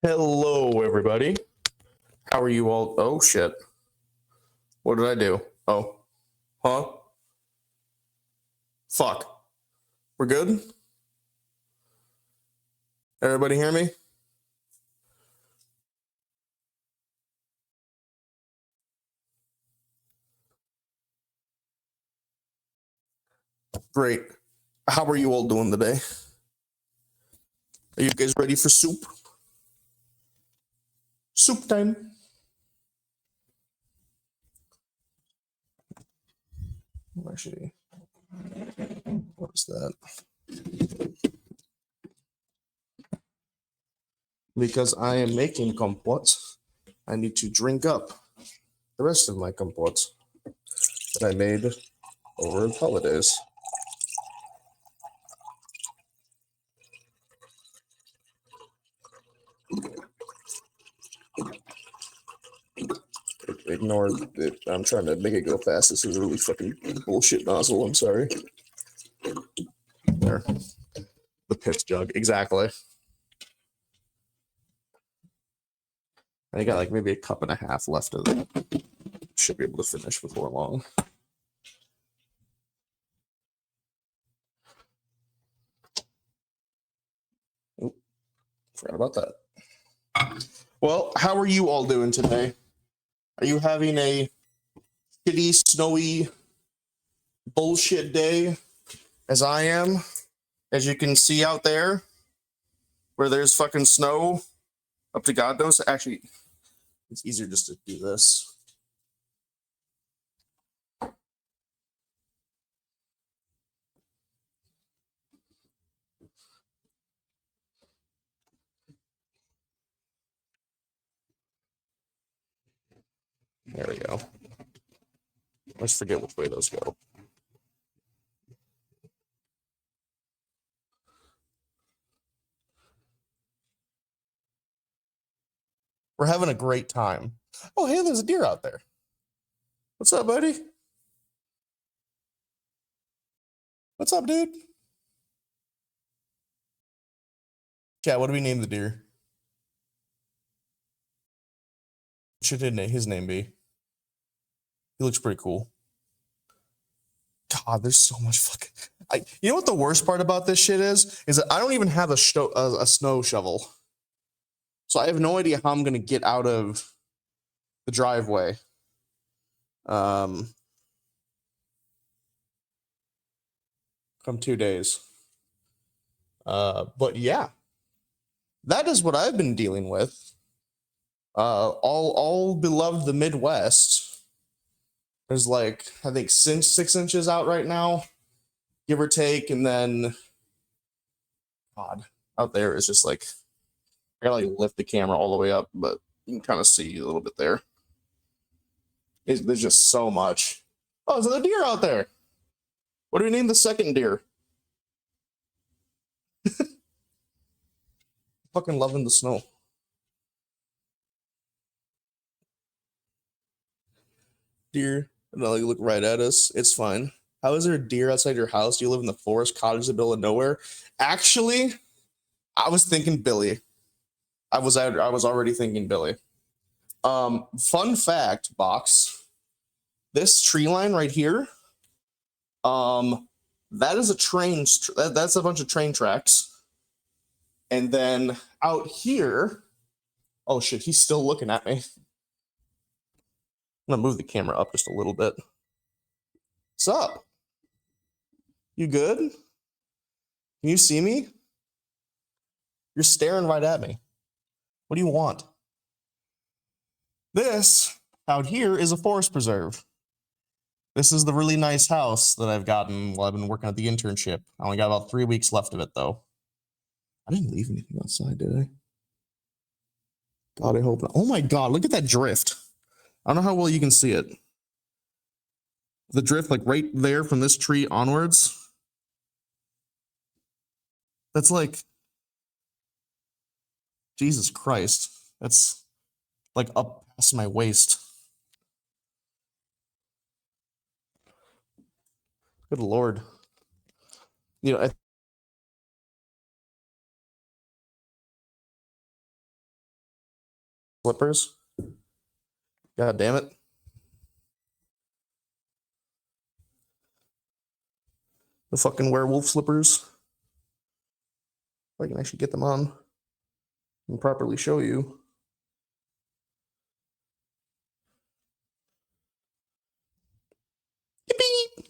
Hello, everybody. How are you all? Oh, shit. What did I do? Oh. Huh? Fuck. We're good? Everybody hear me? Great. How are you all doing today? Are you guys ready for soup? Soup time. Actually, what is that? Because I am making kompot, I need to drink up the rest of my kompot that I made over the holidays. Ignore it. I'm trying to make it go fast. This is a really fucking bullshit nozzle. I'm sorry. There. The piss jug. Exactly. I got like maybe a cup and a half left of it. Should be able to finish before long. Oop, forgot about that. Well, how are you all doing today? Are you having a shitty, snowy, bullshit day as I am? As you can see out there, where there's fucking snow up to God knows. Actually, it's easier just to do this. There we go. Let's forget which way those go. We're having a great time. Oh, hey, there's a deer out there. What's up, buddy? What's up, dude? Chat, what do we name the deer? What should his name be? He looks pretty cool. God, there's so much fucking. You know what the worst part about this shit is? Is that I don't even have a snow shovel, so I have no idea how I'm gonna get out of the driveway. Come 2 days. But yeah, that is what I've been dealing with. All beloved the Midwest. There's like I think 6 inches out right now, give or take, and then God, out there is just like I gotta like lift the camera all the way up, but you can kind of see a little bit there. There's just so much. Oh, there's a deer out there. What do we name the second deer? Fucking loving the snow. Deer. No, you look right at us. It's fine. How is there a deer outside your house? Do you live in the forest, cottage in the middle of nowhere? Actually, I was thinking Billy. I was already thinking Billy. Fun fact, box. This tree line right here, that is a train. That's a bunch of train tracks. And then out here, oh shit, he's still looking at me. I'm gonna move the camera up just a little bit. What's up? You good? Can you see me? You're staring right at me. What do you want? This out here is a forest preserve. This is the really nice house that I've gotten while I've been working at the internship. I only got about 3 weeks left of it, though. I didn't leave anything outside, did I? God, I hope not. Oh my God, look at that drift. I don't know how well you can see it. The drift, like right there from this tree onwards. That's like, Jesus Christ. That's like up past my waist. Good Lord. You know, flippers. God damn it. The fucking werewolf slippers. If I can actually get them on and properly show you. Yippee!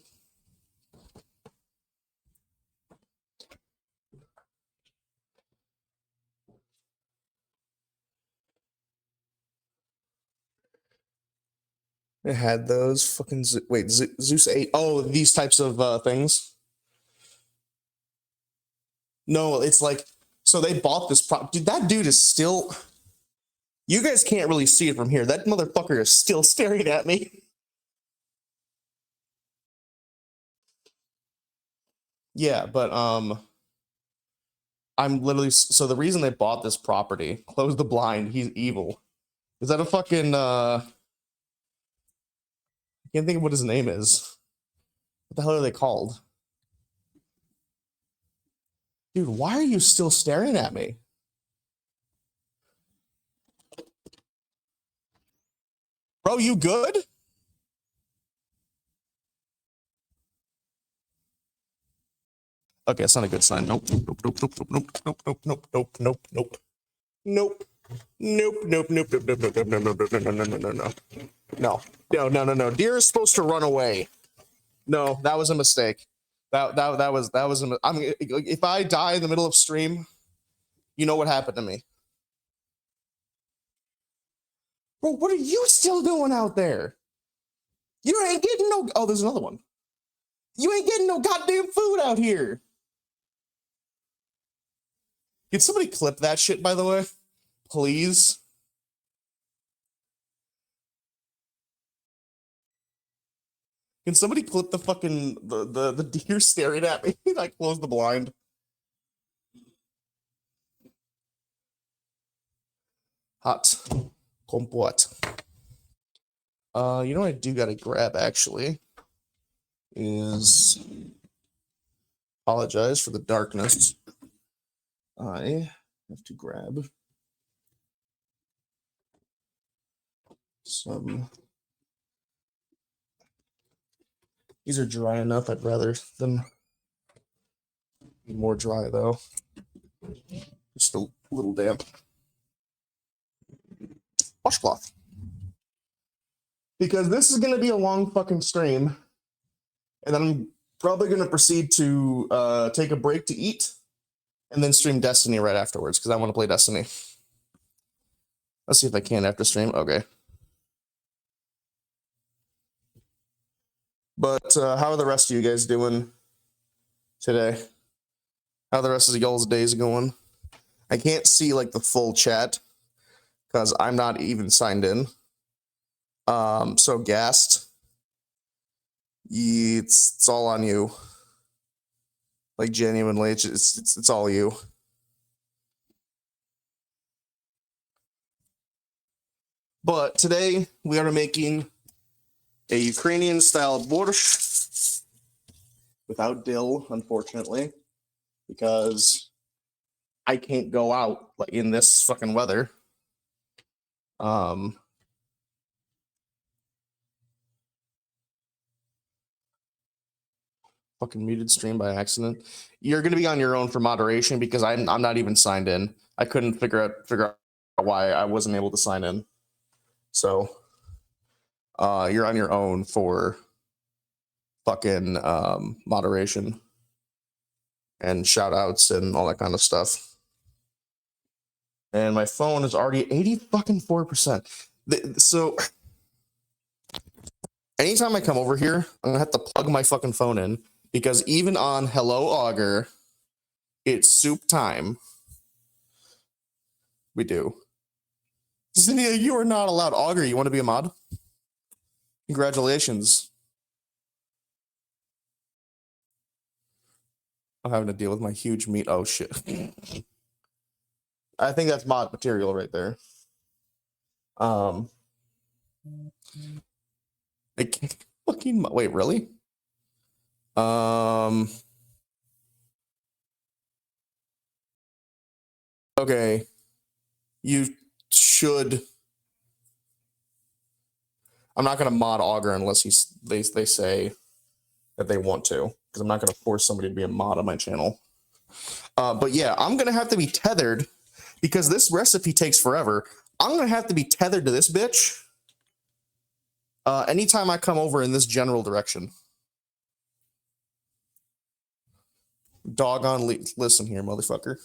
It had those fucking wait, Zeus 8. Oh, these types of things. No, it's like, so they bought this prop. Dude, that dude is still. You guys can't really see it from here. That motherfucker is still staring at me. Yeah, but I'm literally, so the reason they bought this property, close the blind, he's evil. Is that a fucking I can't think of what his name is. What the hell are they called? Dude, why are you still staring at me? Bro, you good? Okay, it's not a good sign. Nope, nope, nope, nope, nope, nope, nope, nope, nope, nope, nope. Nope. Nope, nope, nope, nope, nope, nope, nope, nope, nope, no, no, no, no, no. No. No, no, no, no. Deer is supposed to run away. No, that was a mistake. That was I'm if I die in the middle of stream, you know what happened to me. Bro, what are you still doing out there? You ain't getting no. Oh, there's another one. You ain't getting no goddamn food out here. Can somebody clip that shit, by the way? Please. Can somebody clip the fucking the deer staring at me? I closed the blind. Hot. Kompot. You know what I do gotta grab actually is apologize for the darkness. I have to grab some. These are dry enough. I'd rather them be more dry though. Just a little damp. Washcloth. Because this is gonna be a long fucking stream, and then I'm probably gonna proceed to take a break to eat, and then stream Destiny right afterwards because I want to play Destiny. Let's see if I can after stream. Okay. But how are the rest of you guys doing today? How are the rest of y'all's days going? I can't see like the full chat because I'm not even signed in. So gassed. It's all on you. Like genuinely, it's all you. But today we are making a Ukrainian style borscht without dill, unfortunately, because I can't go out like in this fucking weather. Fucking muted stream by accident. You're gonna be on your own for moderation because I'm not even signed in. I couldn't figure out why I wasn't able to sign in. So you're on your own for fucking moderation and shout outs and all that kind of stuff. And my phone is already 80% So anytime I come over here, I'm gonna have to plug my fucking phone in because even on Hello Augur, it's soup time. We do. Zinnia, you are not allowed. Augur, you want to be a mod? Congratulations. I'm having to deal with my huge meat. Oh shit. I think that's mod material right there. I can't fucking wait, really? Okay. You should I'm not gonna mod Augur unless they say that they want to, because I'm not gonna force somebody to be a mod on my channel. But yeah, I'm gonna have to be tethered because this recipe takes forever. I'm gonna have to be tethered to this bitch anytime I come over in this general direction. Doggone listen here, motherfucker.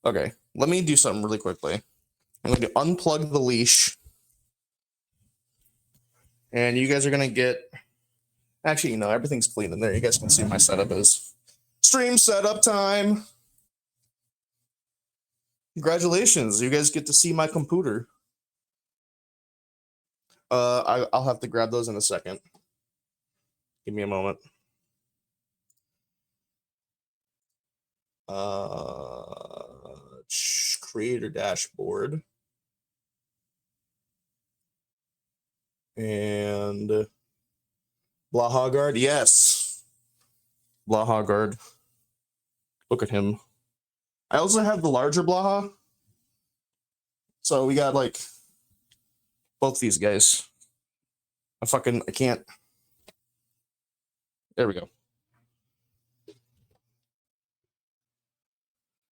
Okay, let me do something really quickly. I'm going to unplug the leash. And you guys are going to get... Actually, you know, everything's clean in there. You guys can see my setup is. Stream setup time! Congratulations, you guys get to see my computer. I'll have to grab those in a second. Give me a moment. Creator dashboard. And Blahagard, yes. Blahagard. Look at him. I also have the larger Blaha. So we got like both these guys. I can't. There we go.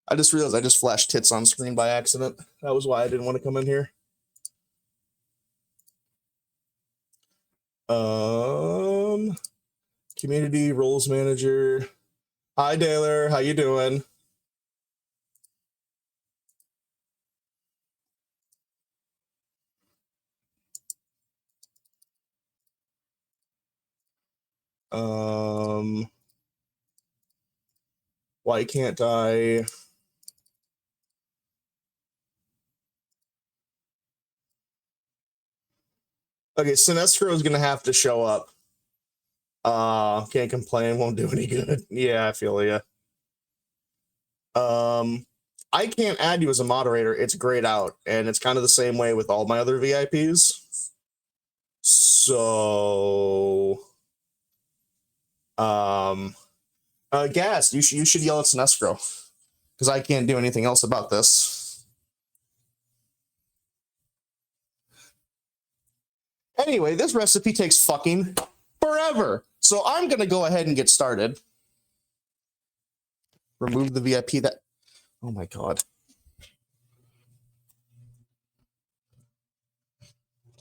I just realized I just flashed tits on screen by accident. That was why I didn't want to come in here. Community roles manager. Hi, Taylor. How you doing? Why can't I? Okay, Sinestro is gonna have to show up. Can't complain, won't do any good. Yeah, I feel ya. I can't add you as a moderator. It's grayed out, and it's kind of the same way with all my other VIPs. So, Gas, you should yell at Sinestro, because I can't do anything else about this. Anyway, this recipe takes fucking forever. So I'm going to go ahead and get started. Remove the VIP that... Oh my god.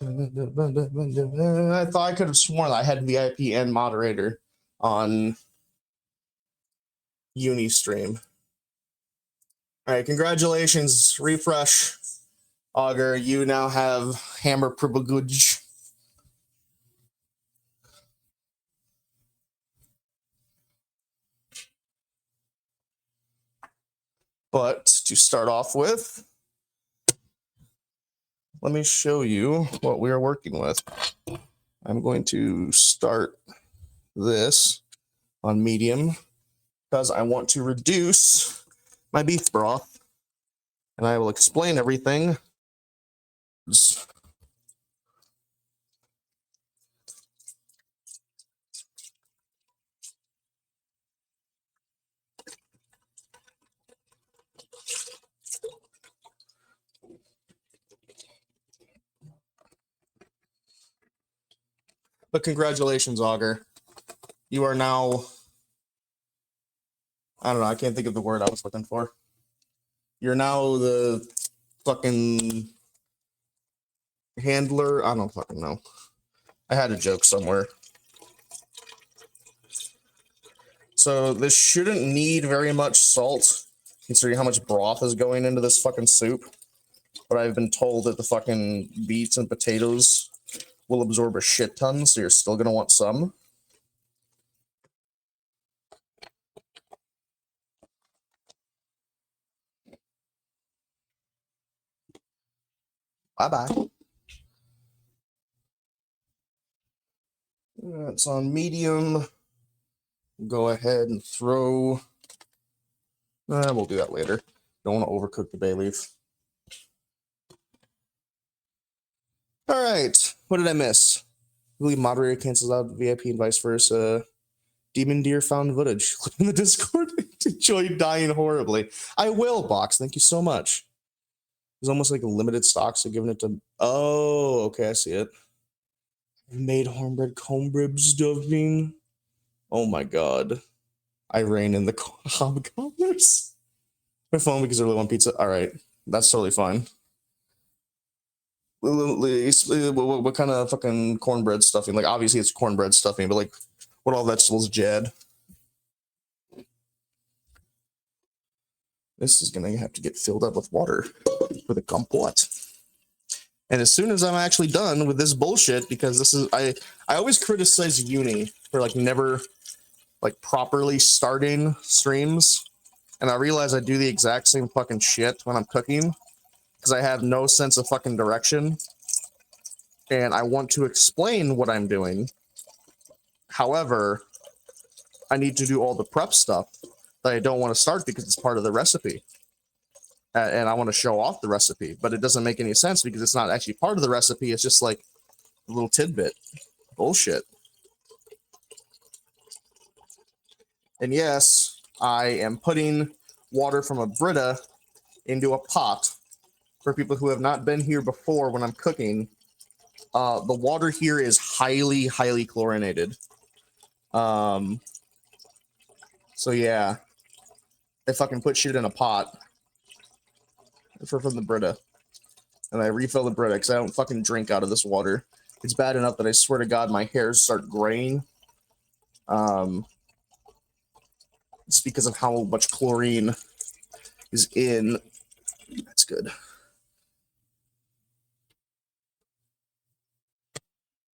I thought I could have sworn I had VIP and moderator on Unistream. Alright, congratulations. Refresh. Augur, you now have hammer privilege. But to start off with, let me show you what we are working with. I'm going to start this on medium because I want to reduce my beef broth, and I will explain everything. But congratulations, Augur. You are now... I don't know, I can't think of the word I was looking for. You're now the fucking handler. I don't fucking know. I had a joke somewhere. So this shouldn't need very much salt, considering how much broth is going into this fucking soup. But I've been told that the fucking beets and potatoes will absorb a shit ton, so you're still going to want some. Bye-bye. It's on medium. Go ahead and throw... we'll do that later. Don't want to overcook the bay leaf. All right. What did I miss? I believe moderator cancels out VIP and vice versa. Demon Deer found footage. Click in the Discord to enjoy dying horribly. I will, Box. Thank you so much. It's almost like a limited stock, so giving it to... Oh, okay, I see it. Made cornbread stuffing. Oh my god. I reign in the hobgoblins. My phone because I really want pizza. Alright. That's totally fine. What kind of fucking cornbread stuffing? Like, obviously it's cornbread stuffing, but like, what all vegetables, Jed? This is gonna have to get filled up with water for the kompot. And as soon as I'm actually done with this bullshit, because this is I always criticize uni for like never like properly starting streams, and I realize I do the exact same fucking shit when I'm cooking because I have no sense of fucking direction, and I want to explain what I'm doing. However, I need to do all the prep stuff that I don't want to start because it's part of the recipe. And I want to show off the recipe, but it doesn't make any sense because it's not actually part of the recipe. It's just like a little tidbit. Bullshit. And yes, I am putting water from a Brita into a pot. For people who have not been here before when I'm cooking, the water here is highly, highly chlorinated. So yeah, I fucking put shit in a pot from the Brita. And I refill the Brita because I don't fucking drink out of this water. It's bad enough that I swear to God my hairs start graying. It's because of how much chlorine is in. That's good.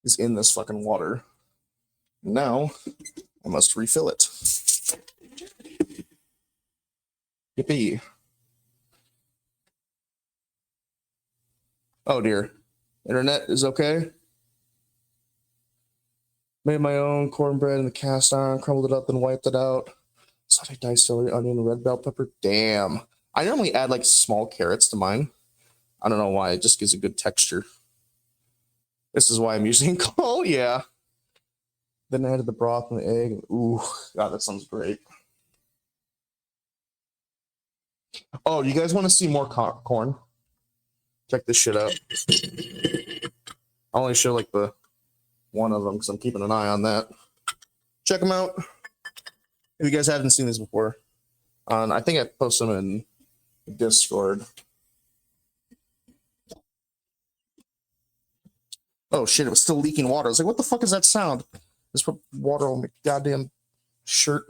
Is in this fucking water. Now I must refill it. Yippee. Oh dear. Internet is okay. Made my own cornbread in the cast iron, crumbled it up and wiped it out. Sauteed diced celery, onion, red bell pepper. Damn. I normally add like small carrots to mine. I don't know why. It just gives a good texture. This is why I'm using coal. Yeah. Then I added the broth and the egg. Ooh, God, that sounds great. Oh, you guys want to see more corn? Check this shit out. I'll only show like the one of them because I'm keeping an eye on that. Check them out. If you guys haven't seen this before, I think I posted them in Discord. Oh shit, it was still leaking water. I was like, what the fuck is that sound? Just put water on my goddamn shirt.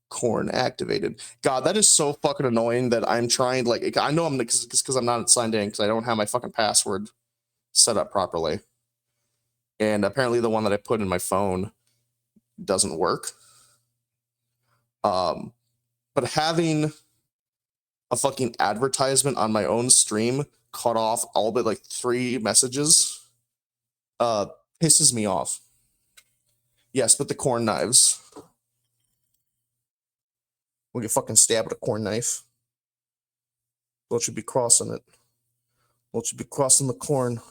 Corn activated. God, that is so fucking annoying that I'm trying, like, I know I'm, because I'm not signed in, because I don't have my fucking password set up properly. And apparently the one that I put in my phone doesn't work. But having a fucking advertisement on my own stream cut off all but like 3 messages pisses me off. Yes, but the corn knives. We'll get fucking stabbed with a corn knife. What should be crossing it? What should be crossing the corn?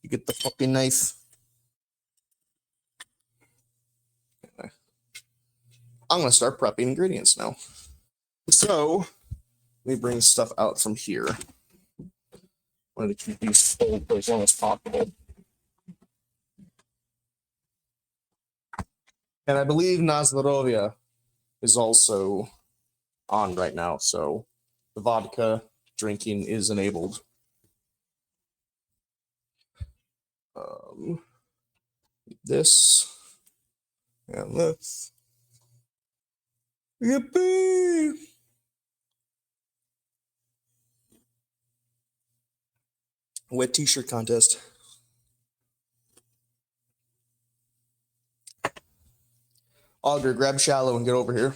You get the fucking knife. I'm gonna start prepping ingredients now. So let me bring stuff out from here. I wanted to keep these full for as long as possible. And I believe Nazlarovia is also on right now, so the vodka drinking is enabled. This and this. Yippee! Wet t-shirt contest. Augur, grab Shallow and get over here.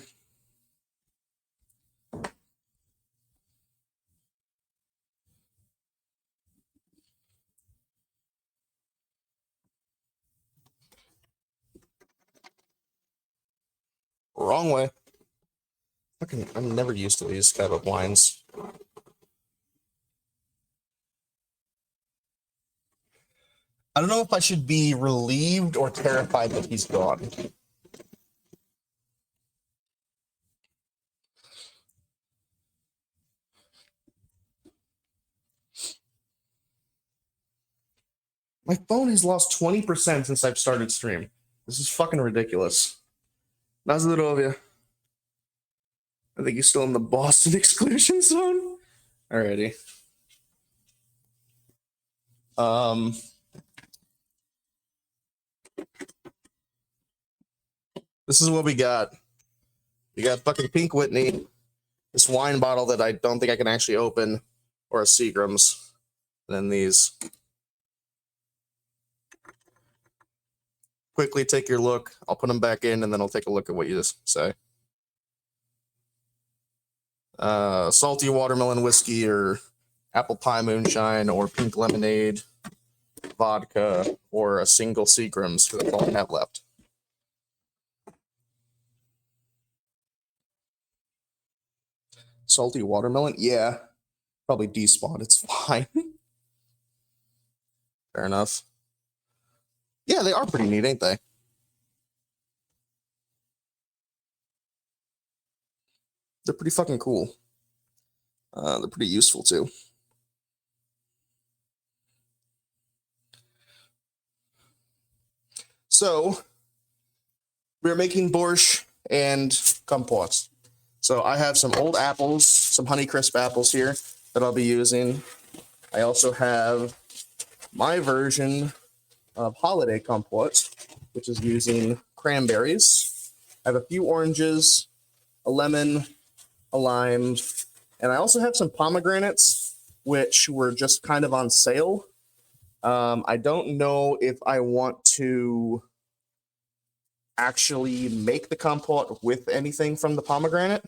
Wrong way. Fucking, I'm never used to these kind of wines. I don't know if I should be relieved or terrified that he's gone. My phone has lost 20% since I've started stream. This is fucking ridiculous. Na zdrowie. I think he's still in the Boston exclusion zone. Alrighty. This is what we got. We got fucking Pink Whitney, this wine bottle that I don't think I can actually open, or a Seagram's, and then these. Quickly take your look. I'll put them back in, and then I'll take a look at what you just say. Salty watermelon whiskey, or apple pie moonshine, or pink lemonade, vodka, or a single Seagram's. That's all I have left. Salty watermelon? Yeah. Probably despawned. It's fine. Fair enough. Yeah, they are pretty neat, ain't they? They're pretty fucking cool. They're pretty useful, too. So, we're making borscht and kompot. So I have some old apples, some Honeycrisp apples here that I'll be using. I also have my version of holiday kompot, which is using cranberries. I have a few oranges, a lemon, a lime, and I also have some pomegranates, which were just kind of on sale. I don't know if I want to actually make the kompot with anything from the pomegranate,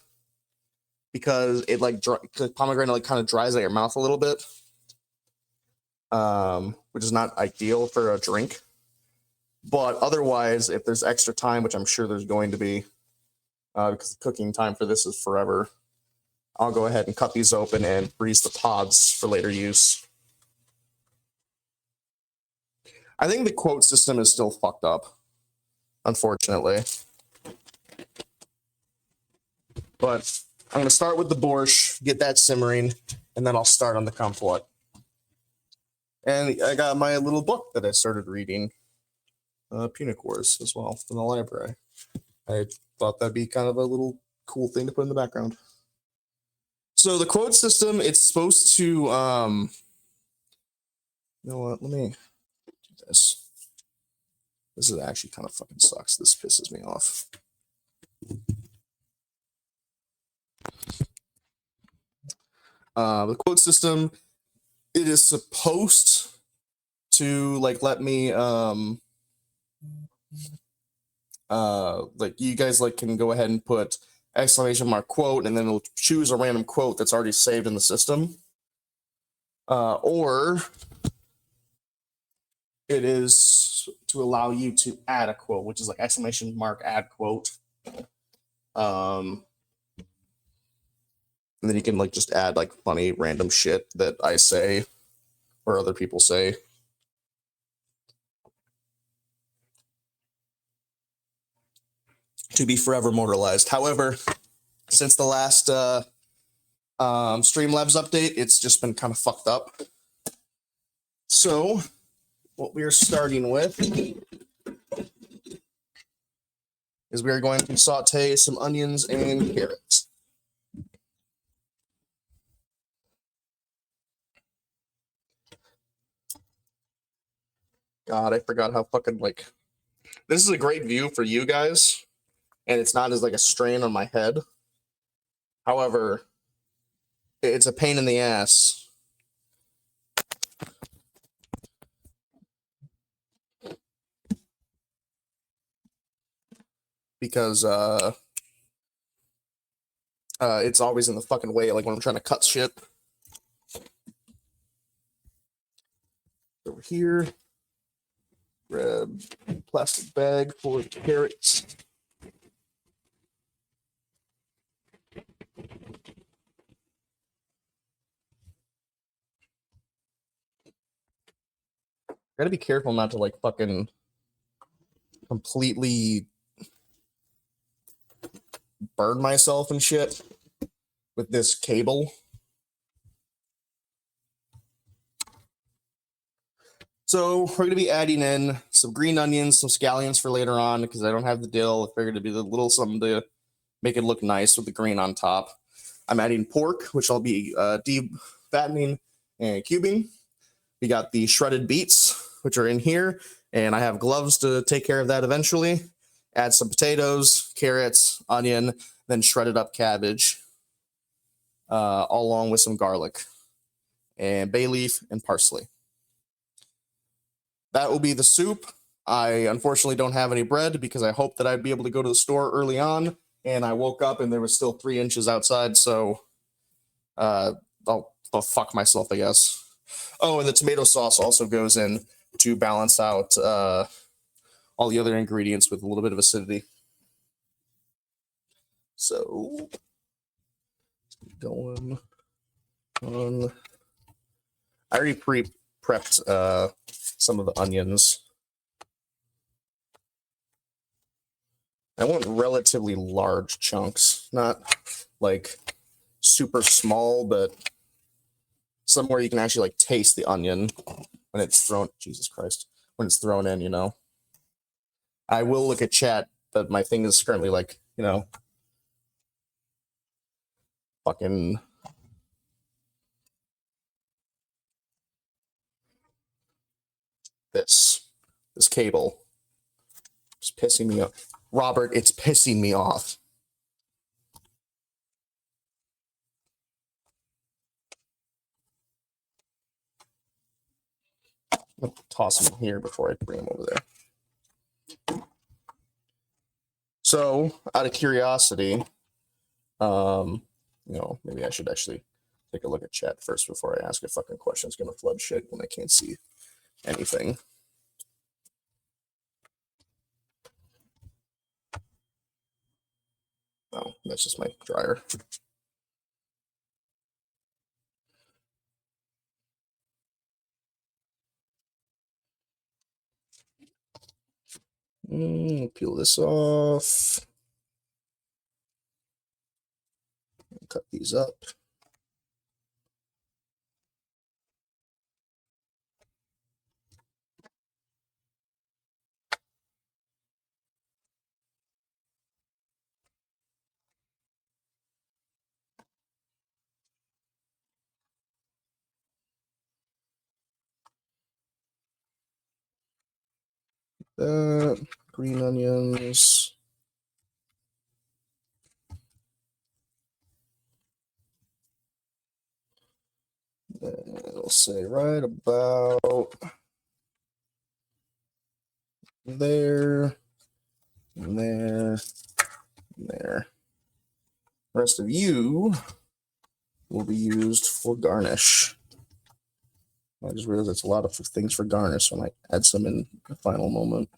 because it pomegranate kind of dries out your mouth a little bit, which is not ideal for a drink. But otherwise, if there's extra time, which I'm sure there's going to be, because the cooking time for this is forever, I'll go ahead and cut these open and freeze the pods for later use. I think the quote system is still fucked up, unfortunately. But I'm going to start with the borscht, get that simmering, and then I'll start on the kompot. And I got my little book that I started reading, Punic Wars, as well, from the library. I thought that'd be kind of a little cool thing to put in the background. So the quote system, it's supposed to, you know what, let me do this. This is actually kind of fucking sucks. This pisses me off. The quote system, it is supposed to like let me like you guys like can go ahead and put exclamation mark quote, and then it'll choose a random quote that's already saved in the system, or it is to allow you to add a quote, which is like exclamation mark add quote. And then you can like just add like funny random shit that I say or other people say. To be forever mortalized. However, since the last Streamlabs update, it's just been kind of fucked up. So, what we are starting with is we are going to saute some onions and carrots. God, I forgot how fucking like... This is a great view for you guys, and it's not as like a strain on my head. However, it's a pain in the ass. Because it's always in the fucking way, like when I'm trying to cut shit. Over here, grab a plastic bag full of carrots. Gotta be careful not to like fucking completely burn myself and shit with this cable. So we're going to be adding in some green onions, some scallions for later on because I don't have the dill. I figured it'd be a little something to make it look nice with the green on top. I'm adding pork, which I'll be defattening and cubing. We got the shredded beets, which are in here, and I have gloves to take care of that eventually. Add some potatoes, carrots, onion, then shredded up cabbage, all along with some garlic and bay leaf and parsley. That will be the soup. I unfortunately don't have any bread because I hoped that I'd be able to go to the store early on, and I woke up and there was still 3 inches outside, so I'll fuck myself, I guess. Oh, and the tomato sauce also goes in to balance out all the other ingredients with a little bit of acidity. So, going on. I already prepped some of the onions. I want relatively large chunks, not like super small, but somewhere you can actually like taste the onion when it's thrown. Jesus Christ, when it's thrown in, you know. I will look at chat, but my thing is currently like, you know, fucking. This cable is pissing me off. Robert, it's pissing me off. I'll toss them here before I bring them over there. So, out of curiosity, you know, maybe I should actually take a look at chat first before I ask a fucking question. It's gonna flood shit when I can't see anything. Oh, that's just my dryer. Peel this off. Cut these up. That green onions. And it'll say right about there, and there, and there. The rest of you will be used for garnish. I just realized it's a lot of things for garnish, so I might add some in the final moment.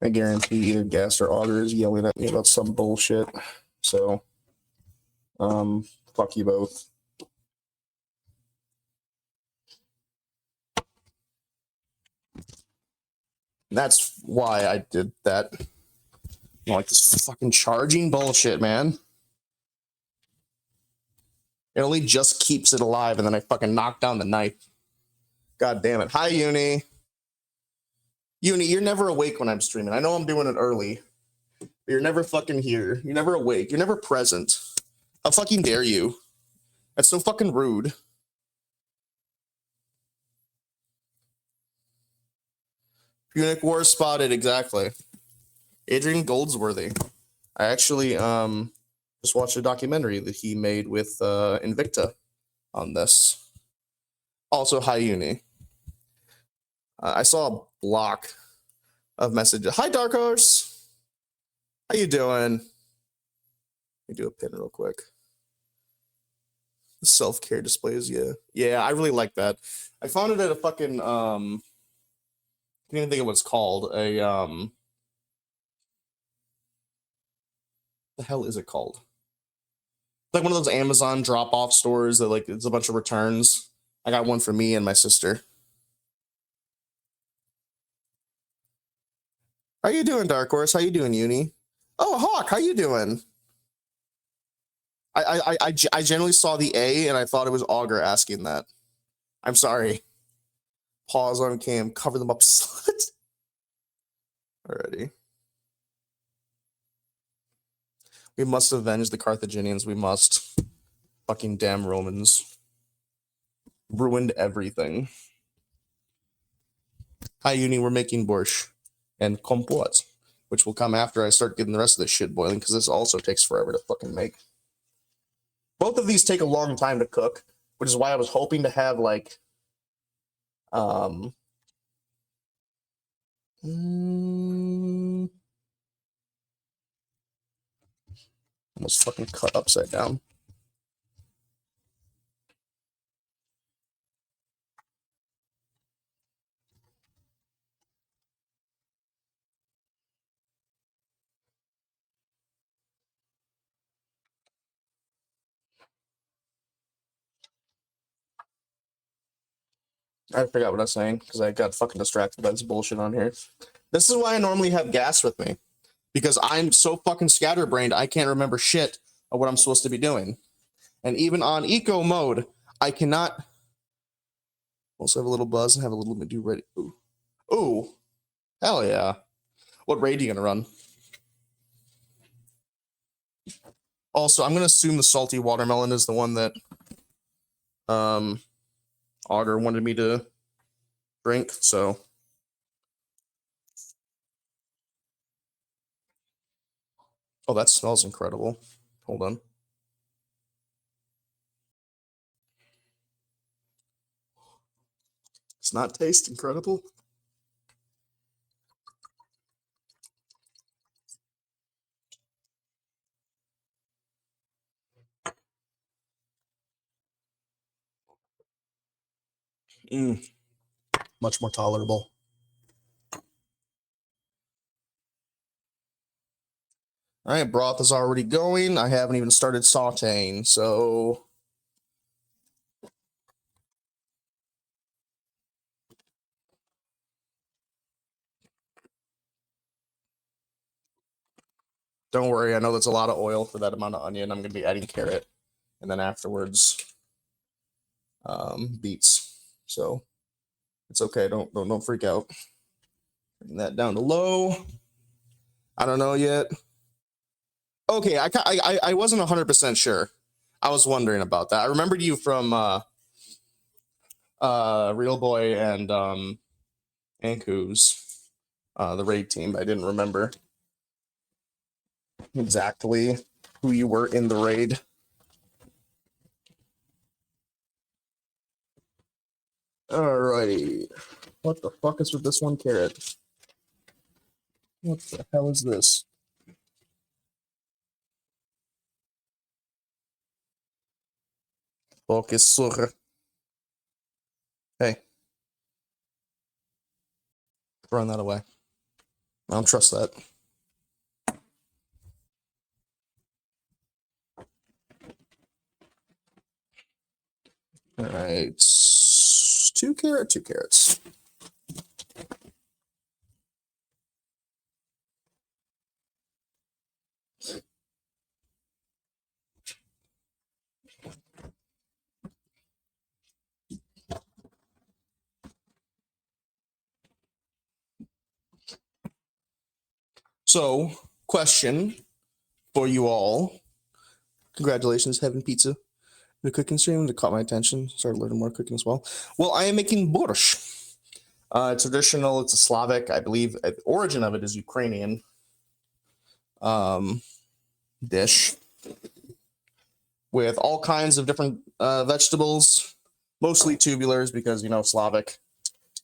I guarantee either Gas or Auger is yelling at me about some bullshit. So, fuck you both. That's why I did that. I don't like this fucking charging bullshit, man. It only just keeps it alive, and then I fucking knock down the knife. God damn it. Hi, Uni. Uni, you're never awake when I'm streaming. I know I'm doing it early. But you're never fucking here. You're never awake. You're never present. How fucking dare you? That's so fucking rude. Punic War spotted, exactly. Adrian Goldsworthy. I actually just watched a documentary that he made with Invicta on this. Also, hi, Uni. I saw a block of messages. Hi, Dark Horse. How you doing? Let me do a pin real quick. The self-care displays, yeah. Yeah, I really like that. I found it at a fucking I can't even think of what it's called. The hell is it called? Like one of those Amazon drop-off stores that like it's a bunch of returns. I got one for me and my sister. How you doing, Dark Horse? How you doing, Uni? Oh, Hawk, how you doing? I generally saw the A and I thought it was Augur asking that. I'm sorry. Pause on cam. Cover them up, slut. Alrighty. We must avenge the Carthaginians. We must. Fucking damn Romans. Ruined everything. Hi, Uni. We're making borscht and kompot, which will come after I start getting the rest of this shit boiling, because this also takes forever to fucking make. Both of these take a long time to cook, which is why I was hoping to have, like, almost fucking cut upside down. I forgot what I was saying because I got fucking distracted by this bullshit on here. This is why I normally have gas with me, because I'm so fucking scatterbrained I can't remember shit of what I'm supposed to be doing. And even on eco mode, I cannot. Also have a little buzz and have a little bit do ready. Ooh. Ooh. Hell yeah. What raid are you gonna run? Also, I'm gonna assume the salty watermelon is the one that Augur wanted me to drink, so. Oh, that smells incredible. Hold on. Does not taste incredible? Much more tolerable. All right, broth is already going. I haven't even started sauteing, so. Don't worry, I know that's a lot of oil for that amount of onion. I'm going to be adding carrot, and then afterwards, beets. So it's okay. Don't freak out. Bring that down to low. I don't know yet. Okay, I wasn't 100% sure. I was wondering about that. I remembered you from Real Boy and Anku's the raid team, but I didn't remember exactly who you were in the raid. Alrighty. What the fuck is with this one carrot? What the hell is this? Focus, sur. Hey. Throwing that away. I don't trust that. Alright. 2 carrots. So, question for you all. Congratulations, Heaven Pizza. The cooking stream that caught my attention. Started learning more cooking as well. Well, I am making borscht. Traditional, it's a Slavic, I believe. The origin of it is Ukrainian dish with all kinds of different vegetables, mostly tubulars because, you know, Slavic.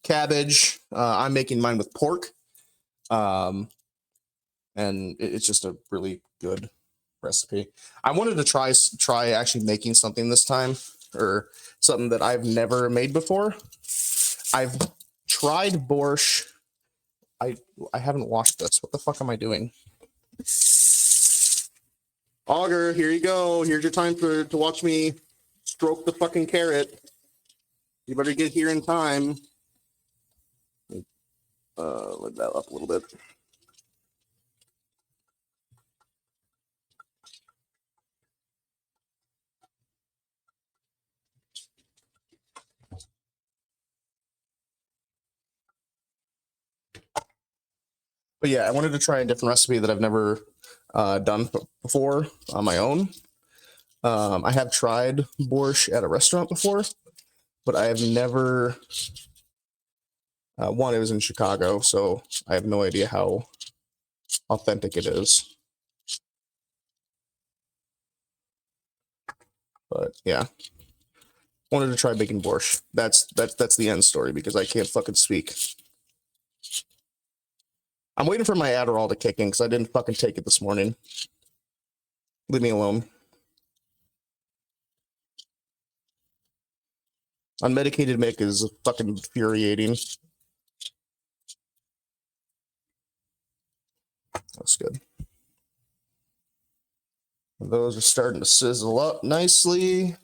Cabbage. I'm making mine with pork. And it's just a really good recipe. I wanted to try actually making something this time, or something that I've never made before. I've tried borscht. I haven't washed this. What the fuck am I doing? Augur, here you go. Here's your time to watch me stroke the fucking carrot. You better get here in time. Let that up a little bit. But yeah, I wanted to try a different recipe that I've never done before on my own. I have tried borscht at a restaurant before, but I have never. One, it was in Chicago, so I have no idea how authentic it is. But yeah, wanted to try making borscht. That's the end story because I can't fucking speak. I'm waiting for my Adderall to kick in because I didn't fucking take it this morning. Leave me alone. Unmedicated Mick is fucking infuriating. That's good. Those are starting to sizzle up nicely.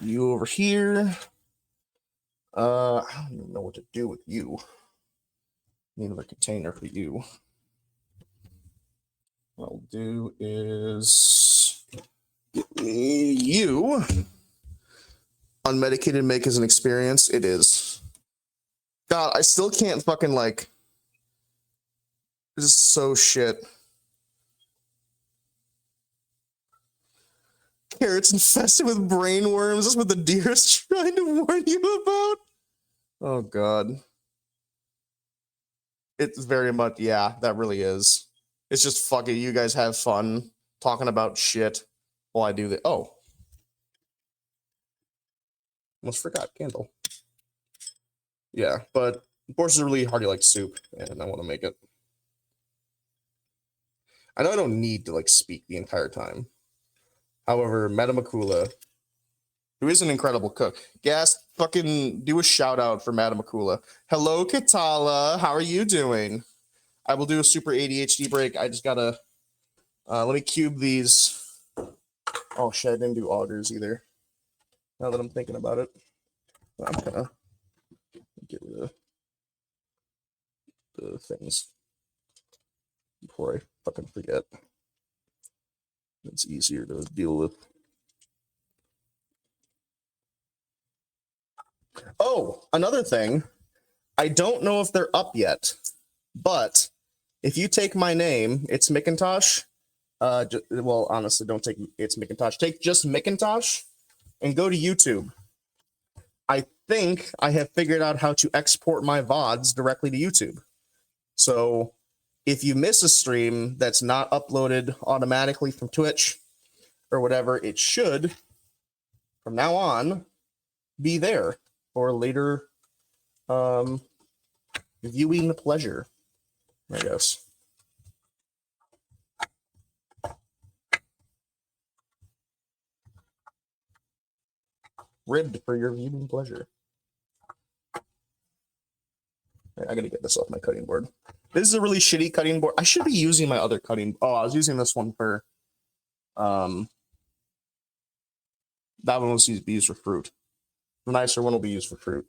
You over here. I don't even know what to do with you. Need another container for you. What I'll do is get me you. Unmedicated Make is an experience. It is. God, I still can't fucking like. This is so shit. Carrots infested with brainworms. That's what the deer is trying to warn you about. Oh God. It's very much, yeah, that really is. It's just fucking, you guys have fun talking about shit while I do the. Oh. Almost forgot candle. Yeah, but borscht is really hearty like soup, and I want to make it. I know I don't need to like speak the entire time. However, Madame Akula, who is an incredible cook, Gas, fucking do a shout out for Madame Akula. Hello, Katala. How are you doing? I will do a super ADHD break. I just gotta let me cube these. Oh shit, I didn't do augers either. Now that I'm thinking about it, I'm gonna get rid of the things before I fucking forget. It's easier to deal with. Oh, another thing. I don't know if they're up yet, but if you take my name, it's McIntosh. Well, honestly, don't take it's McIntosh. Take just McIntosh and go to YouTube. I think I have figured out how to export my VODs directly to YouTube. So if you miss a stream that's not uploaded automatically from Twitch or whatever, it should, from now on, be there for later viewing pleasure, I guess. Ribbed for your viewing pleasure. I gotta get this off my cutting board. This is a really shitty cutting board. I should be using my other cutting. Oh, I was using this one for that one was used to be used for fruit. The nicer one will be used for fruit.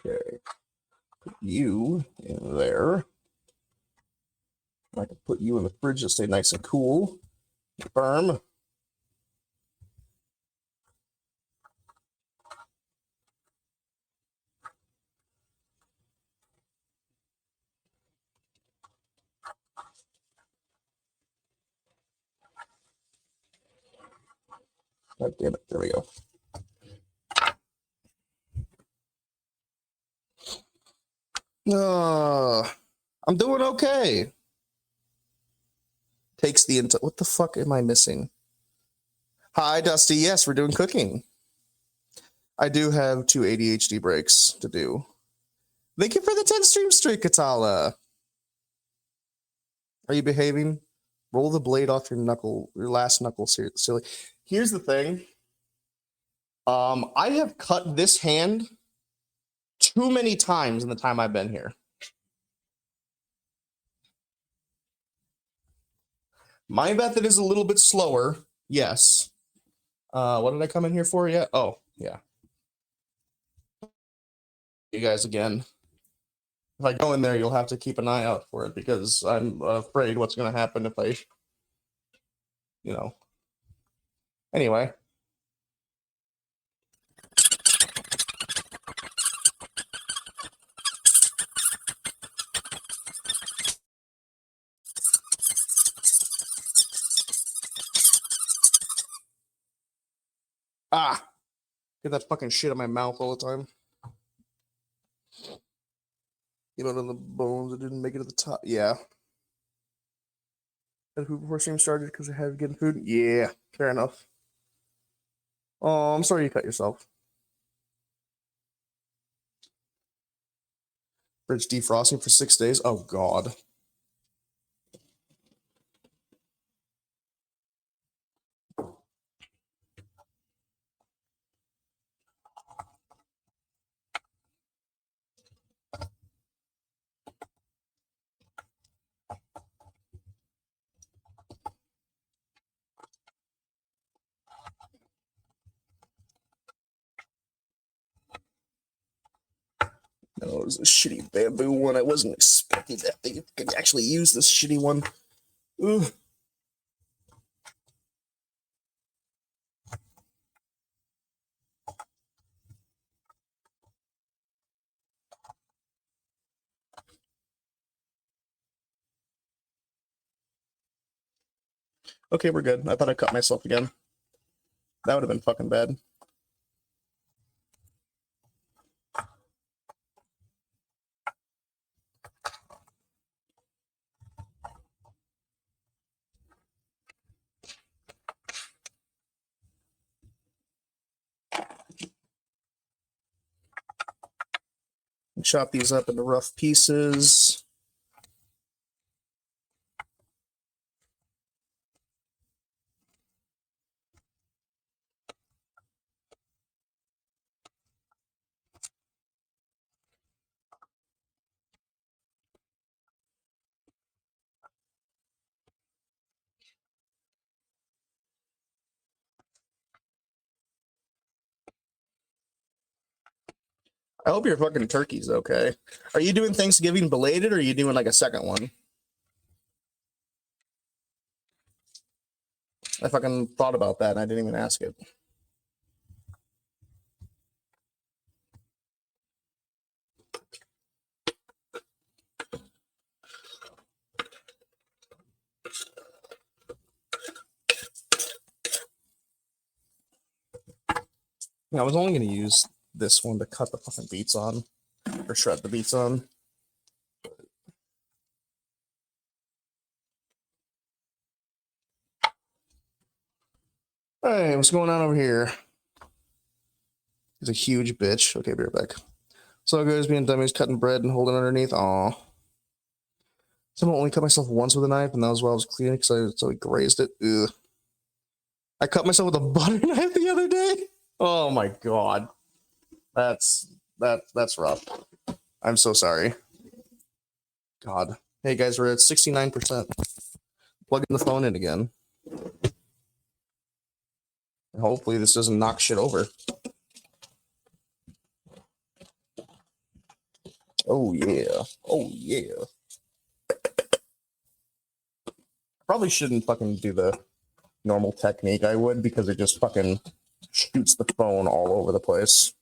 Okay. Put you in there. I can put you in the fridge to stay nice and cool. Firm. God damn it. There we go. I'm doing okay. Takes the what the fuck am I missing? Hi, Dusty. Yes, we're doing cooking. I do have 2 ADHD breaks to do. Thank you for the 10 stream streak, Katala. Are you behaving? Roll the blade off your knuckle, your last knuckle, silly. Here's the thing. I have cut this hand too many times in the time I've been here. My method is a little bit slower. Yes. What did I come in here for yet? Oh, yeah. You guys again. If I go in there, you'll have to keep an eye out for it because I'm afraid what's going to happen if I, you know. Anyway. Ah! Get that fucking shit in my mouth all the time. Get out of the bones. It didn't make it to the top. Yeah. Had food before stream started because I had getting food. Yeah, fair enough. Oh, I'm sorry you cut yourself. Fridge defrosting for 6 days. Oh God. No, it was a shitty bamboo one. I wasn't expecting that they could actually use this shitty one. Ugh. Okay, we're good. I thought I cut myself again. That would have been fucking bad. Chop these up into rough pieces. I hope your fucking turkey's okay. Are you doing Thanksgiving belated or are you doing like a second one? I fucking thought about that and I didn't even ask it. I was only going to use this one to cut the fucking beets on, or shred the beets on. Hey, what's going on over here? He's a huge bitch. Okay, be right back. So guys, being dummies, cutting bread and holding underneath. Aw. Someone only cut myself once with a knife, and that was while I was cleaning because I so grazed it. Ugh. I cut myself with a butter knife the other day. Oh my god. That's rough. I'm so sorry. God. Hey guys, we're at 69%. Plugging the phone in again. And hopefully this doesn't knock shit over. Oh yeah. Oh yeah. Probably shouldn't fucking do the normal technique. I would because it just fucking shoots the phone all over the place.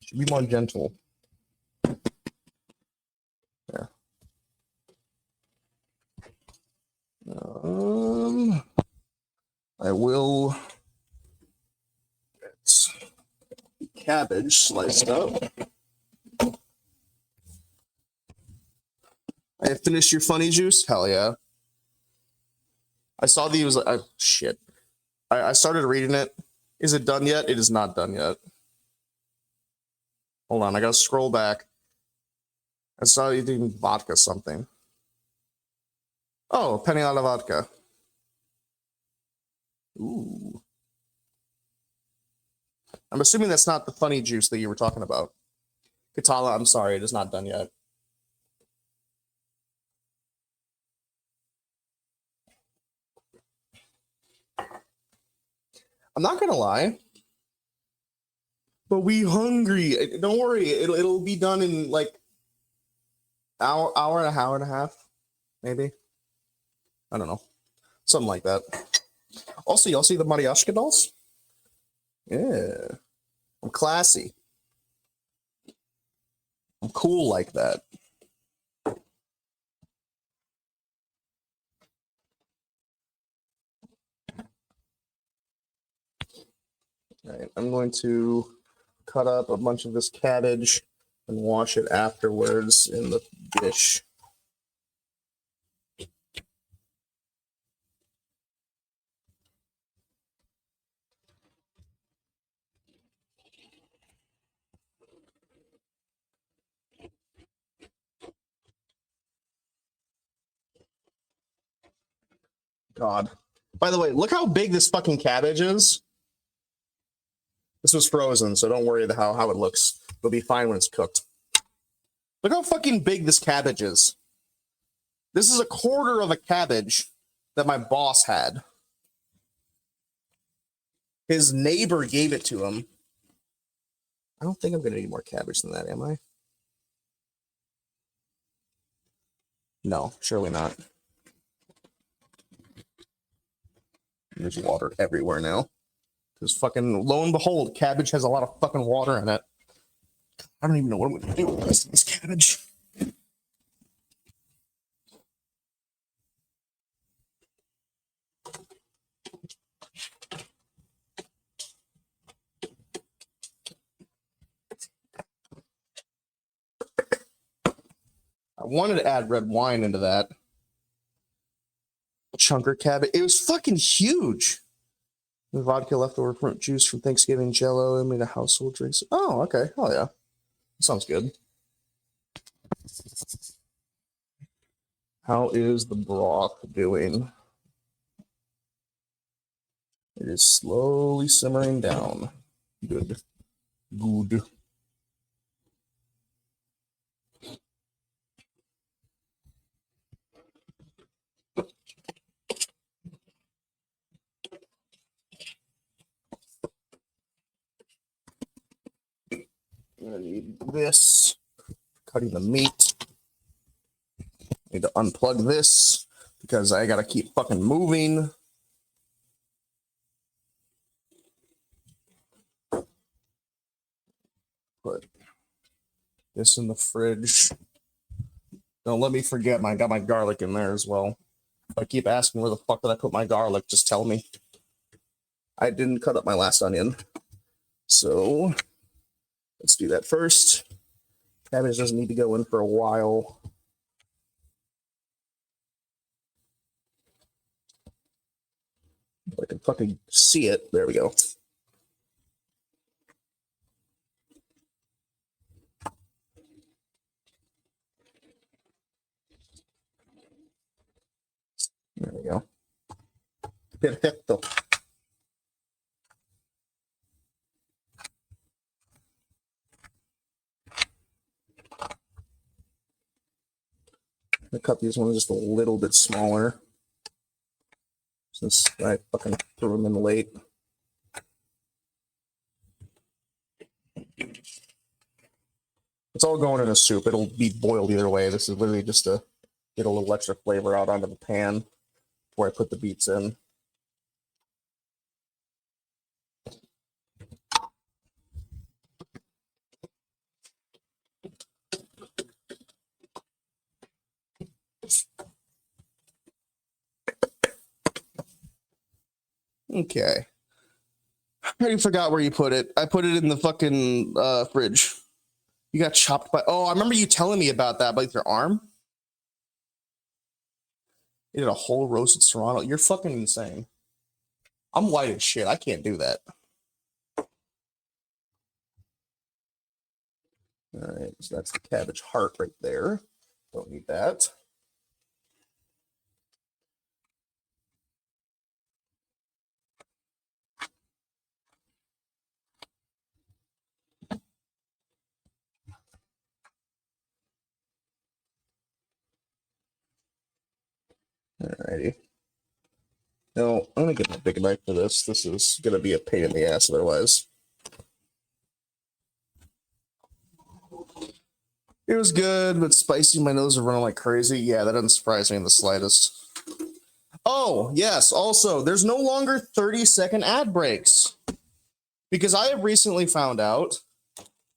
Should be more gentle. There. I will get cabbage sliced up. I finished your funny juice? Hell yeah. I saw that he was like, shit. I started reading it. Is it done yet? It is not done yet. Hold on, I gotta scroll back. I saw you doing vodka something. Oh, penny alla vodka. Ooh. I'm assuming that's not the funny juice that you were talking about. Katala, I'm sorry, it is not done yet. I'm not gonna lie, but we hungry. Don't worry, it'll be done in like hour and a half, maybe. I don't know, something like that. Also, y'all see the Mariashka dolls? Yeah, I'm classy. I'm cool like that. All right, I'm going to cut up a bunch of this cabbage and wash it afterwards in the dish. God. By the way, look how big this fucking cabbage is. This was frozen, so don't worry how it looks. It'll be fine when it's cooked. Look how fucking big this cabbage is. This is a quarter of a cabbage that my boss had. His neighbor gave it to him. I don't think I'm going to need more cabbage than that, am I? No, surely not. There's water everywhere now. Because fucking, lo and behold, cabbage has a lot of fucking water in it. I don't even know what I'm going to do with the rest of this cabbage. I wanted to add red wine into that. Chunker cabbage. It was fucking huge. The vodka, leftover fruit juice from Thanksgiving, Jello, and made a household drinks. Oh, okay. Oh yeah, sounds good. How is the broth doing? It is slowly simmering down. Good. Good. I'm gonna need this. Cutting the meat. Need to unplug this because I gotta keep fucking moving. Put this in the fridge. Don't let me forget, I got my garlic in there as well. If I keep asking where the fuck did I put my garlic, just tell me. I didn't cut up my last onion. So let's do that first. Cabbage doesn't need to go in for a while. I can fucking see it. There we go. There we go. Perfecto. I cut these ones just a little bit smaller since I fucking threw them in late. It's all going in a soup. It'll be boiled either way. This is literally just to get a little extra flavor out onto the pan before I put the beets in. Okay. I already forgot where you put it. I put it in the fucking fridge. You got chopped by... Oh, I remember you telling me about that, like your arm. You did a whole roasted serrano. You're fucking insane. I'm white as shit. I can't do that. All right, so that's the cabbage heart right there. Don't need that. Alrighty. No, I'm gonna get a big knife for this. This is gonna be a pain in the ass otherwise. It was good, but spicy. My nose is running like crazy. Yeah, that doesn't surprise me in the slightest. Oh, yes. Also, there's no longer 30-second ad breaks. Because I have recently found out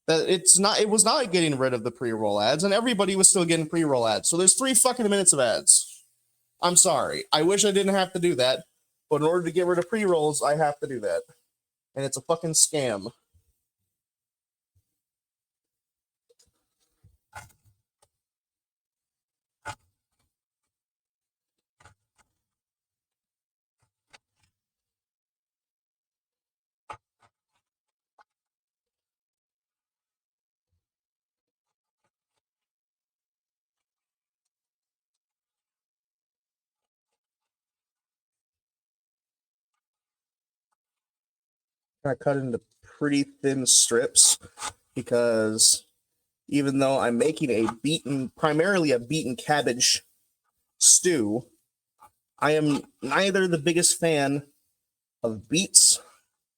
that it was not getting rid of the pre-roll ads, and everybody was still getting pre-roll ads. So there's 3 fucking minutes of ads. I'm sorry. I wish I didn't have to do that, but in order to get rid of pre-rolls, I have to do that. And it's a fucking scam. I cut into pretty thin strips because even though I'm making primarily a beaten cabbage stew, I am neither the biggest fan of beets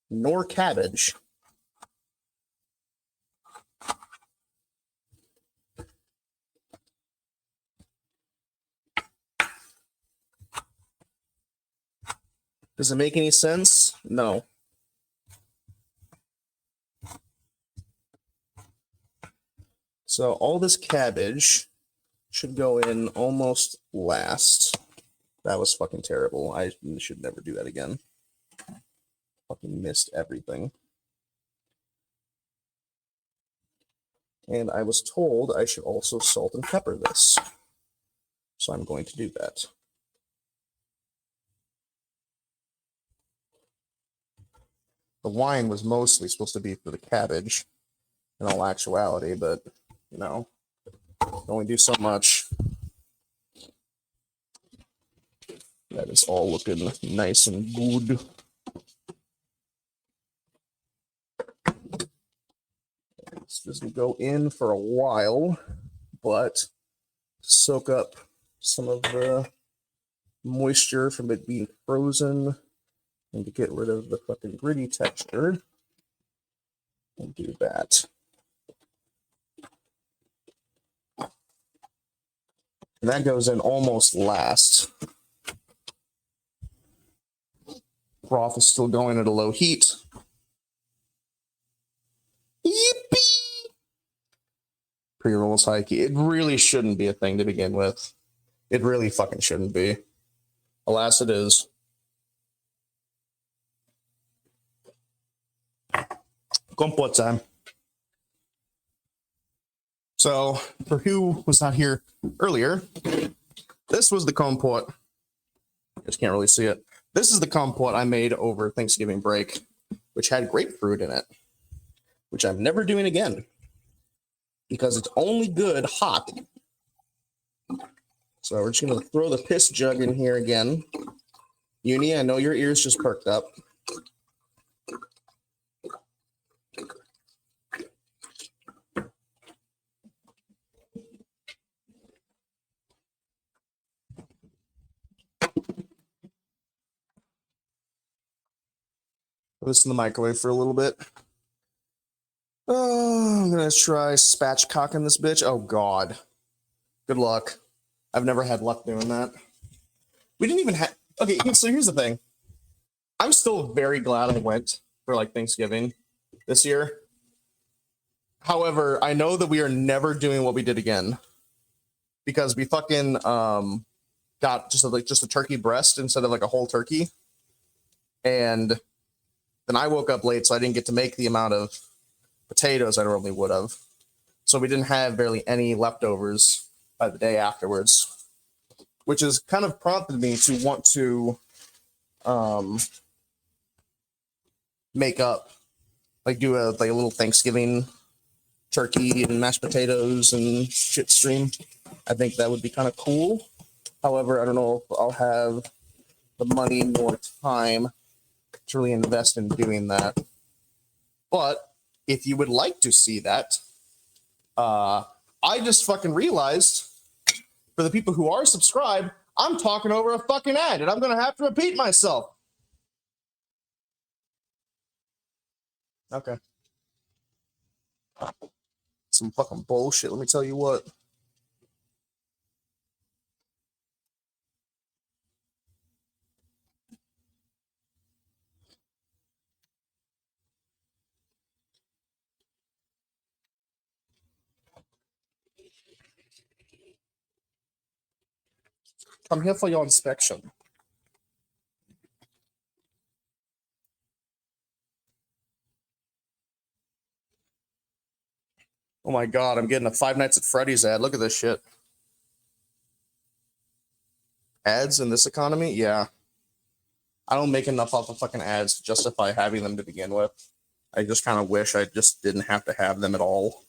nor cabbage. Does it make any sense? No. So all this cabbage should go in almost last. That was fucking terrible. I should never do that again. Fucking missed everything. And I was told I should also salt and pepper this. So I'm going to do that. The wine was mostly supposed to be for the cabbage in all actuality, but, you know, only do so much. That is all looking nice and good. This doesn't go in for a while, but soak up some of the moisture from it being frozen and to get rid of the fucking gritty texture. And do that. And that goes in almost last. Broth is still going at a low heat. Yippee! Pre-roll is high key. It really shouldn't be a thing to begin with. It really fucking shouldn't be. Alas, it is. Kompot time. So, for who was not here earlier, this was the kompot. I just can't really see it. This is the kompot I made over Thanksgiving break, which had grapefruit in it, which I'm never doing again because it's only good hot. So we're just going to throw the piss jug in here again. Uni, I know your ears just perked up. Put this in the microwave for a little bit. Oh, I'm going to try spatchcocking this bitch. Oh, God. Good luck. I've never had luck doing that. We didn't even have... Okay, so here's the thing. I'm still very glad I went for, like, Thanksgiving this year. However, I know that we are never doing what we did again. Because we fucking got just a turkey breast instead of, like, a whole turkey. And then I woke up late, so I didn't get to make the amount of potatoes I normally would have. So we didn't have barely any leftovers by the day afterwards, which has kind of prompted me to want to make up, like do a little Thanksgiving turkey and mashed potatoes and shit stream. I think that would be kind of cool. However, I don't know if I'll have the money nor time to really invest in doing that. But if you would like to see that, I just fucking realized for the people who are subscribed, I'm talking over a fucking ad, and I'm gonna have to repeat myself. Okay. Some fucking bullshit, let me tell you what. I'm here for your inspection. Oh my god, I'm getting a Five Nights at Freddy's ad. Look at this shit. Ads in this economy? Yeah. I don't make enough off of fucking ads to justify having them to begin with. I just kind of wish I just didn't have to have them at all.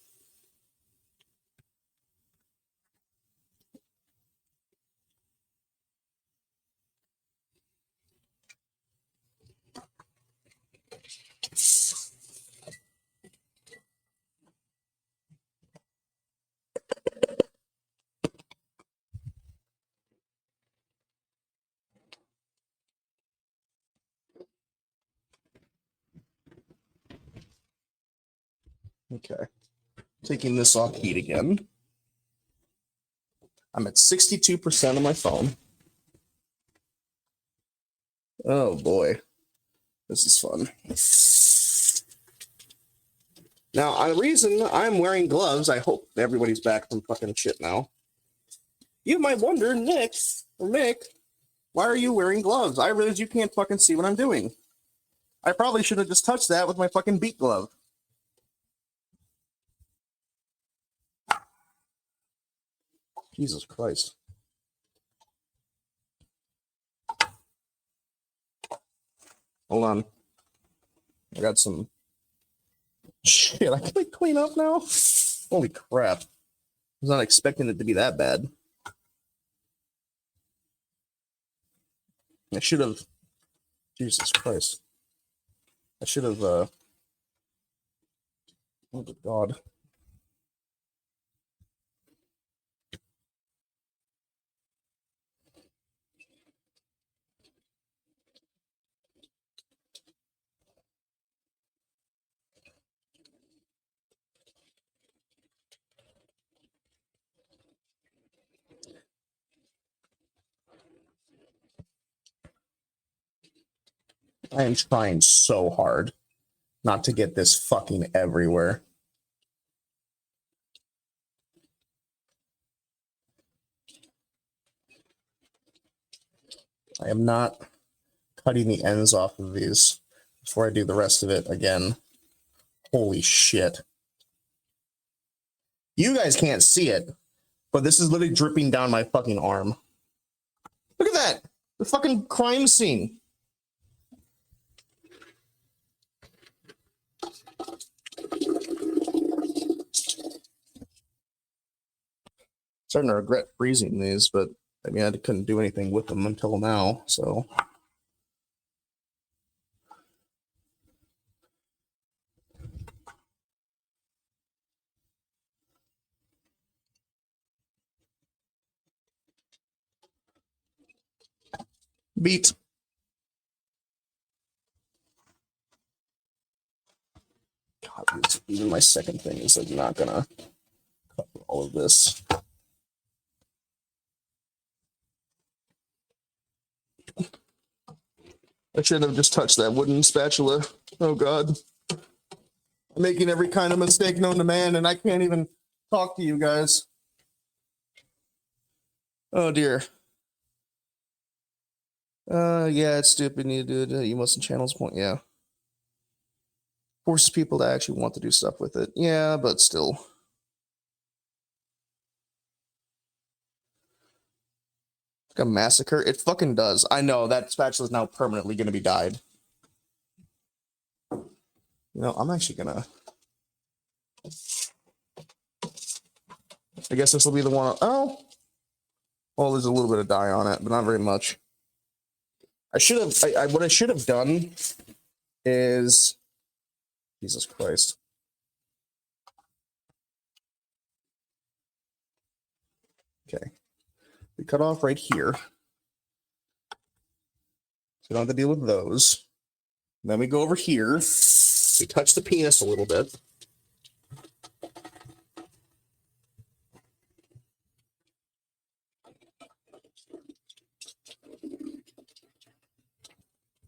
Okay. Taking this off heat again. I'm at 62% on my phone. Oh boy. This is fun. Now, the reason I'm wearing gloves, I hope everybody's back from fucking shit now. You might wonder, Nick, or Mick, why are you wearing gloves? I realize you can't fucking see what I'm doing. I probably should have just touched that with my fucking beat glove. Jesus Christ. Hold on. I got some shit. I can clean up now? Holy crap. I was not expecting it to be that bad. I should have. Jesus Christ. I should have. Oh, good God. I am trying so hard not to get this fucking everywhere. I am not cutting the ends off of these before I do the rest of it again. Holy shit. You guys can't see it, but this is literally dripping down my fucking arm. Look at that! The fucking crime scene. Starting to regret freezing these, but I mean, I couldn't do anything with them until now, so. Beat. God, even my second thing is like not gonna cover all of this. I should have just touched that wooden spatula. Oh God. I'm making every kind of mistake known to man, and I can't even talk to you guys. Oh dear. Yeah, it's stupid. You do it. You mustn't channels point. Yeah. Forces people to actually want to do stuff with it. Yeah, but still. Like a massacre. It fucking does. I know that spatula is now permanently going to be dyed. You know, I'm actually gonna. I guess this will be the one. Oh, well, there's a little bit of dye on it, but not very much. I should have. What I should have done is, Jesus Christ. Okay, we cut off right here. So we don't have to deal with those. And then we go over here. We touch the penis a little bit.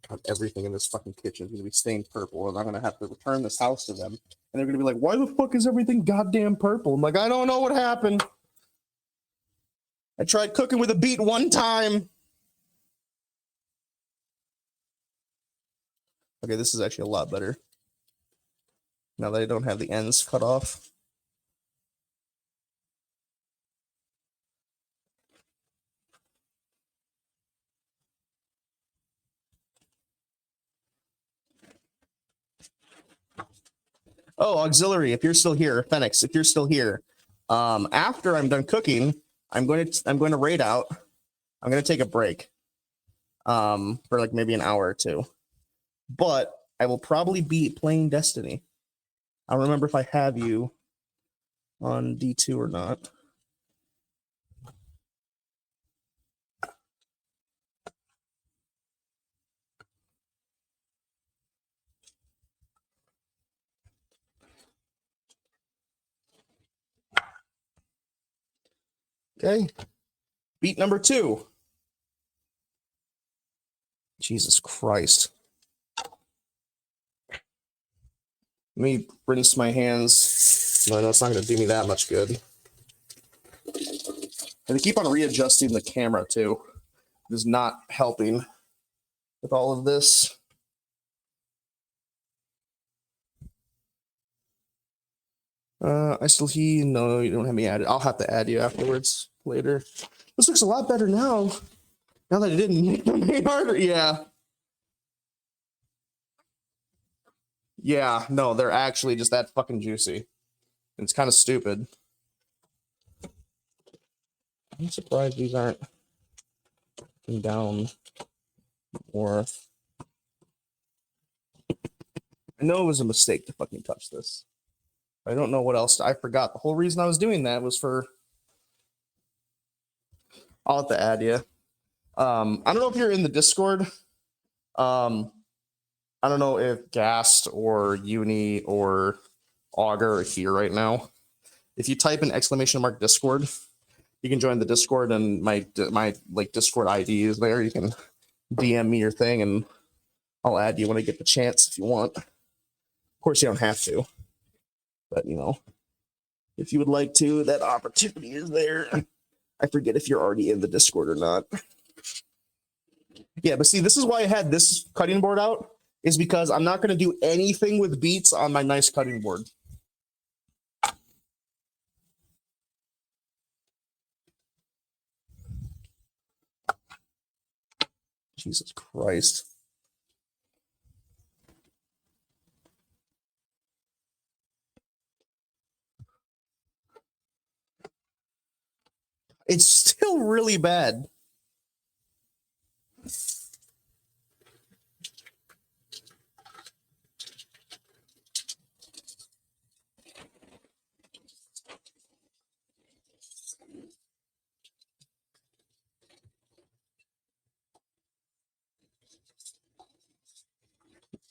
God, everything in this fucking kitchen is going to be stained purple, and I'm going to have to return this house to them. And they're going to be like, why the fuck is everything goddamn purple? I'm like, I don't know what happened. I tried cooking with a beet one time. Okay, this is actually a lot better. Now that I don't have the ends cut off. Oh, auxiliary, if you're still here, Phoenix, if you're still here. After I'm done cooking, I'm going to raid out. I'm going to take a break. For like maybe an hour or two. But I will probably be playing Destiny. I don't remember if I have you on D2 or not. Okay. Beat number 2. Jesus Christ. Let me rinse my hands. No, that's not going to do me that much good. And they keep on readjusting the camera, too. It is not helping with all of this. I still he no, you don't have me added. I'll have to add you afterwards later. This looks a lot better now. Now that I didn't make the main harder. Yeah. Yeah, no, they're actually just that fucking juicy. It's kind of stupid. I'm surprised these aren't down more. I know it was a mistake to fucking touch this. I don't know what else. I forgot. The whole reason I was doing that was for... I'll have to add you. I don't know if you're in the Discord. I don't know if Gast or Uni or Augur are here right now. If you type in ! Discord, you can join the Discord, and my like Discord ID is there. You can DM me your thing, and I'll add you when I get the chance if you want. Of course, you don't have to, but you know, if you would like to, that opportunity is there. I forget if you're already in the Discord or not. Yeah, but see, this is why I had this cutting board out, is because I'm not going to do anything with beats on my nice cutting board. Jesus Christ. It's still really bad.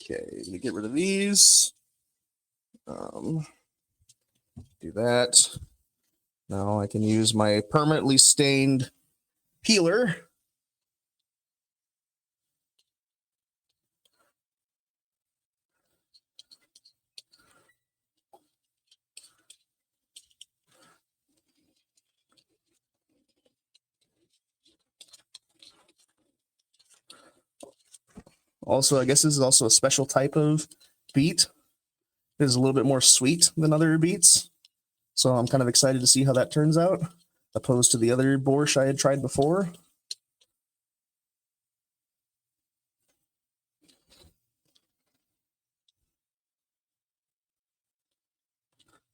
Okay, let me get rid of these. Do that. Now I can use my permanently stained peeler. Also, I guess this is also a special type of beet. It is a little bit more sweet than other beets. So I'm kind of excited to see how that turns out, opposed to the other borscht I had tried before.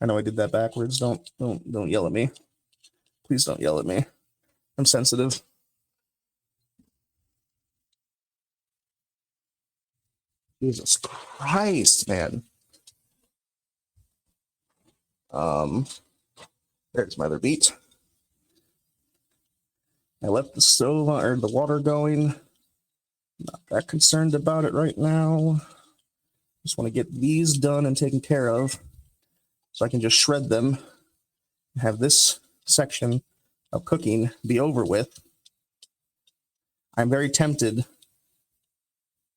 I know I did that backwards. Don't yell at me. Please don't yell at me. I'm sensitive. Jesus Christ, man. There's my other beet. I left the stove or the water going. Not that concerned about it right now. Just want to get these done and taken care of so I can just shred them and have this section of cooking be over with. I'm very tempted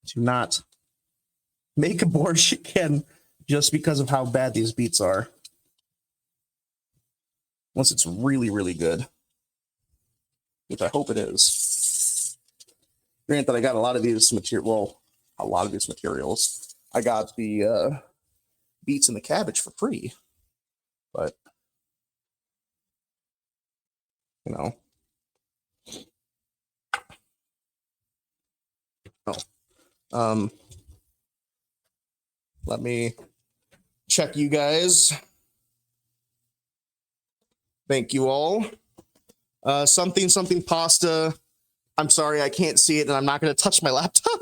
to not make a borscht again just because of how bad these beets are. Once it's really, really good, which I hope it is. Granted, I got a lot of these materials. I got the beets and the cabbage for free, but you know. Oh. Let me check you guys. Thank you all. Something pasta. I'm sorry, I can't see it, and I'm not going to touch my laptop.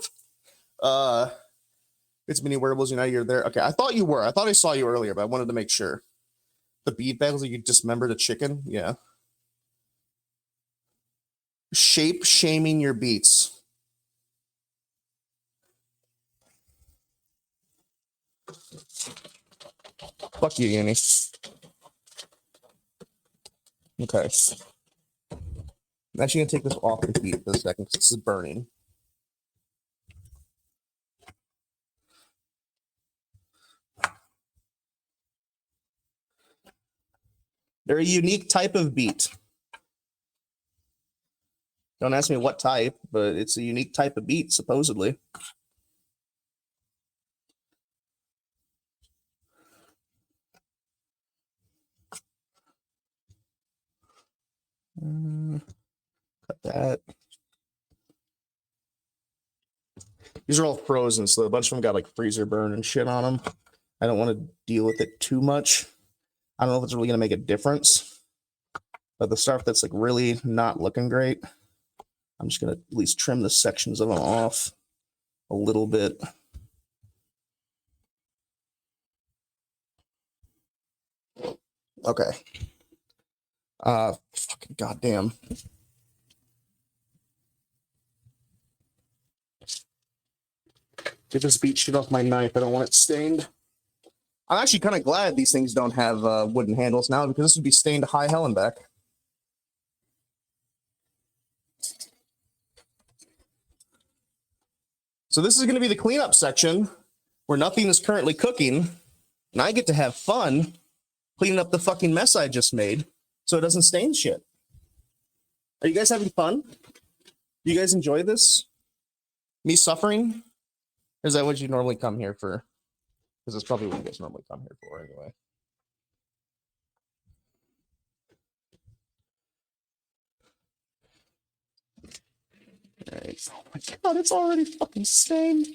It's Mini Wearables United. You're there. Okay, I thought you were. I thought I saw you earlier, but I wanted to make sure. The beef bagels, you dismembered a chicken? Yeah. Shape shaming your beets. Fuck you, Uni. Okay. I'm actually going to take this off the heat for a second because this is burning. They're a unique type of beet. Don't ask me what type, but it's a unique type of beet, supposedly. Cut that. These are all frozen, so a bunch of them got like freezer burn and shit on them. I don't want to deal with it too much. I don't know if it's really going to make a difference. But the stuff that's like really not looking great, I'm just going to at least trim the sections of them off a little bit. Okay. Fucking goddamn. Get this beet shit off my knife. I don't want it stained. I'm actually kind of glad these things don't have wooden handles now, because this would be stained high hell and back. So this is going to be the cleanup section where nothing is currently cooking, and I get to have fun cleaning up the fucking mess I just made so it doesn't stain shit. Are you guys having fun? Do you guys enjoy this? Me suffering? Or is that what you normally come here for? Because it's probably what you guys normally come here for anyway. All right. Oh my god, it's already fucking stained.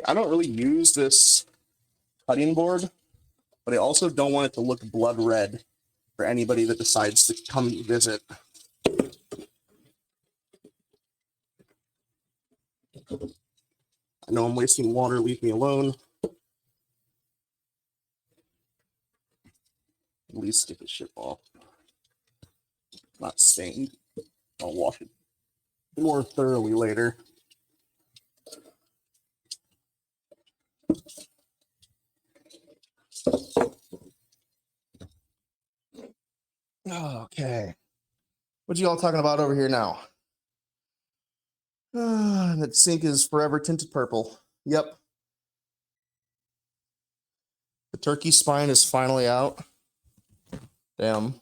I don't really use this cutting board, but I also don't want it to look blood red for anybody that decides to come visit. I know I'm wasting water, leave me alone. At least get this shit off. Not stained. I'll wash it more thoroughly later. Okay. What you all talking about over here now? That sink is forever tinted purple. Yep. The turkey spine is finally out. Damn.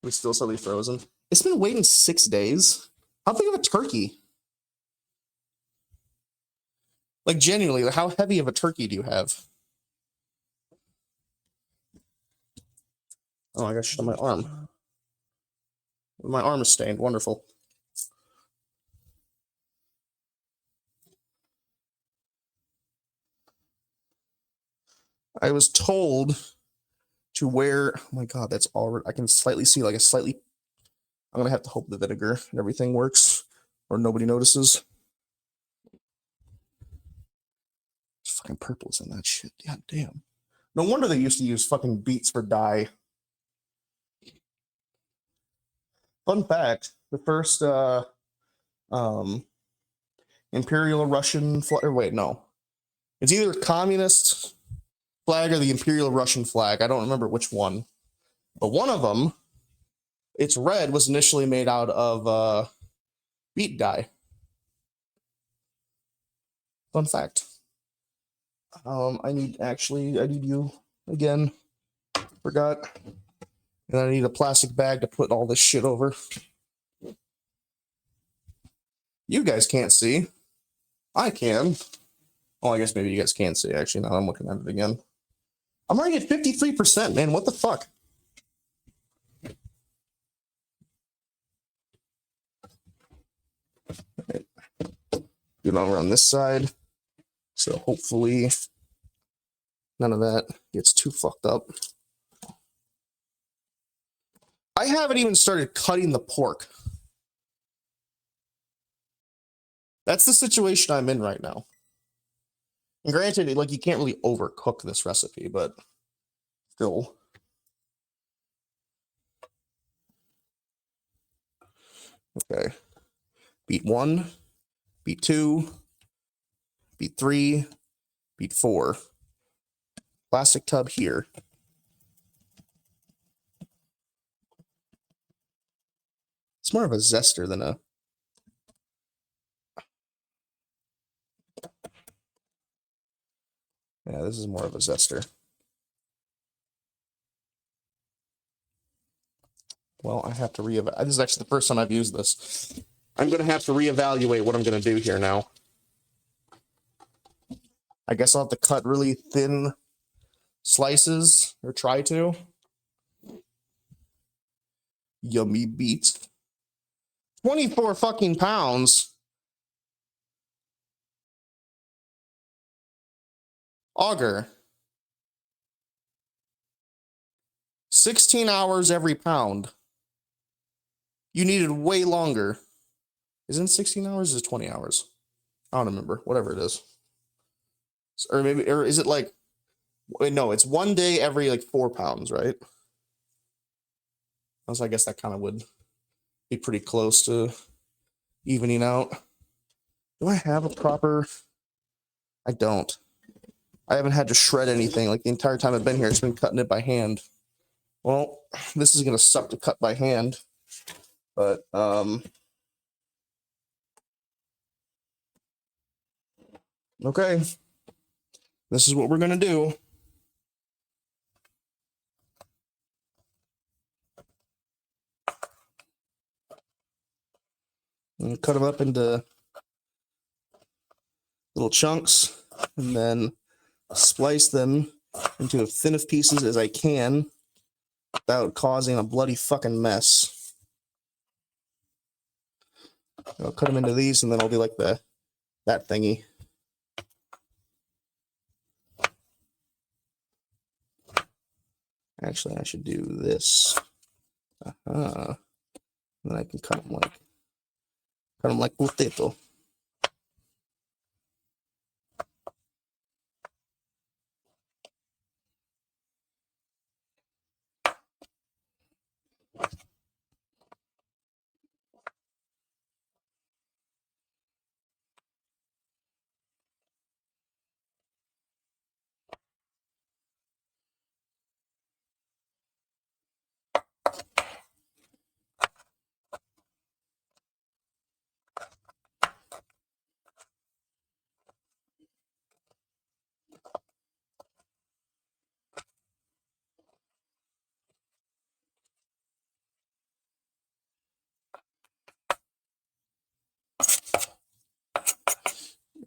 We still suddenly frozen. It's been waiting 6 days. How big of a turkey? Like, genuinely, how heavy of a turkey do you have? Oh, I got shit on my arm. My arm is stained. Wonderful. I was told to wear. Oh my god, that's already. I can slightly see like a slightly. I'm gonna have to hope the vinegar and everything works, or nobody notices. Fucking purples in that shit. God damn. No wonder they used to use fucking beets for dye. Fun fact: the first Imperial Russian flag. Or wait, no, it's either communist flag or the Imperial Russian flag. I don't remember which one, but one of them, it's red, was initially made out of beet dye. Fun fact. I need you again. Forgot. And I need a plastic bag to put all this shit over. You guys can't see. I can. Oh, I guess maybe you guys can see, actually, now I'm looking at it again. I'm already at 53%, man. What the fuck? Right. Do it over on this side. So hopefully none of that gets too fucked up. I haven't even started cutting the pork. That's the situation I'm in right now. And granted, like, you can't really overcook this recipe, but still. Okay. Beat 1, beat 2, beat 3, beat 4. Plastic tub here. It's more of a zester than a... Yeah, this is more of a zester. Well, I have to reevaluate. This is actually the first time I've used this. I'm going to have to reevaluate what I'm going to do here now. I guess I'll have to cut really thin slices, or try to. Yummy beets. 24 fucking pounds. Auger. 16 hours every pound. You needed way longer. Isn't 16 hours? Is 20 hours? I don't remember. Whatever it is. Or maybe, or is it like, wait, no, it's 1 day every like 4 pounds, right? So I guess that kind of would be pretty close to evening out. Do I have a proper? I don't. I haven't had to shred anything. Like the entire time I've been here, it's been cutting it by hand. Well, this is gonna suck to cut by hand, but okay. This is what we're gonna do. And cut them up into little chunks, and then splice them into as thin of pieces as I can without causing a bloody fucking mess. I'll cut them into these, and then I'll do like that thingy. Actually, I should do this. Then I can cut them like potato.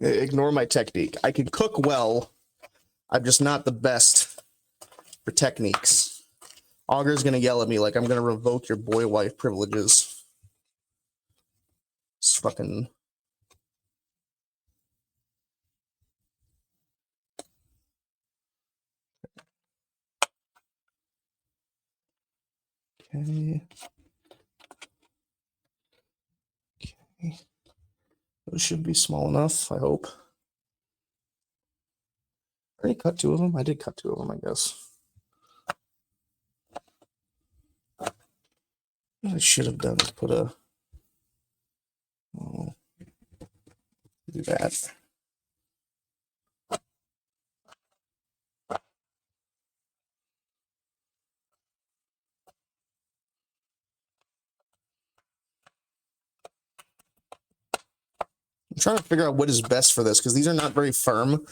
Ignore my technique. I can cook well. I'm just not the best for techniques. Auger's gonna yell at me like I'm gonna revoke your boy wife privileges. It's fucking... Okay. Okay. Those should be small enough, I hope. I already cut 2 of them? I did cut 2 of them, I guess. What I should have done is put a... Oh, do that. I'm trying to figure out what is best for this, because these are not very firm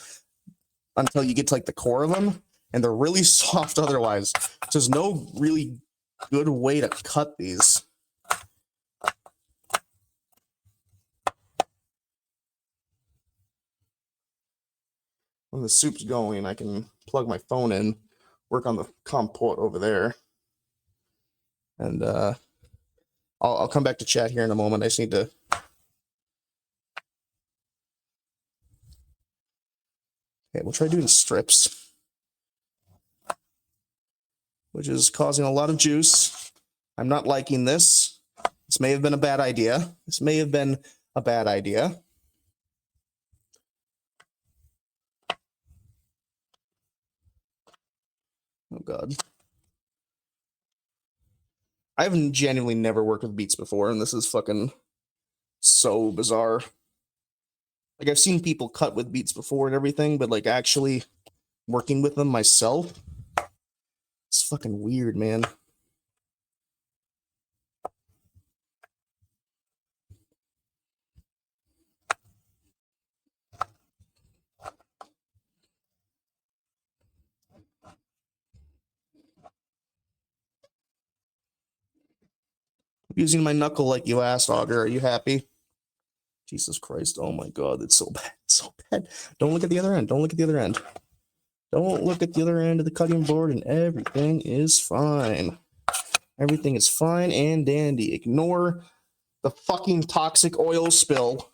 until you get to like the core of them, and they're really soft otherwise. So there's no really good way to cut these. When the soup's going, I can plug my phone in, work on the Kompot over there. And I'll come back to chat here in a moment. I just need to... Okay, we'll try doing strips, which is causing a lot of juice. I'm not liking this. This may have been a bad idea. This may have been a bad idea. Oh, God. I've genuinely never worked with beets before, and this is fucking so bizarre. Like, I've seen people cut with beets before and everything, but, like, actually working with them myself, it's fucking weird, man. Using my knuckle like you asked, Augur. Are you happy? Jesus Christ. Oh my God. It's so bad. It's so bad. Don't look at the other end. Don't look at the other end. Don't look at the other end of the cutting board, and everything is fine. Everything is fine and dandy. Ignore the fucking toxic oil spill.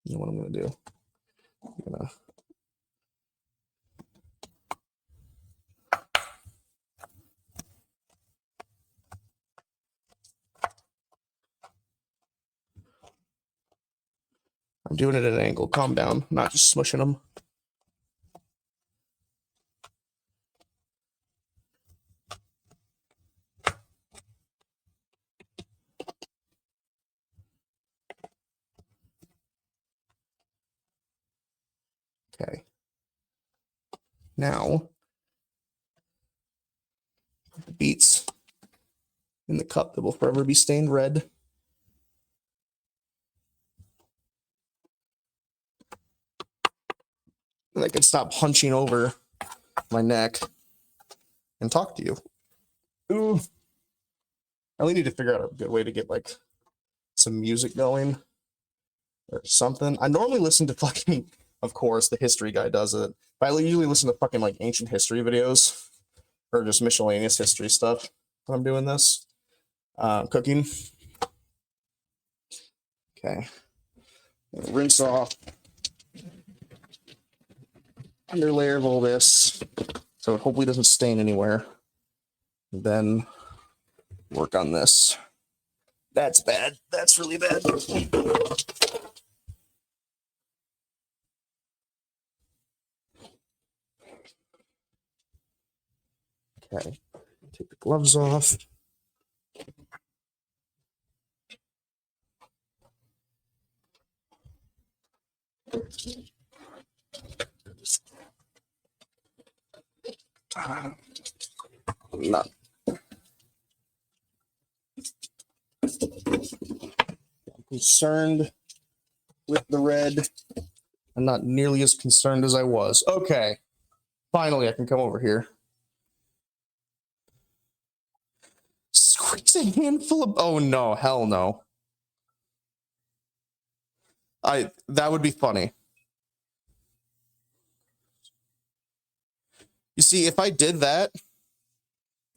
You know what I'm going to do? I'm going to... I'm doing it at an angle. Calm down. I'm not just smushing them. Okay. Now, put the beets in the cup that will forever be stained red. And I can stop hunching over my neck and talk to you. Ooh. I really need to figure out a good way to get like some music going or something. I normally listen to fucking, of course, the history guy does it, but I usually listen to fucking like ancient history videos or just miscellaneous history stuff when I'm doing this. Cooking. Okay. Rinse off under layer of all this so it hopefully doesn't stain anywhere. Then work on this. That's bad. That's really bad. Okay. Take the gloves off. Not. I'm concerned with the red. I'm not nearly as concerned as I was. Okay. Finally, I can come over here. Squeeze a handful of... Oh, no. Hell no. That would be funny. You see, if I did that,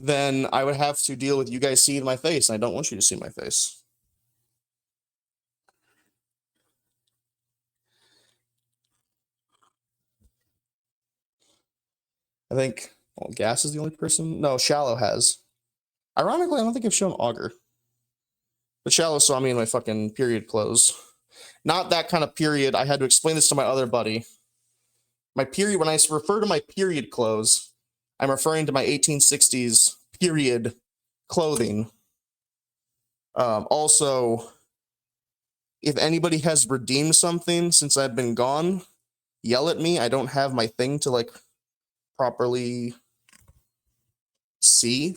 then I would have to deal with you guys seeing my face, and I don't want you to see my face. I think, well, Gas is the only person. No, Shallow has. Ironically, I don't think I've shown Augur. But Shallow saw me in my fucking period clothes. Not that kind of period. I had to explain this to my other buddy. My period, when I refer to my period clothes, I'm referring to my 1860s period clothing. Also, if anybody has redeemed something since I've been gone, yell at me. I don't have my thing to like properly see.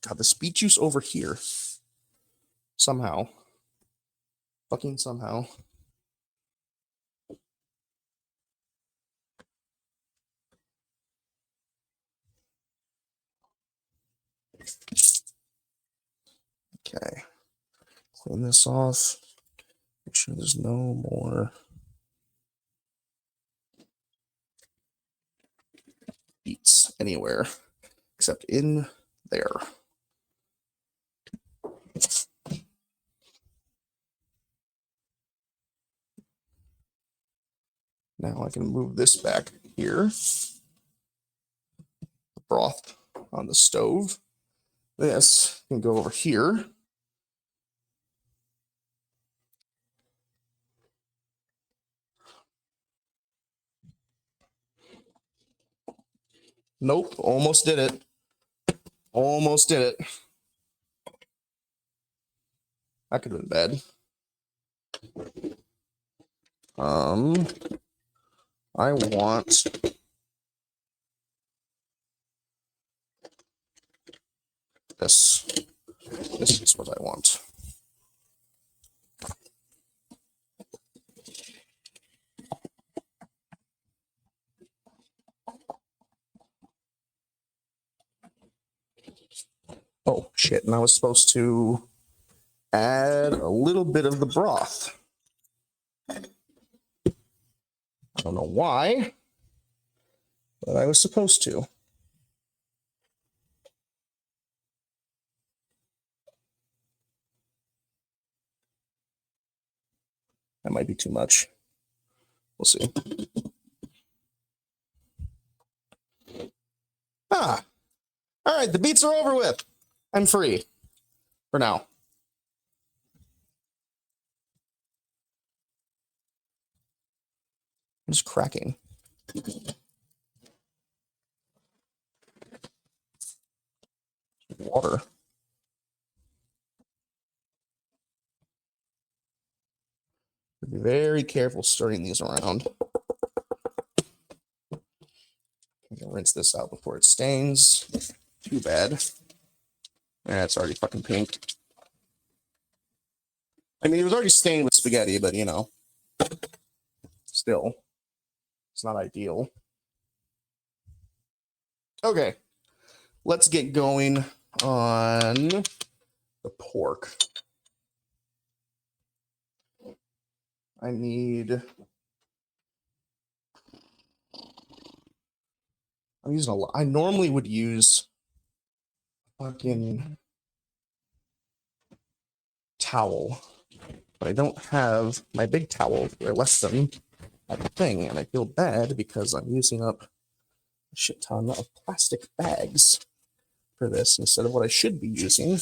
God, the speed juice over here. Somehow. Fucking somehow. Okay. Clean this off. Make sure there's no more beats anywhere except in there. Now I can move this back here. The broth on the stove. This can go over here. Nope, almost did it. Almost did it. That could have been bad. I want this. This is what I want. Oh, shit. And I was supposed to add a little bit of the broth. I don't know why, but I was supposed to. That might be too much. We'll see. Ah. All right, the beats are over with. I'm free. For now. I'm just cracking. Water. Be very careful stirring these around. I'm gonna rinse this out before it stains. Too bad. It's already fucking pink. I mean, it was already stained with spaghetti, but you know, still, it's not ideal. Okay, let's get going on the pork. I'm using a lot. I normally would use fucking towel, but I don't have my big towel. They're less than that thing, and I feel bad because I'm using up a shit ton of plastic bags for this instead of what I should be using.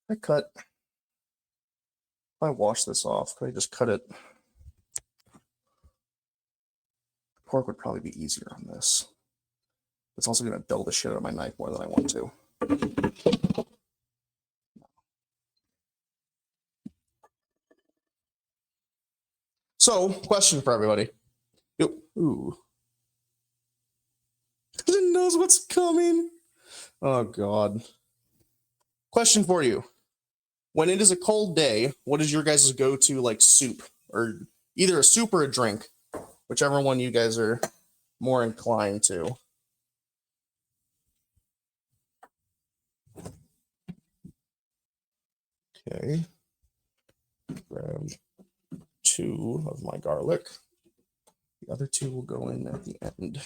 If I wash this off, could I just cut it? Pork would probably be easier on this. It's also going to dull the shit out of my knife more than I want to. So, question for everybody. Ooh. Who knows what's coming? Oh, God. Question for you. When it is a cold day, what is your guys' go-to, like, soup? Or either a soup or a drink. Whichever one you guys are more inclined to. Okay. Grab 2 of my garlic. The other 2 will go in at the end.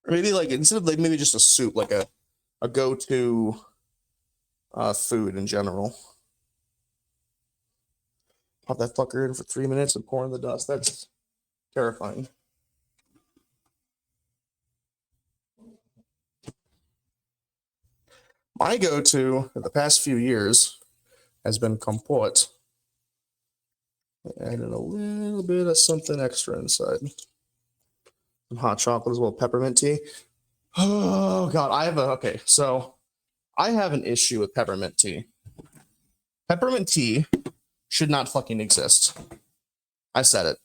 Or maybe like instead of like maybe just a soup, like a go-to food in general. Pop that fucker in for 3 minutes and pour in the dust. That's terrifying. My go-to in the past few years has been Kompot. Added a little bit of something extra inside. Some hot chocolate as well, peppermint tea. Oh god, so I have an issue with peppermint tea. Peppermint tea should not fucking exist. I said it.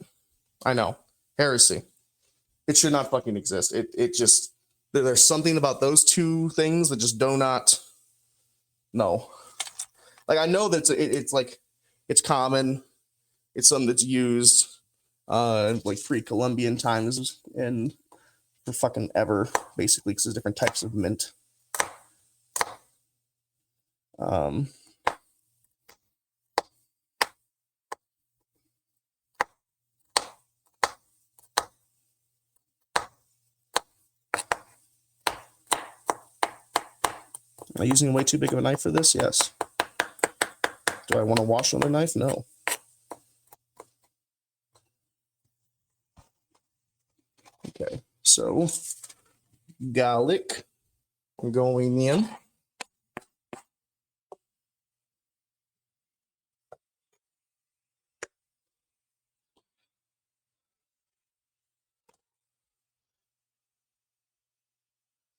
I know. Heresy. It should not fucking exist. It just there's something about those two things that just do not. No. Like I know that it's like it's common. It's something that's used like pre-Columbian times and for fucking ever, basically, because there's different types of mint. Am I using way too big of a knife for this? Yes. Do I want to wash another knife? No. Okay, so garlic going in.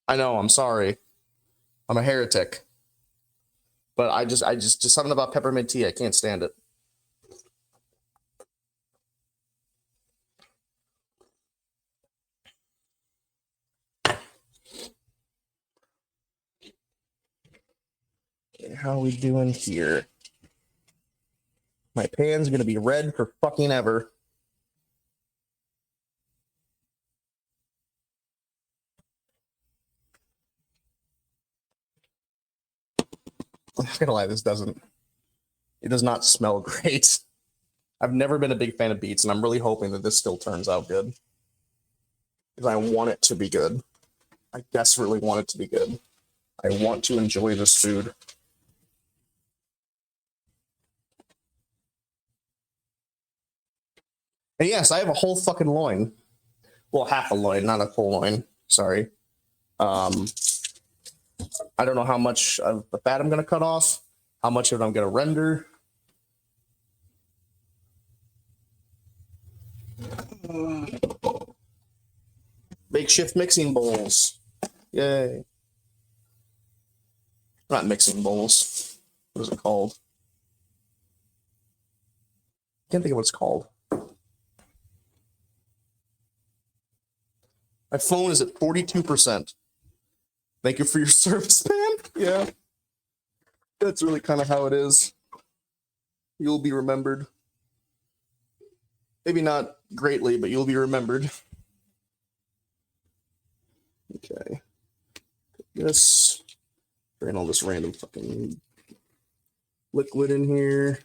I know, I'm sorry. I'm a heretic. But I just something about peppermint tea, I can't stand it. Okay, how are we doing here? My pan's gonna be red for fucking ever. I'm not gonna lie, it does not smell great. I've never been a big fan of beets, and I'm really hoping that this still turns out good. Because I want it to be good. I desperately want it to be good. I want to enjoy this food. And yes, I have a whole fucking loin. Well, half a loin, not a full loin. Sorry. I don't know how much of the fat I'm going to cut off, how much of it I'm going to render. Makeshift mixing bowls. Yay. Not mixing bowls. What is it called? Can't think of what it's called. My phone is at 42%. Thank you for your service, man. Yeah. That's really kind of how it is. You'll be remembered. Maybe not greatly, but you'll be remembered. Okay. This. Drain all this random fucking liquid in here.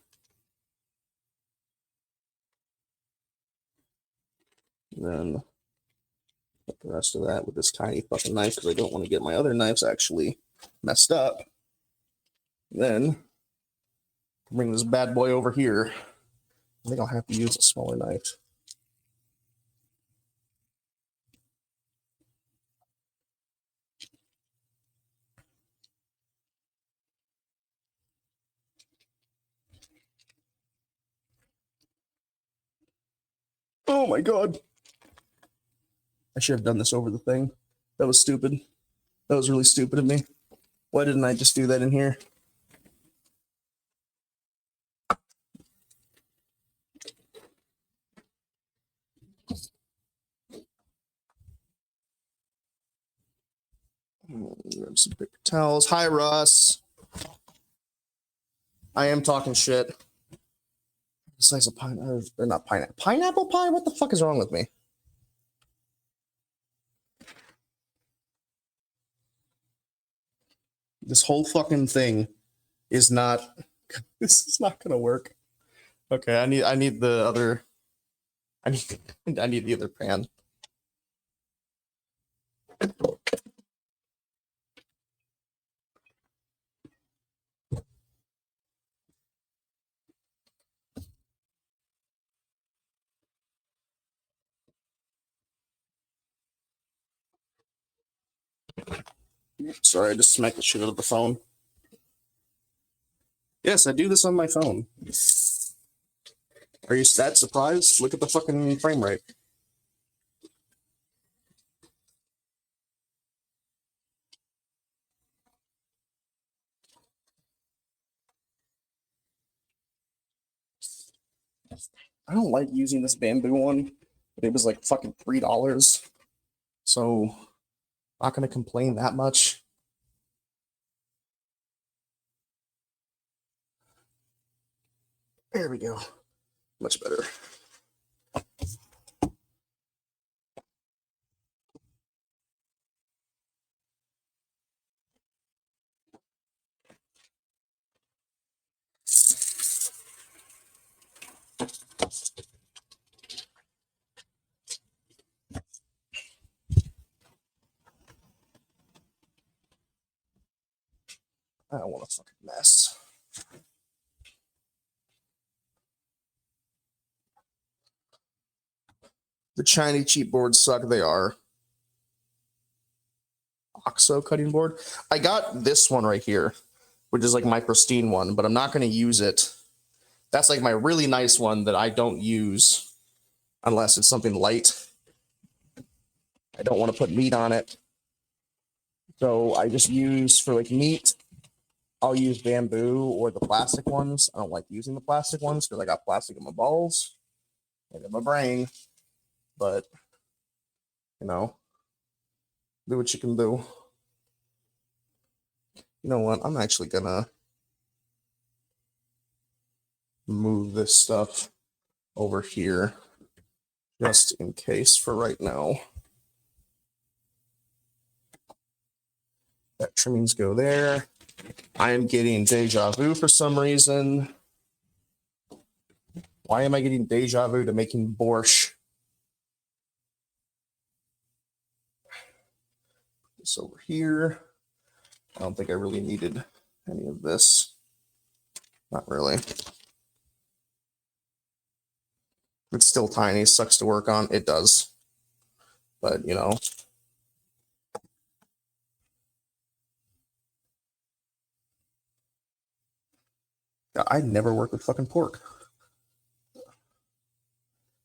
And then put the rest of that with this tiny fucking knife because I don't want to get my other knives actually messed up. Then bring this bad boy over here. I think I'll have to use a smaller knife. Oh my god. I should have done this over the thing. That was stupid. That was really stupid of me. Why didn't I just do that in here? Grab some paper towels. Hi, Russ. I am talking shit. Slice of pineapple. They're not pineapple. Pineapple pie? What the fuck is wrong with me? This whole fucking thing is not. This is not gonna work. Okay, I need the other. I need the other pan. Sorry, I just smacked the shit out of the phone. Yes, I do this on my phone. Are you that surprised? Look at the fucking frame rate. I don't like using this bamboo one, but it was like fucking $3. So, not gonna complain that much. There we go. Much better. I don't want a fucking mess. The Chinese cheap boards suck. They are. OXO cutting board. I got this one right here, which is like my pristine one, but I'm not going to use it. That's like my really nice one that I don't use unless it's something light. I don't want to put meat on it. So I just use for like meat, I'll use bamboo or the plastic ones. I don't like using the plastic ones because I got plastic in my balls and in my brain. But, you know, do what you can do. You know what? I'm actually going to move this stuff over here just in case for right now. That trimmings go there. I am getting deja vu for some reason. Why am I getting deja vu to making borscht? This over here. I don't think I really needed any of this. Not really. It's still tiny. Sucks to work on. It does. But, you know. I never work with fucking pork.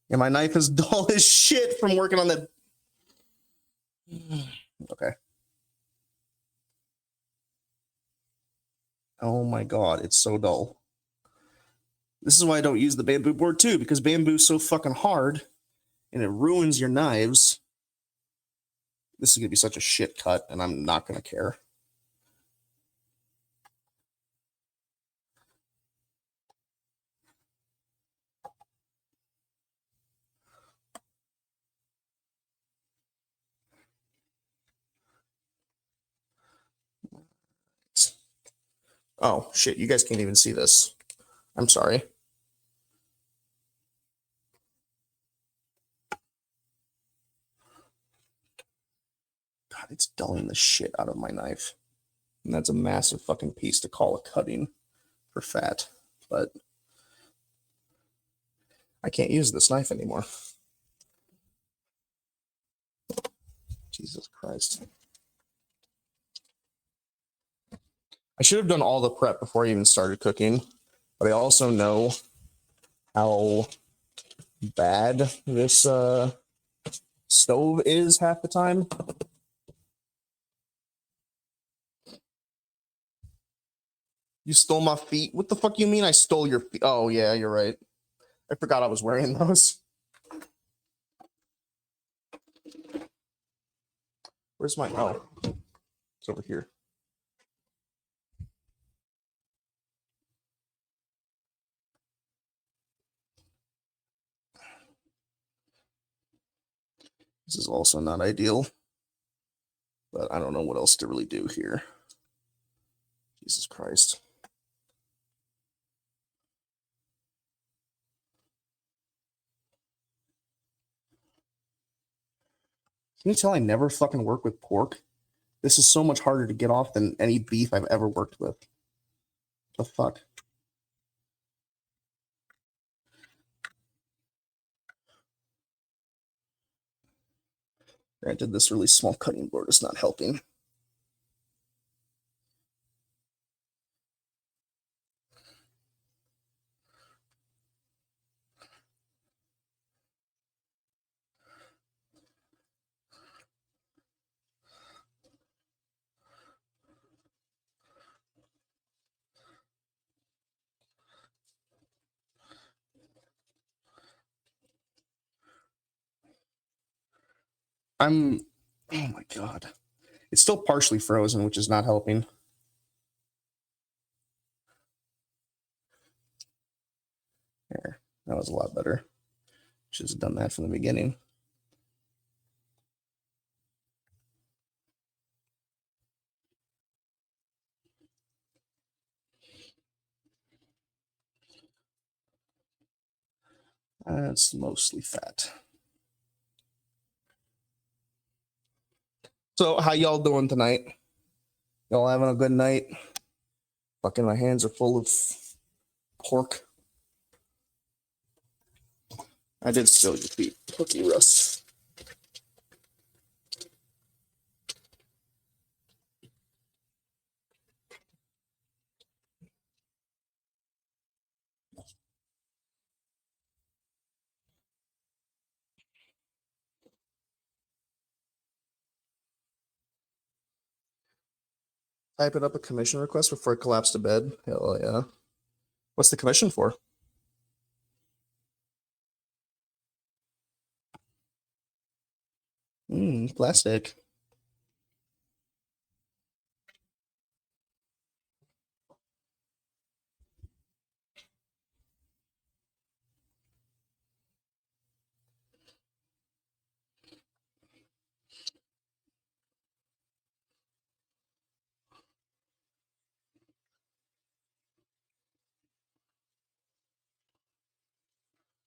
And my knife is dull as shit from working on that. Okay. Oh my god, it's so dull. This is why I don't use the bamboo board too, because bamboo's so fucking hard and it ruins your knives. This is going to be such a shit cut, and I'm not going to care. Oh, shit, you guys can't even see this. I'm sorry. God, it's dulling the shit out of my knife. And that's a massive fucking piece to call a cutting for fat. But I can't use this knife anymore. Jesus Christ. I should have done all the prep before I even started cooking. But I also know how bad this stove is half the time. You stole my feet? What the fuck you mean I stole your feet? Oh, yeah, you're right. I forgot I was wearing those. Where's my... Oh, it's over here. This is also not ideal. But I don't know what else to really do here. Jesus Christ. Can you tell I never fucking work with pork? This is so much harder to get off than any beef I've ever worked with. The fuck? Granted, this really small cutting board is not helping. Oh my God. It's still partially frozen, which is not helping. There, that was a lot better. Should have done that from the beginning. That's mostly fat. So, how y'all doing tonight? Y'all having a good night? Fucking my hands are full of pork. I did steal your feet, Cookie Russ. Typing up a commission request before I collapse to bed. Hell yeah. What's the commission for? Plastic.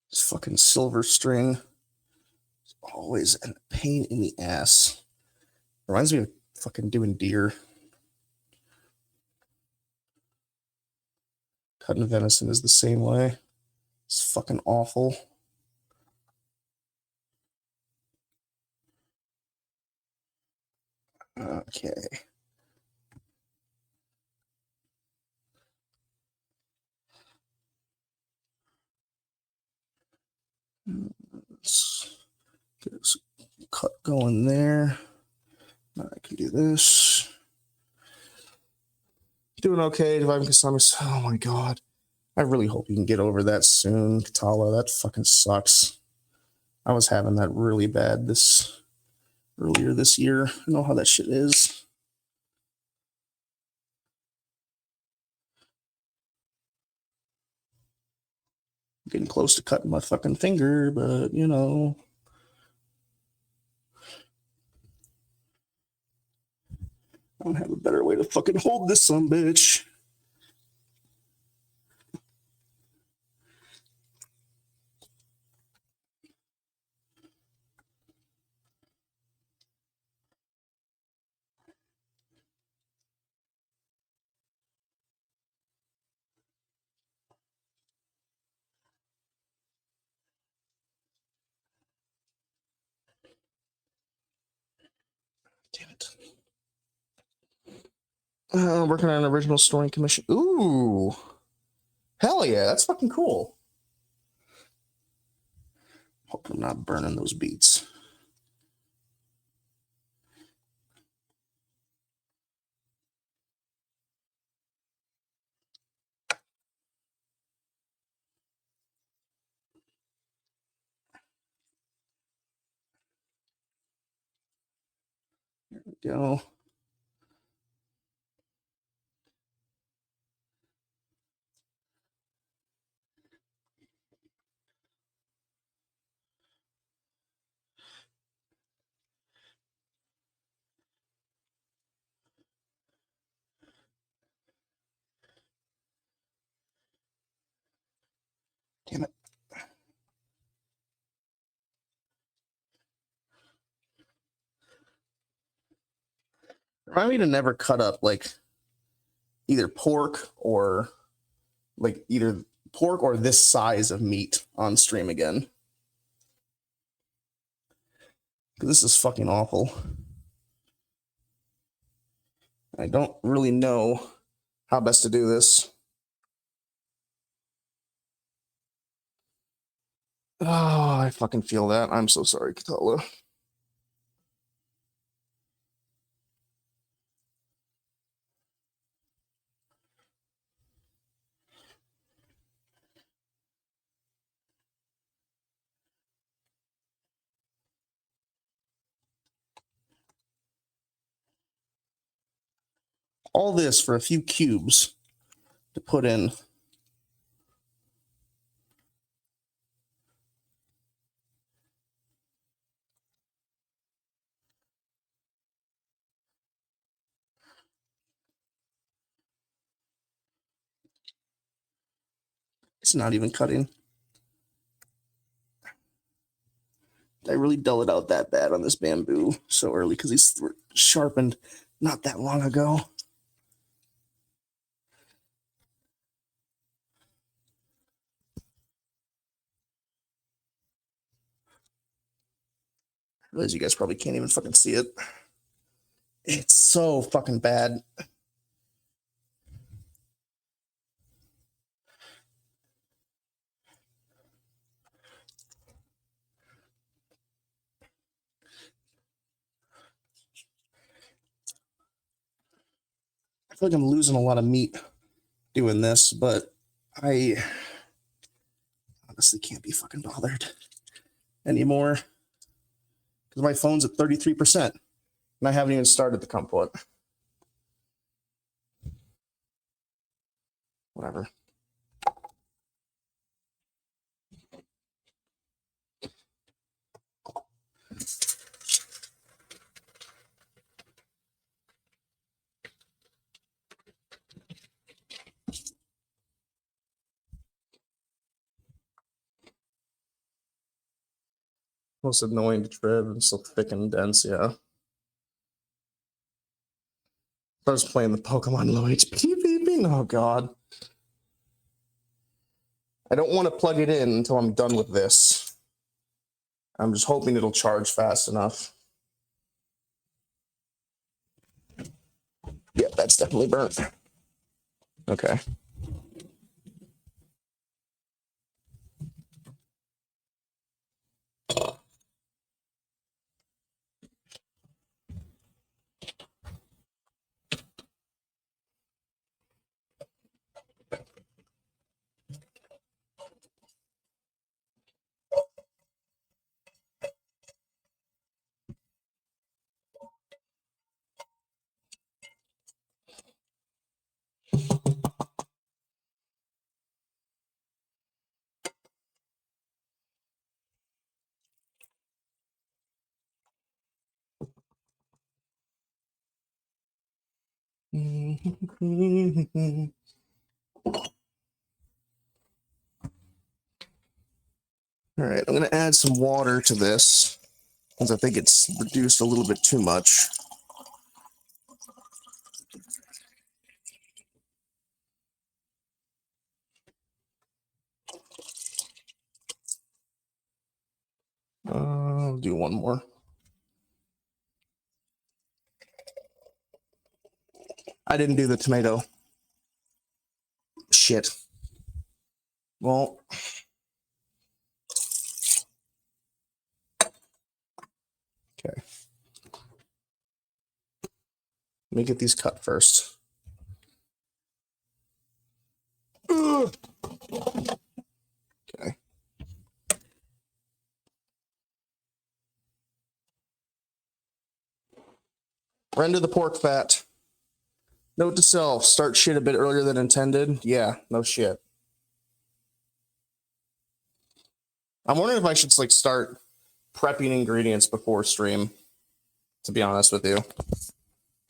This fucking silver string is always a pain in the ass. Reminds me of fucking doing deer. Cutting venison is the same way. It's fucking awful. Okay. Let's get this cut going there. I can do this. Doing okay. Divine Kasami. Oh my God. I really hope you can get over that soon, Katala. That fucking sucks. I was having that really bad earlier this year. I know how that shit is. I'm getting close to cutting my fucking finger, but you know. I don't have a better way to fucking hold this son bitch. Damn it. Working on an original story commission. Ooh. Hell yeah, that's fucking cool. Hope I'm not burning those beats. There we go. Damn it. Remind me to never cut up like either pork or this size of meat on stream again. This is fucking awful. I don't really know how best to do this. Oh, I fucking feel that. I'm so sorry, Katala. All this for a few cubes to put in. It's not even cutting. I really dull it out that bad on this bamboo so early because these were sharpened not that long ago. I realize you guys probably can't even fucking see it. It's so fucking bad. I feel like I'm losing a lot of meat doing this, but I honestly can't be fucking bothered anymore because my phone's at 33% and I haven't even started the Kompot. Whatever. Most annoying to trib and so thick and dense, yeah. I was playing the Pokemon low HP beeping. Oh god. I don't want to plug it in until I'm done with this. I'm just hoping it'll charge fast enough. Yep, that's definitely burnt. Okay. All right, I'm going to add some water to this because I think it's reduced a little bit too much. I'll do one more. I didn't do the tomato. Shit. Well. Okay. Let me get these cut first. Ugh. Okay. Render the pork fat. Note to self, start shit a bit earlier than intended. Yeah, no shit. I'm wondering if I should like start prepping ingredients before stream, to be honest with you.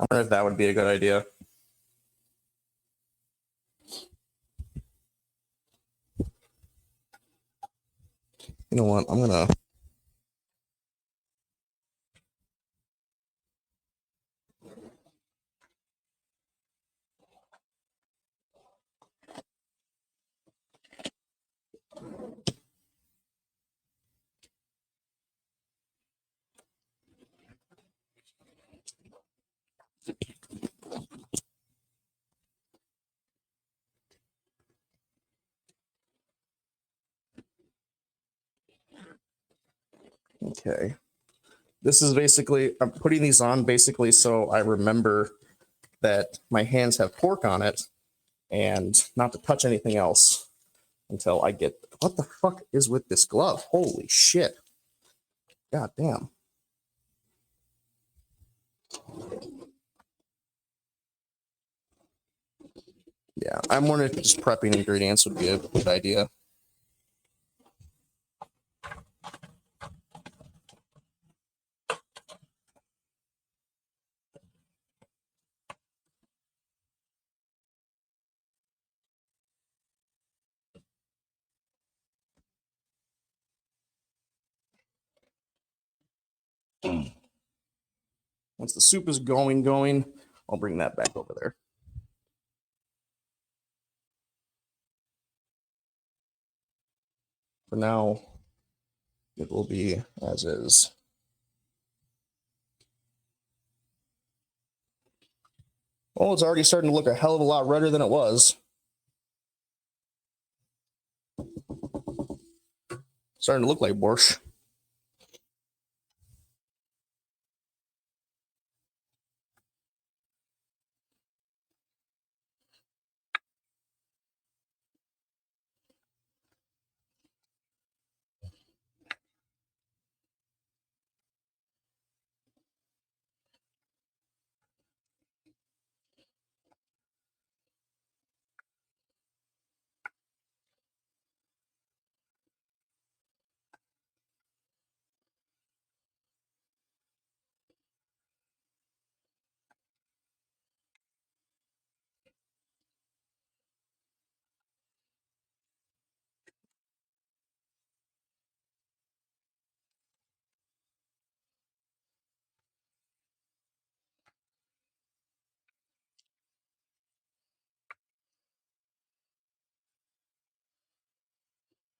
I wonder if that would be a good idea. You know what? I'm gonna Okay. This is basically, I'm putting these on basically so I remember that my hands have pork on it and not to touch anything else until I get, what the fuck is with this glove? Holy shit. God damn. Yeah, I'm wondering if just prepping ingredients would be a good idea. Once the soup is going, I'll bring that back over there. For now, it will be as is. Oh, it's already starting to look a hell of a lot redder than it was. Starting to look like borscht.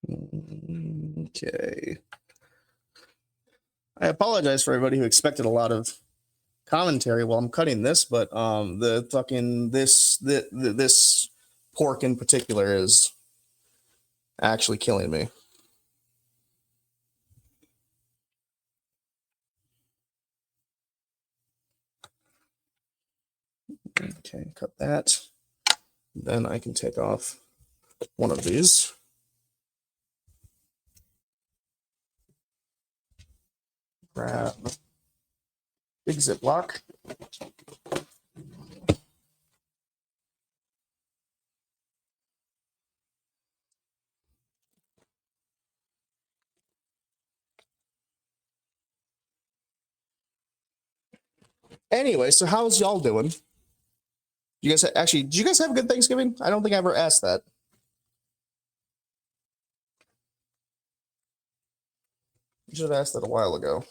Okay. I apologize for everybody who expected a lot of commentary while I'm cutting this, but the fucking this pork in particular is actually killing me. Okay, cut that. Then I can take off one of these. Grab big Ziploc. Anyway, so how's y'all doing? You guys actually, did you guys have a good Thanksgiving? I don't think I ever asked that. You should have asked that a while ago.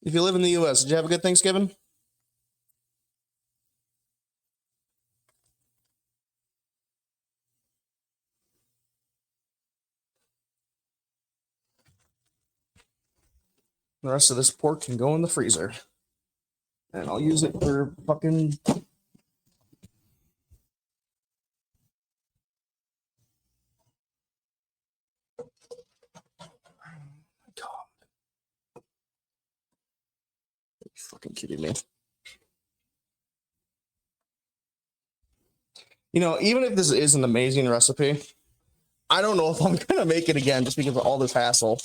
If you live in the US, did you have a good Thanksgiving? The rest of this pork can go in the freezer. And I'll use it for fucking. God. Are you fucking kidding me? You know, even if this is an amazing recipe, I don't know if I'm gonna make it again just because of all this hassle.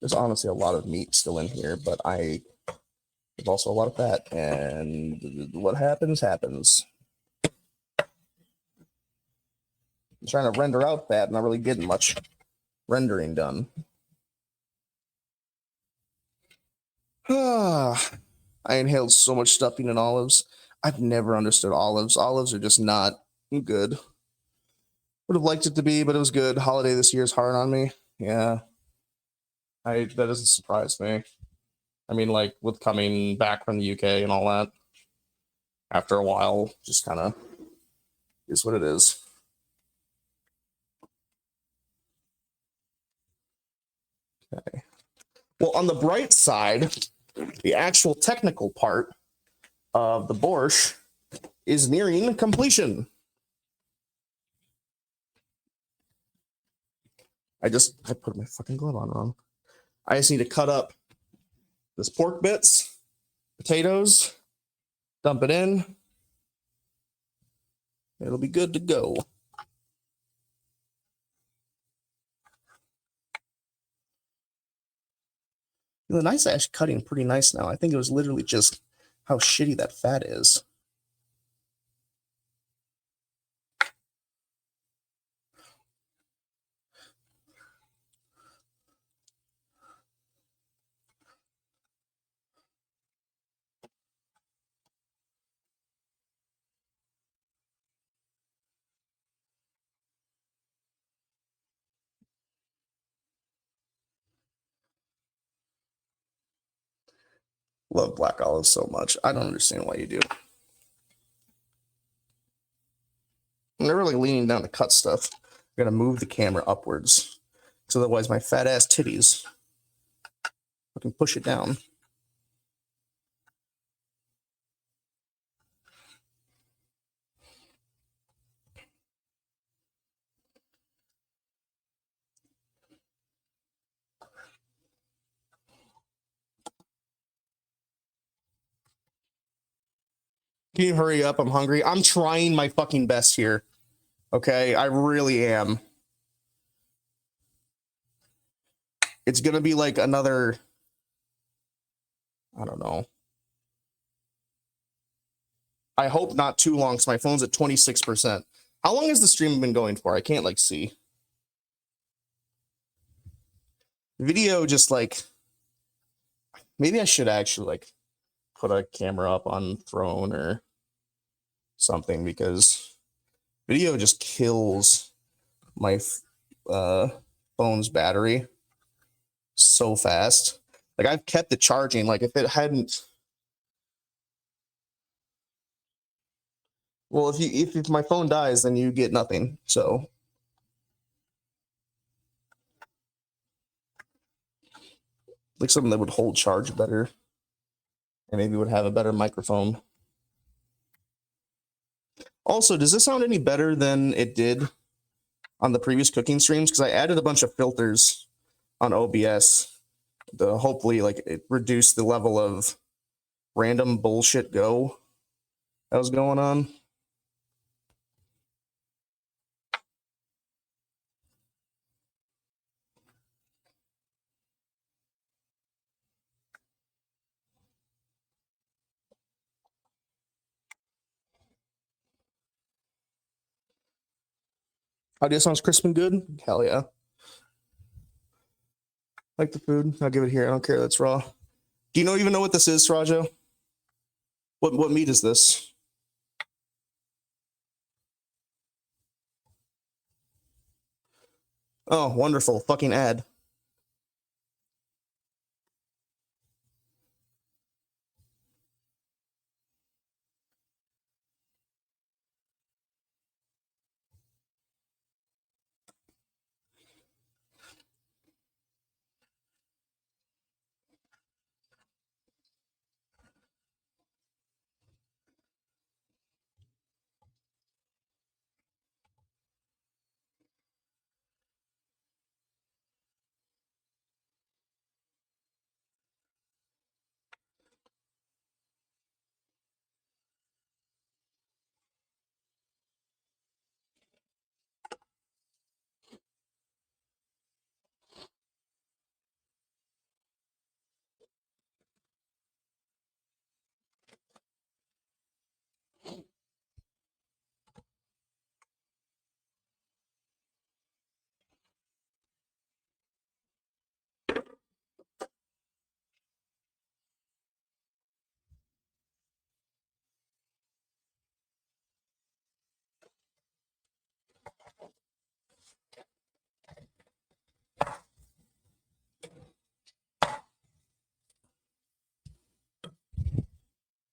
There's honestly a lot of meat still in here, but there's also a lot of fat, and what happens happens. I'm trying to render out fat, not really getting much rendering done. I inhaled so much stuffing and olives. I've never understood olives. Olives are just not good. Would have liked it to be, but it was good. Holiday this year is hard on me. Yeah, that doesn't surprise me. I mean, like with coming back from the UK and all that, after a while, just kind of is what it is. Okay. Well, on the bright side, the actual technical part of the Borscht is nearing completion. I put my fucking glove on wrong. I just need to cut up this pork bits, potatoes, dump it in. It'll be good to go. The knife's actually cutting pretty nice now. I think it was literally just how shitty that fat is. Love black olives so much. I don't understand why you do. I'm not really leaning down to cut stuff. I'm gonna move the camera upwards, because otherwise my fat ass titties fucking push it down. Can you hurry up? I'm hungry. I'm trying my fucking best here. Okay, I really am. It's gonna be like another, I don't know. I hope not too long, because my phone's at 26%. How long has the stream been going for? I can't like see. Video just like, maybe I should actually like put a camera up on throne or something, because video just kills my phone's battery so fast. Like, I've kept it charging. Like, if it hadn't, well, if my phone dies, then you get nothing. So like something that would hold charge better, and maybe would have a better microphone. Also, does this sound any better than it did on the previous cooking streams? Because I added a bunch of filters on OBS to hopefully like it reduce the level of random bullshit that was going on. Audio sounds crisp and good. Hell yeah. Like the food. I'll give it here. I don't care. That's raw. Do you even know what this is, Srajo? What meat is this? Oh, wonderful. Fucking ad.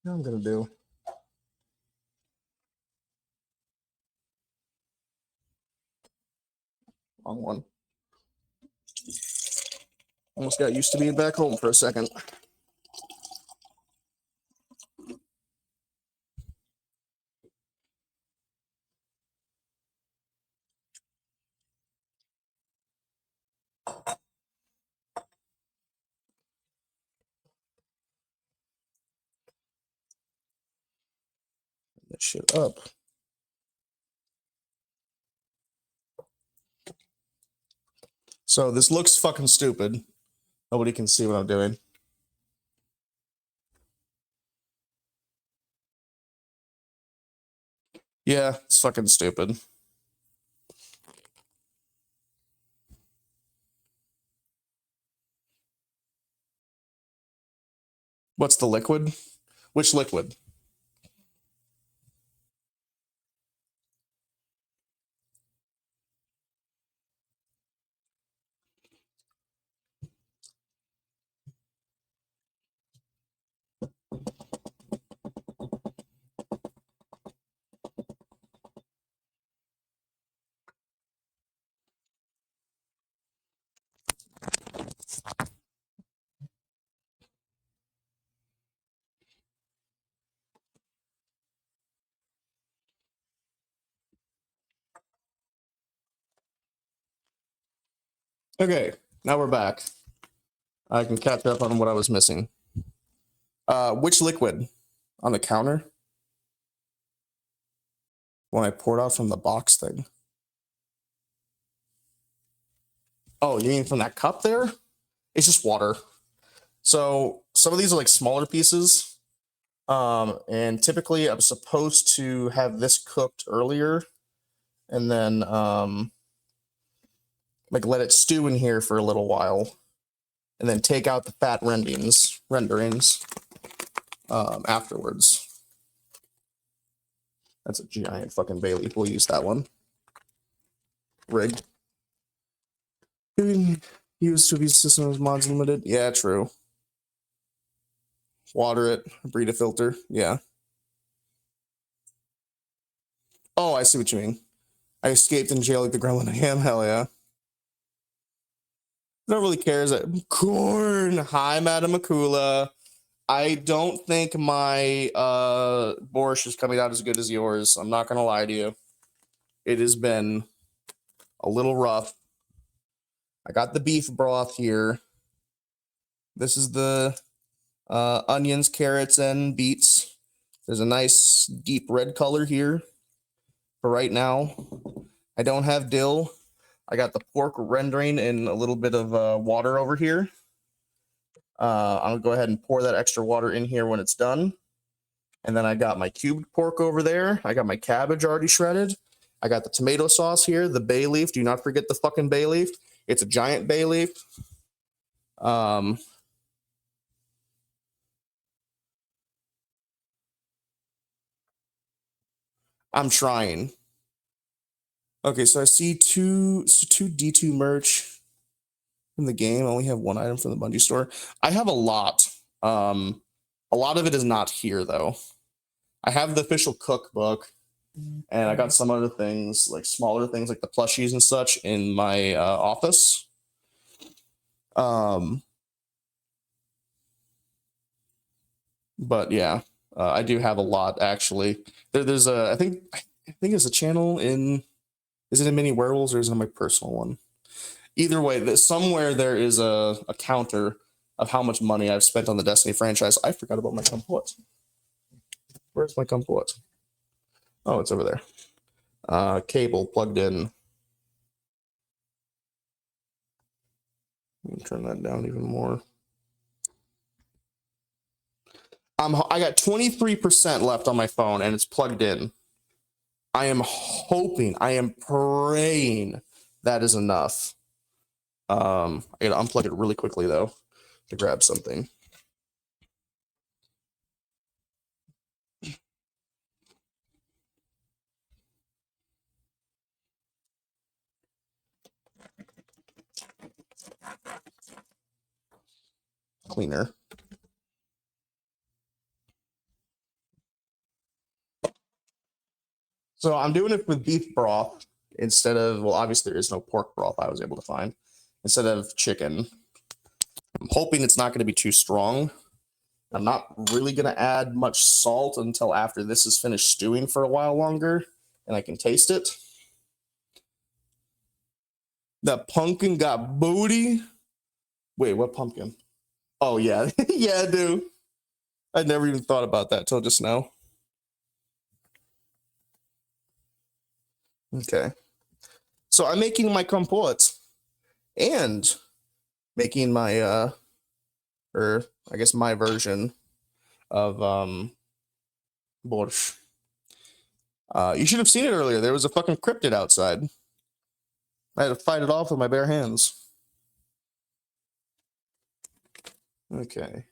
What I'm gonna do? Wrong one. Almost got used to being back home for a second. That shit up. So this looks fucking stupid. Nobody can see what I'm doing. Yeah, it's fucking stupid. What's the liquid? Which liquid? Okay, now we're back. I can catch up on what I was missing. Which liquid? On the counter? When I poured out from the box thing. Oh, you mean from that cup there? It's just water. So some of these are like smaller pieces. And typically I'm supposed to have this cooked earlier and then like let it stew in here for a little while and then take out the fat renderings afterwards. That's a giant fucking bay leaf. We'll use that one. Rigged. Used to be systems mods limited. Yeah, true. Water it, breed a filter. Yeah. Oh, I see what you mean. I escaped in jail like the gremlin I am. Hell yeah. I don't really care. Is that corn? Hi, Madam Akula. I don't think my borscht is coming out as good as yours. I'm not gonna lie to you. It has been a little rough. I got the beef broth here. This is the onions, carrots, and beets. There's a nice deep red color here for right now. I don't have dill. I got the pork rendering in a little bit of water over here. I'm gonna go ahead and pour that extra water in here when it's done. And then I got my cubed pork over there. I got my cabbage already shredded. I got the tomato sauce here, the bay leaf. Do not forget the fucking bay leaf. It's a giant bay leaf. I'm trying. Okay, so I see two D2 merch in the game. I only have one item from the Bungie store. I have a lot. A lot of it is not here though. I have the official cookbook, and I got some other things, like smaller things like the plushies and such in my office. But yeah, I do have a lot actually. There's a I think it's a channel in, is it in Mini Werewolves or is it my personal one? Either way, somewhere there is a counter of how much money I've spent on the Destiny franchise. I forgot about my Kompot. Where's my Kompot? Oh, it's over there. Cable plugged in. Let me turn that down even more. I got 23% left on my phone and it's plugged in. I am hoping, I am praying that is enough. I gotta unplug it really quickly though to grab something. Cleaner. So I'm doing it with beef broth instead of, well, obviously there is no pork broth I was able to find, instead of chicken. I'm hoping it's not going to be too strong. I'm not really going to add much salt until after this is finished stewing for a while longer and I can taste it. That pumpkin got booty. Wait, what pumpkin? Oh yeah, yeah, dude. I never even thought about that till just now. Okay, so I'm making my kompot and making my or I guess my version of Borscht. You should have seen it earlier. There was a fucking cryptid outside. I had to fight it off with my bare hands. Okay.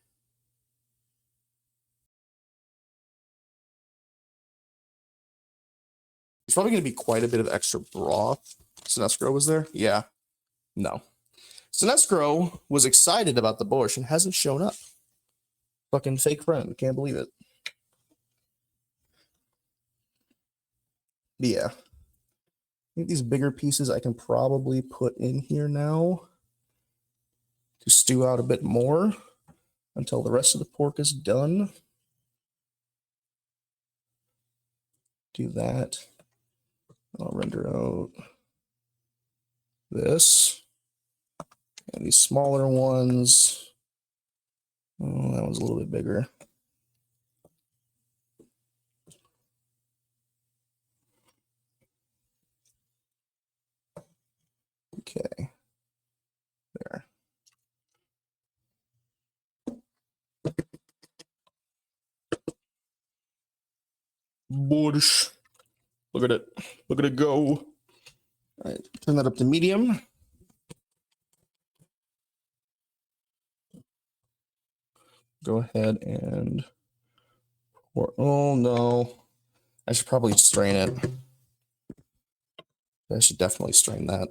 There's probably going to be quite a bit of extra broth. Sinestro was there? Yeah. No. Sinestro was excited about the Borscht and hasn't shown up. Fucking fake friend. Can't believe it. But yeah. I think these bigger pieces I can probably put in here now to stew out a bit more until the rest of the pork is done. Do that. I'll render out this. And these smaller ones. Oh, that one's a little bit bigger. Okay. There. Borscht. Look at it. Look at it go. All right. Turn that up to medium. Go ahead and pour. Oh no. I should probably strain it. I should definitely strain that.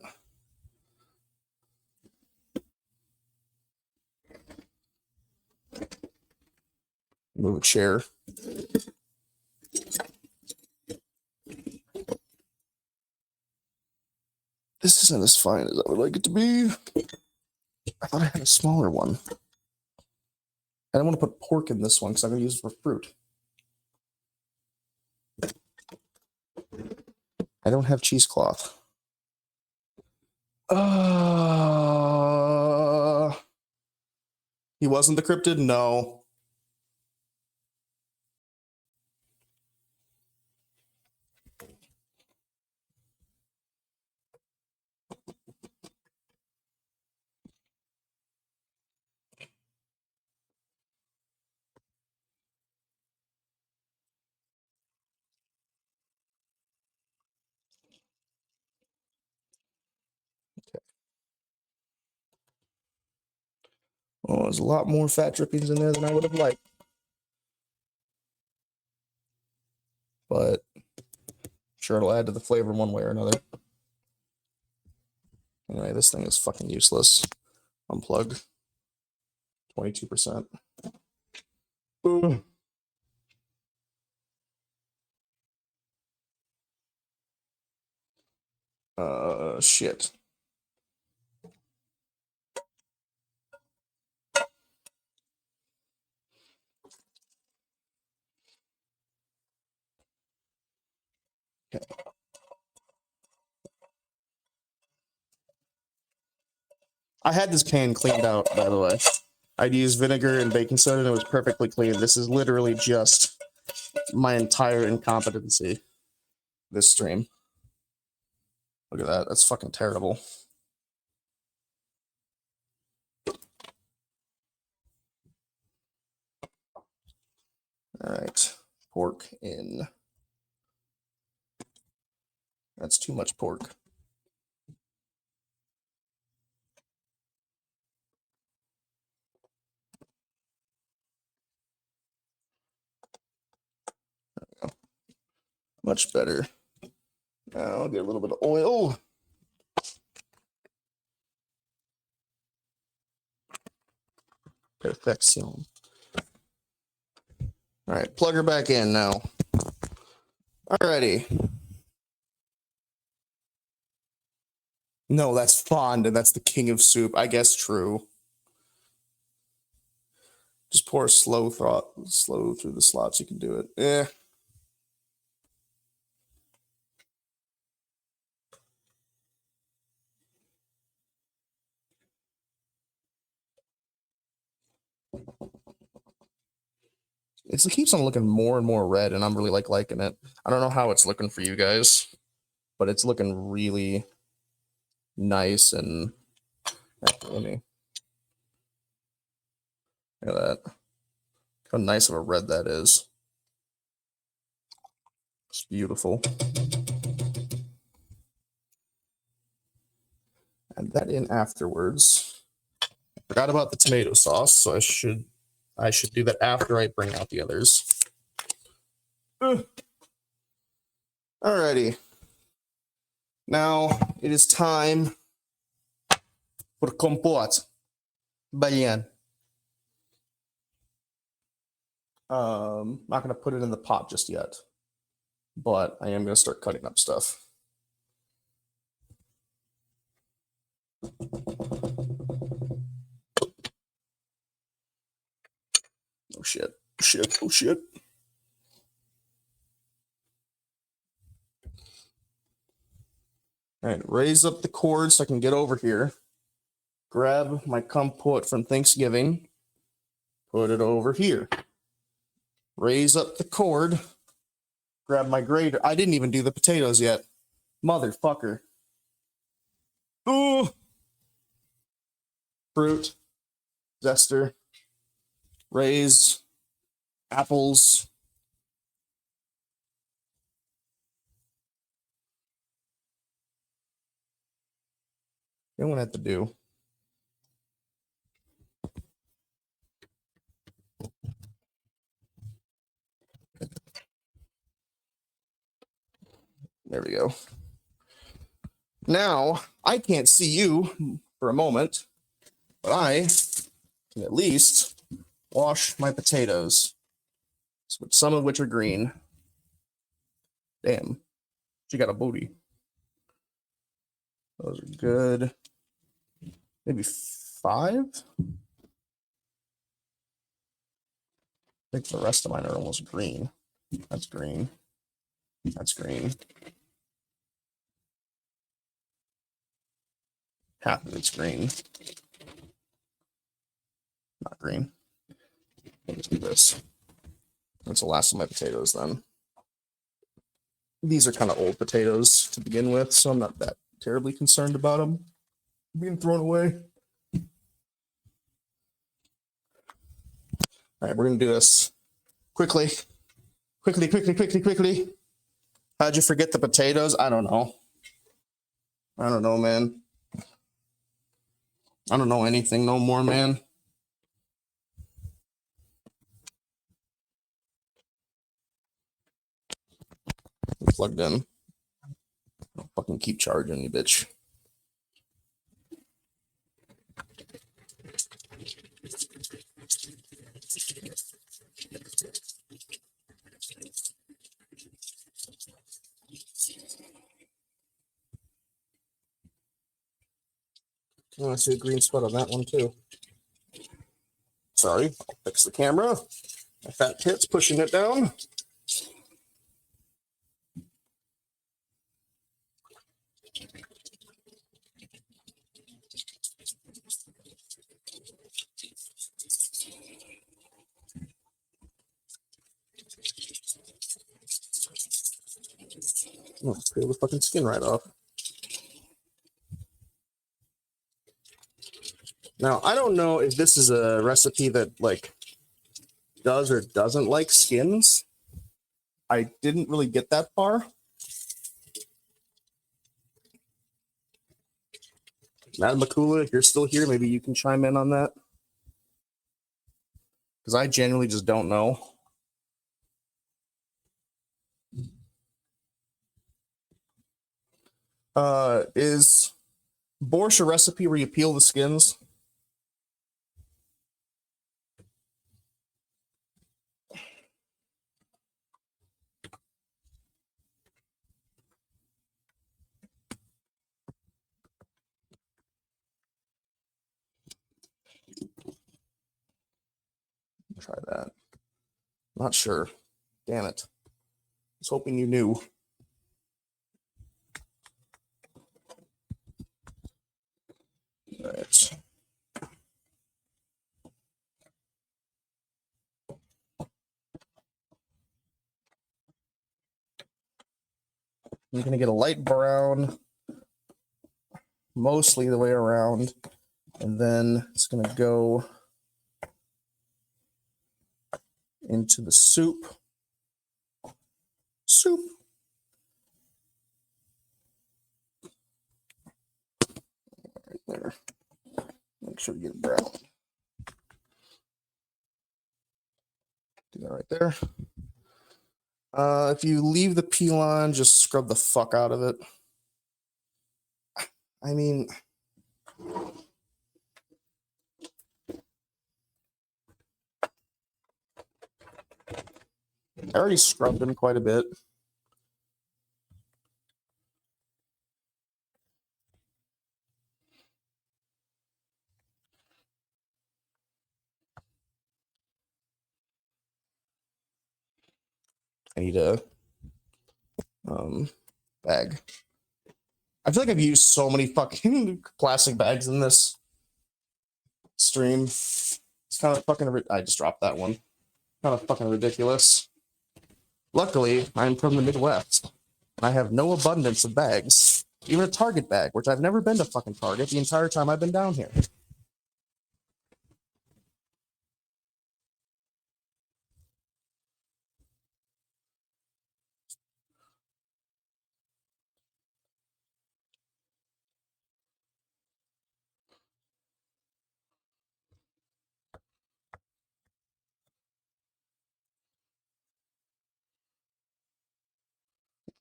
Move a chair. This isn't as fine as I would like it to be. I thought I had a smaller one. I don't want to put pork in this one because I'm going to use it for fruit. I don't have cheesecloth. He wasn't the cryptid? No. Oh, there's a lot more fat drippings in there than I would have liked. But I'm sure it'll add to the flavor one way or another. Anyway, this thing is fucking useless. Unplug. 22%. Shit. Okay. I had this can cleaned out, by the way. I'd used vinegar and baking soda and it was perfectly clean. This is literally just my entire incompetency. This stream. Look at that. That's fucking terrible. All right. Pork in. That's too much pork. There we go. Much better. Now I'll get a little bit of oil. Perfection. All right, plug her back in now. Alrighty. No, that's fond, and that's the king of soup. I guess true. Just pour slow through the slots. You can do it. Eh. It keeps on looking more and more red, and I'm really liking it. I don't know how it's looking for you guys, but it's looking really nice. And let me look at that. How nice of a red that is. It's beautiful. Add that in afterwards. Forgot about the tomato sauce, so I should do that after I bring out the others. Alrighty. Now it is time for Kompot. Blin. Not gonna put it in the pot just yet, but I am gonna start cutting up stuff. Oh shit! Shit! Oh shit! All right, raise up the cord so I can get over here. Grab my Kompot from Thanksgiving. Put it over here. Raise up the cord. Grab my grater. I didn't even do the potatoes yet. Motherfucker. Ooh. Fruit. Zester. Raise. Apples. You know what I have to do? There we go. Now, I can't see you for a moment, but I can at least wash my potatoes, some of which are green. Damn, she got a booty. Those are good. Maybe 5? I think the rest of mine are almost green. That's green. That's green. Half of it's green. Not green. Let's do this. That's the last of my potatoes then. These are kind of old potatoes to begin with, so I'm not that terribly concerned about them being thrown away. All right, we're going to do this quickly. Quickly. How'd you forget the potatoes? I don't know. I don't know, man. I don't know anything no more, man. It's plugged in. I'll fucking keep charging you, bitch. Oh, I see a green spot on that one too. Sorry, I'll fix the camera. My fat tit's pushing it down. Oh, peel the fucking skin right off. Now, I don't know if this is a recipe that, like, does or doesn't like skins. I didn't really get that far. Madam Makula, if you're still here, maybe you can chime in on that. Because I genuinely just don't know. Is Borscht a recipe where you peel the skins? Try that. Not sure. Damn it. I was hoping you knew. All right. You're going to get a light brown mostly the way around. And then it's going to go into the soup. Right there. Make sure you get it brown. Do that right there. If you leave the peel on, just scrub the fuck out of it. I mean, I already scrubbed them quite a bit. I need a bag. I feel like I've used so many fucking plastic bags in this stream. It's kind of fucking. I just dropped that one. Kind of fucking ridiculous. Luckily, I'm from the Midwest. I have no abundance of bags. Even a Target bag, which I've never been to fucking Target the entire time I've been down here.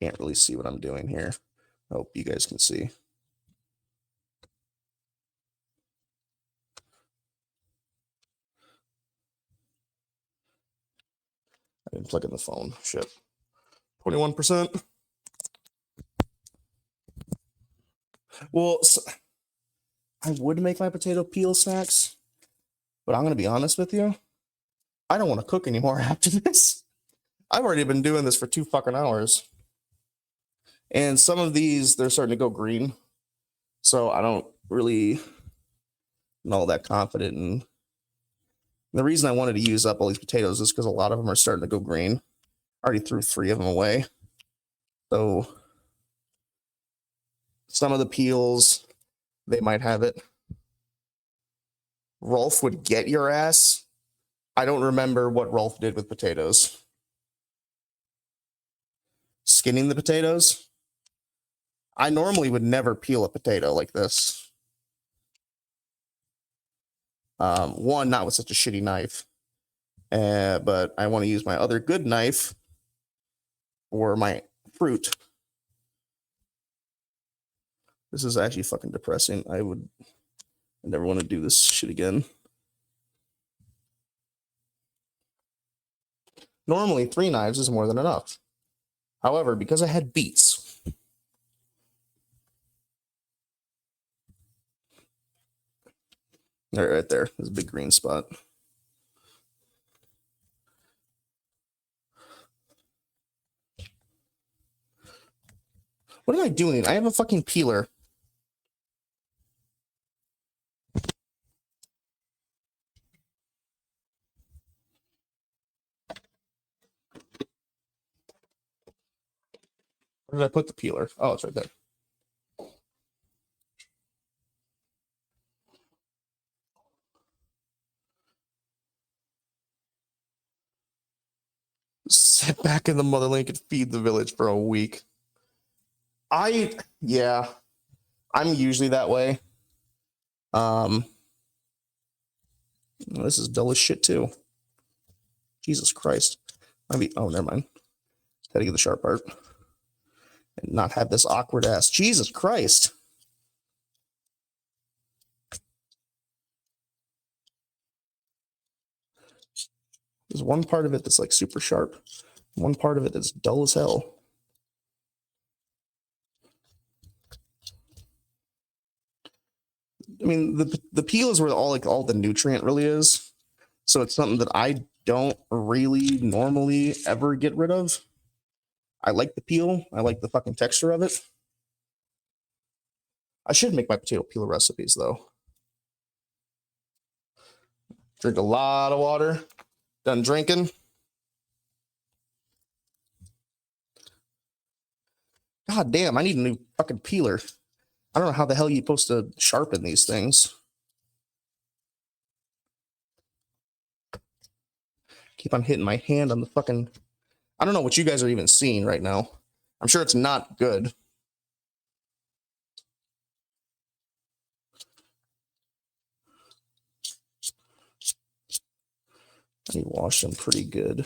Can't really see what I'm doing here. I hope you guys can see. I didn't plug in the phone. Shit. 21%. Well, so I would make my potato peel snacks, but I'm going to be honest with you. I don't want to cook anymore after this. I've already been doing this for 2 fucking hours. And some of these, they're starting to go green. So I don't really know all that confident. And the reason I wanted to use up all these potatoes is because a lot of them are starting to go green. I already threw 3 of them away. So some of the peels, they might have it. Rolf would get your ass. I don't remember what Rolf did with potatoes. Skinning the potatoes? I normally would never peel a potato like this. One, not with such a shitty knife. But I want to use my other good knife for my fruit. This is actually fucking depressing. I never want to do this shit again. Normally, 3 knives is more than enough. However, because I had beets, right there, there's a big green spot. What am I doing? I have a fucking peeler. Where did I put the peeler? Oh, it's right there. Sit back in the motherland and feed the village for a week. Yeah, I'm usually that way. This is dull as shit too. Jesus Christ. Oh, never mind. Had to get the sharp part and not have this awkward ass. Jesus Christ. There's one part of it that's like super sharp. One part of it that's dull as hell. I mean, the peel is where all the nutrient really is. So it's something that I don't really normally ever get rid of. I like the peel. I like the fucking texture of it. I should make my potato peeler recipes though. Drink a lot of water. Done drinking. God damn, I need a new fucking peeler. I don't know how the hell you're supposed to sharpen these things. Keep on hitting my hand on the fucking... I don't know what you guys are even seeing right now. I'm sure it's not good. I need to wash them pretty good.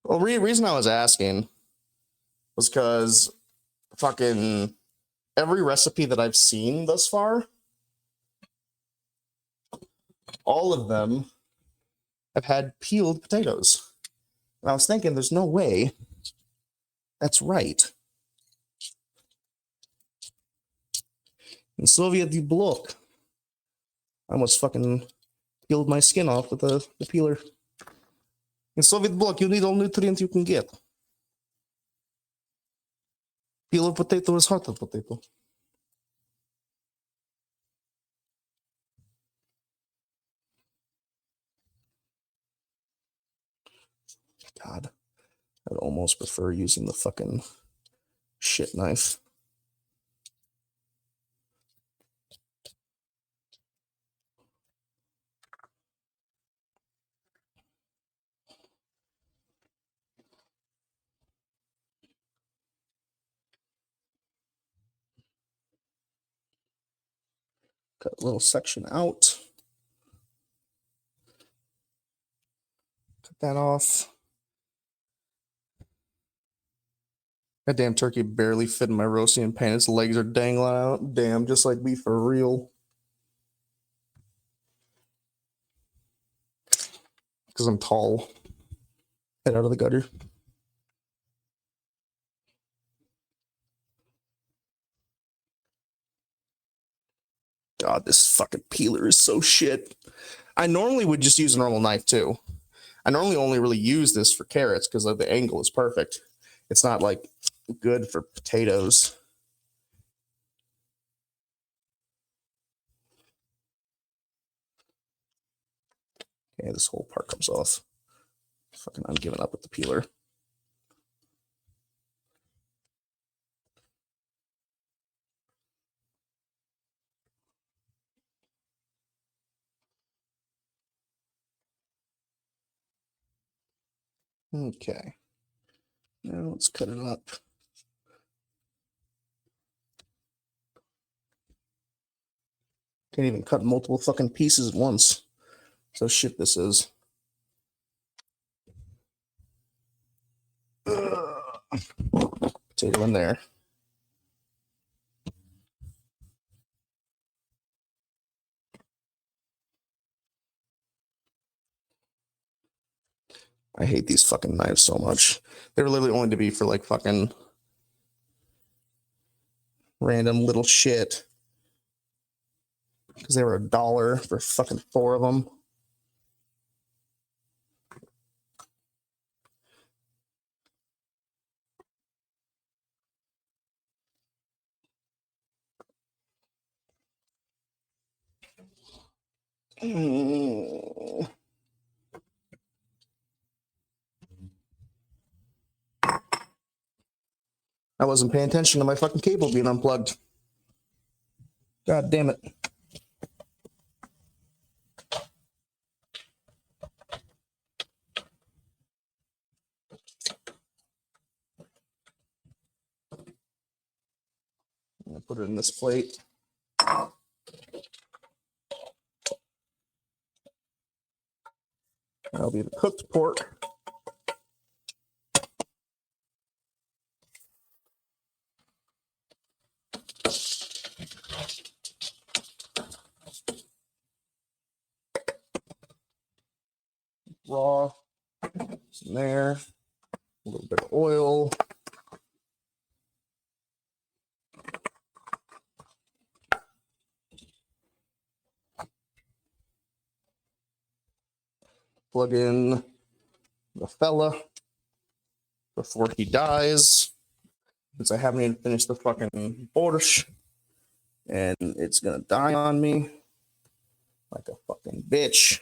Well, the reason I was asking was because fucking every recipe that I've seen thus far, all of them have had peeled potatoes. And I was thinking, there's no way that's right. In Soviet bloc, I almost fucking peeled my skin off with the peeler. In Soviet bloc, you need all nutrients you can get. Peel of potato is heart of potato. God, I'd almost prefer using the fucking shit knife. Cut a little section out. Cut that off. That damn turkey barely fit in my roasting pan. Its legs are dangling out. Damn, just like me for real. Because I'm tall. Head out of the gutter. God, this fucking peeler is so shit. I normally would just use a normal knife too. I normally only really use this for carrots because the angle is perfect. It's not like good for potatoes. Okay, this whole part comes off. Fucking, I'm giving up with the peeler. Okay. Now let's cut it up. Can't even cut multiple fucking pieces at once. So shit this is. Potato in there. I hate these fucking knives so much. They were literally only to be for like fucking random little shit. Because they were $1 for fucking 4 of them. I wasn't paying attention to my fucking cable being unplugged. God damn it. I'm gonna put it in this plate. That'll be the cooked pork. Raw. It's in there. A little bit of oil. Plug in the fella before he dies. Since I haven't even finished the fucking Borscht, and it's gonna die on me like a fucking bitch.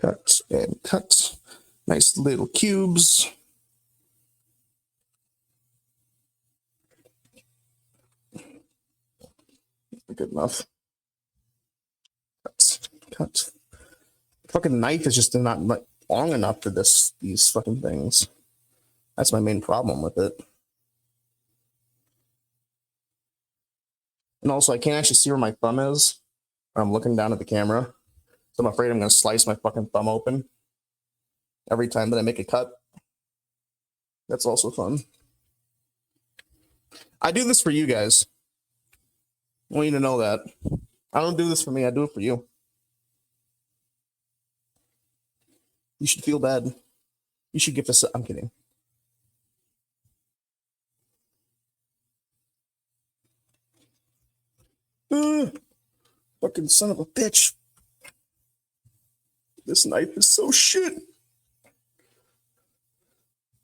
Cut and cut. Nice little cubes. Good enough. Cut, cut. The fucking knife is just not like long enough for these fucking things. That's my main problem with it. And also, I can't actually see where my thumb is when I'm looking down at the camera. So I'm afraid I'm going to slice my fucking thumb open every time that I make a cut. That's also fun. I do this for you guys. I want you to know that. I don't do this for me. I do it for you. You should feel bad. You should give us. I'm kidding. Fucking son of a bitch. This knife is so shit.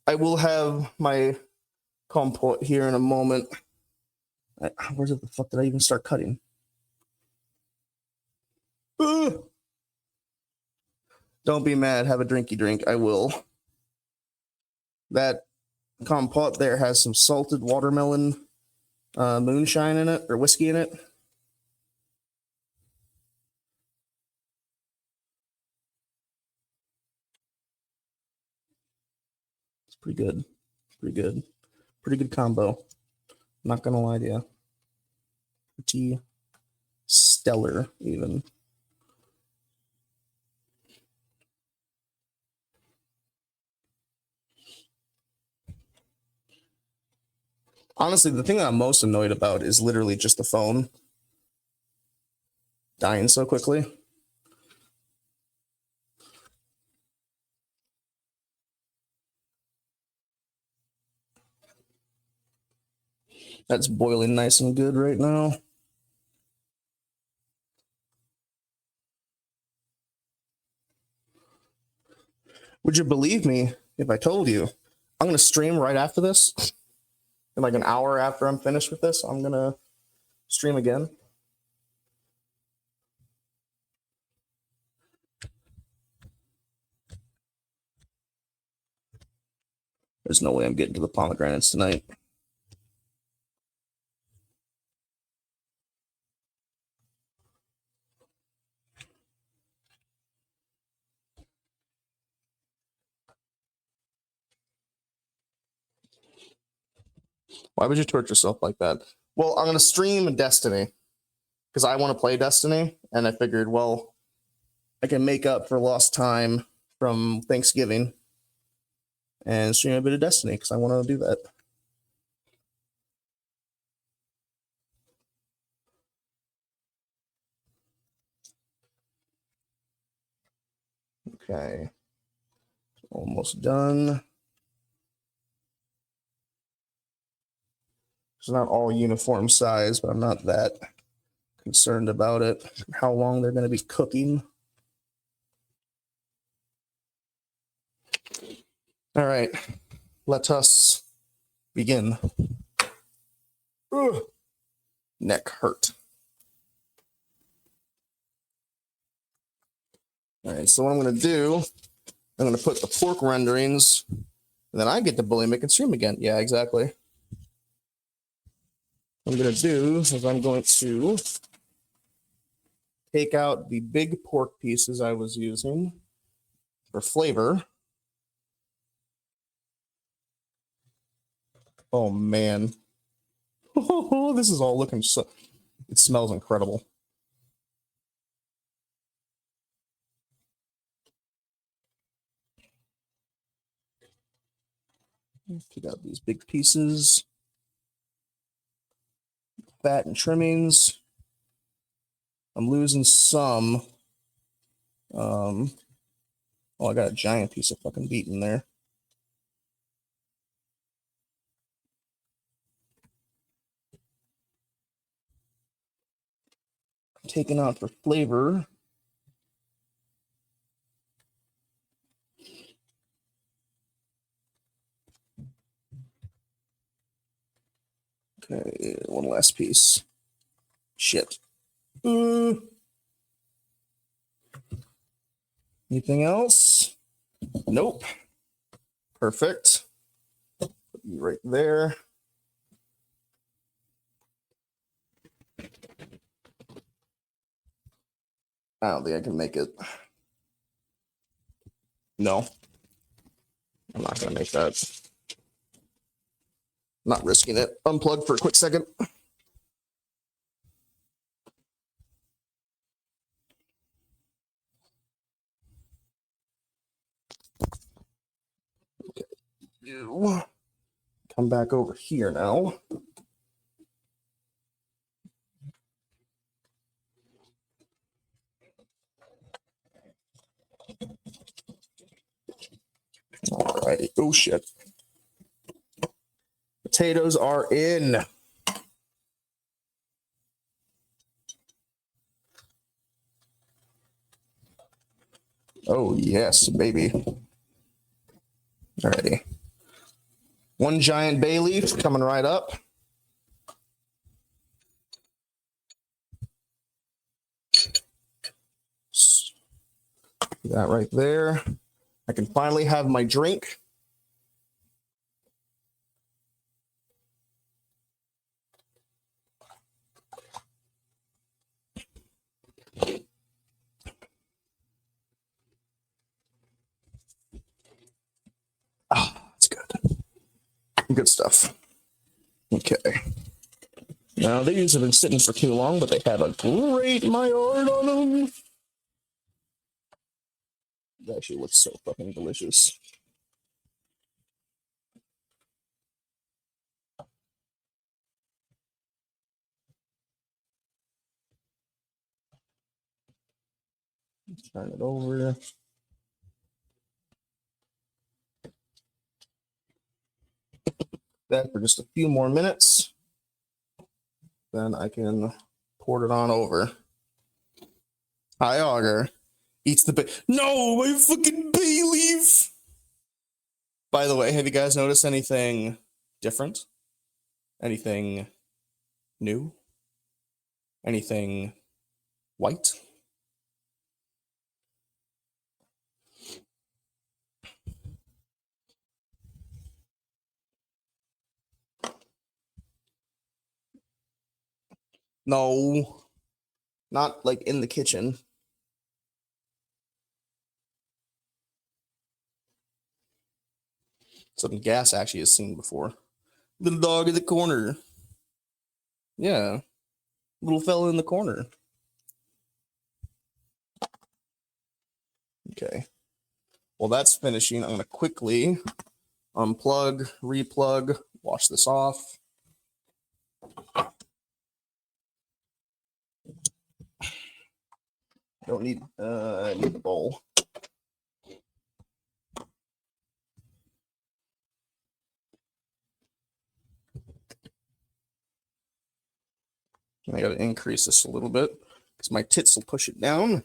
I will have my Kompot here in a moment. Where the fuck did I even start cutting? Don't be mad. Have a drinky drink. I will. That Kompot there has some salted watermelon moonshine in it, or whiskey in it. It's pretty good. Pretty good. Pretty good combo. Not gonna lie to you. Pretty stellar, even. Honestly, the thing that I'm most annoyed about is literally just the phone dying so quickly. That's boiling nice and good right now. Would you believe me if I told you I'm going to stream right after this? In like an hour after I'm finished with this, I'm going to stream again. There's no way I'm getting to the pomegranates tonight. Why would you torture yourself like that? Well, I'm going to stream Destiny because I want to play Destiny. And I figured, well, I can make up for lost time from Thanksgiving and stream a bit of Destiny because I want to do that. Okay. Almost done. It's not all uniform size, but I'm not that concerned about it. How long they're going to be cooking. All right. Let us begin. Ugh. Neck hurt. All right, so what I'm going to do, I'm going to put the pork renderings, and then I get to bully make and stream again. Yeah, exactly. What I'm going to do is I'm going to take out the big pork pieces I was using for flavor. Oh, man. Oh, this is all looking so... It smells incredible. Take out these big pieces. fat and trimmings. I'm losing some. Oh, I got a giant piece of fucking beet in there. Taken out for flavor. Okay, one last piece. Shit. Anything else? Nope. Perfect. Put you right there. I don't think I can make it. No. I'm not going to make that. Not risking it. Unplug for a quick second. Okay. Come back over here now. Alrighty. Oh shit. Potatoes are in. Oh yes, baby. Alrighty. One giant bay leaf coming right up. That right there. I can finally have my drink. Ah, that's good. Good stuff. Okay. Now, these have been sitting for too long, but they have a great Maillard on them. It actually looks so fucking delicious. Turn it over. That for just a few more minutes. Then I can pour it on over. Hi, Auger. Eats the bay. No, my fucking bay leaf. By the way, have you guys noticed anything different? Anything new? Anything white? No, not like in the kitchen. Something Gas actually has seen before. Little dog in the corner. Yeah, little fella in the corner. Okay. Well, that's finishing. I'm going to quickly unplug, replug, wash this off. Don't need need the bowl. I got to increase this a little bit because my tits will push it down.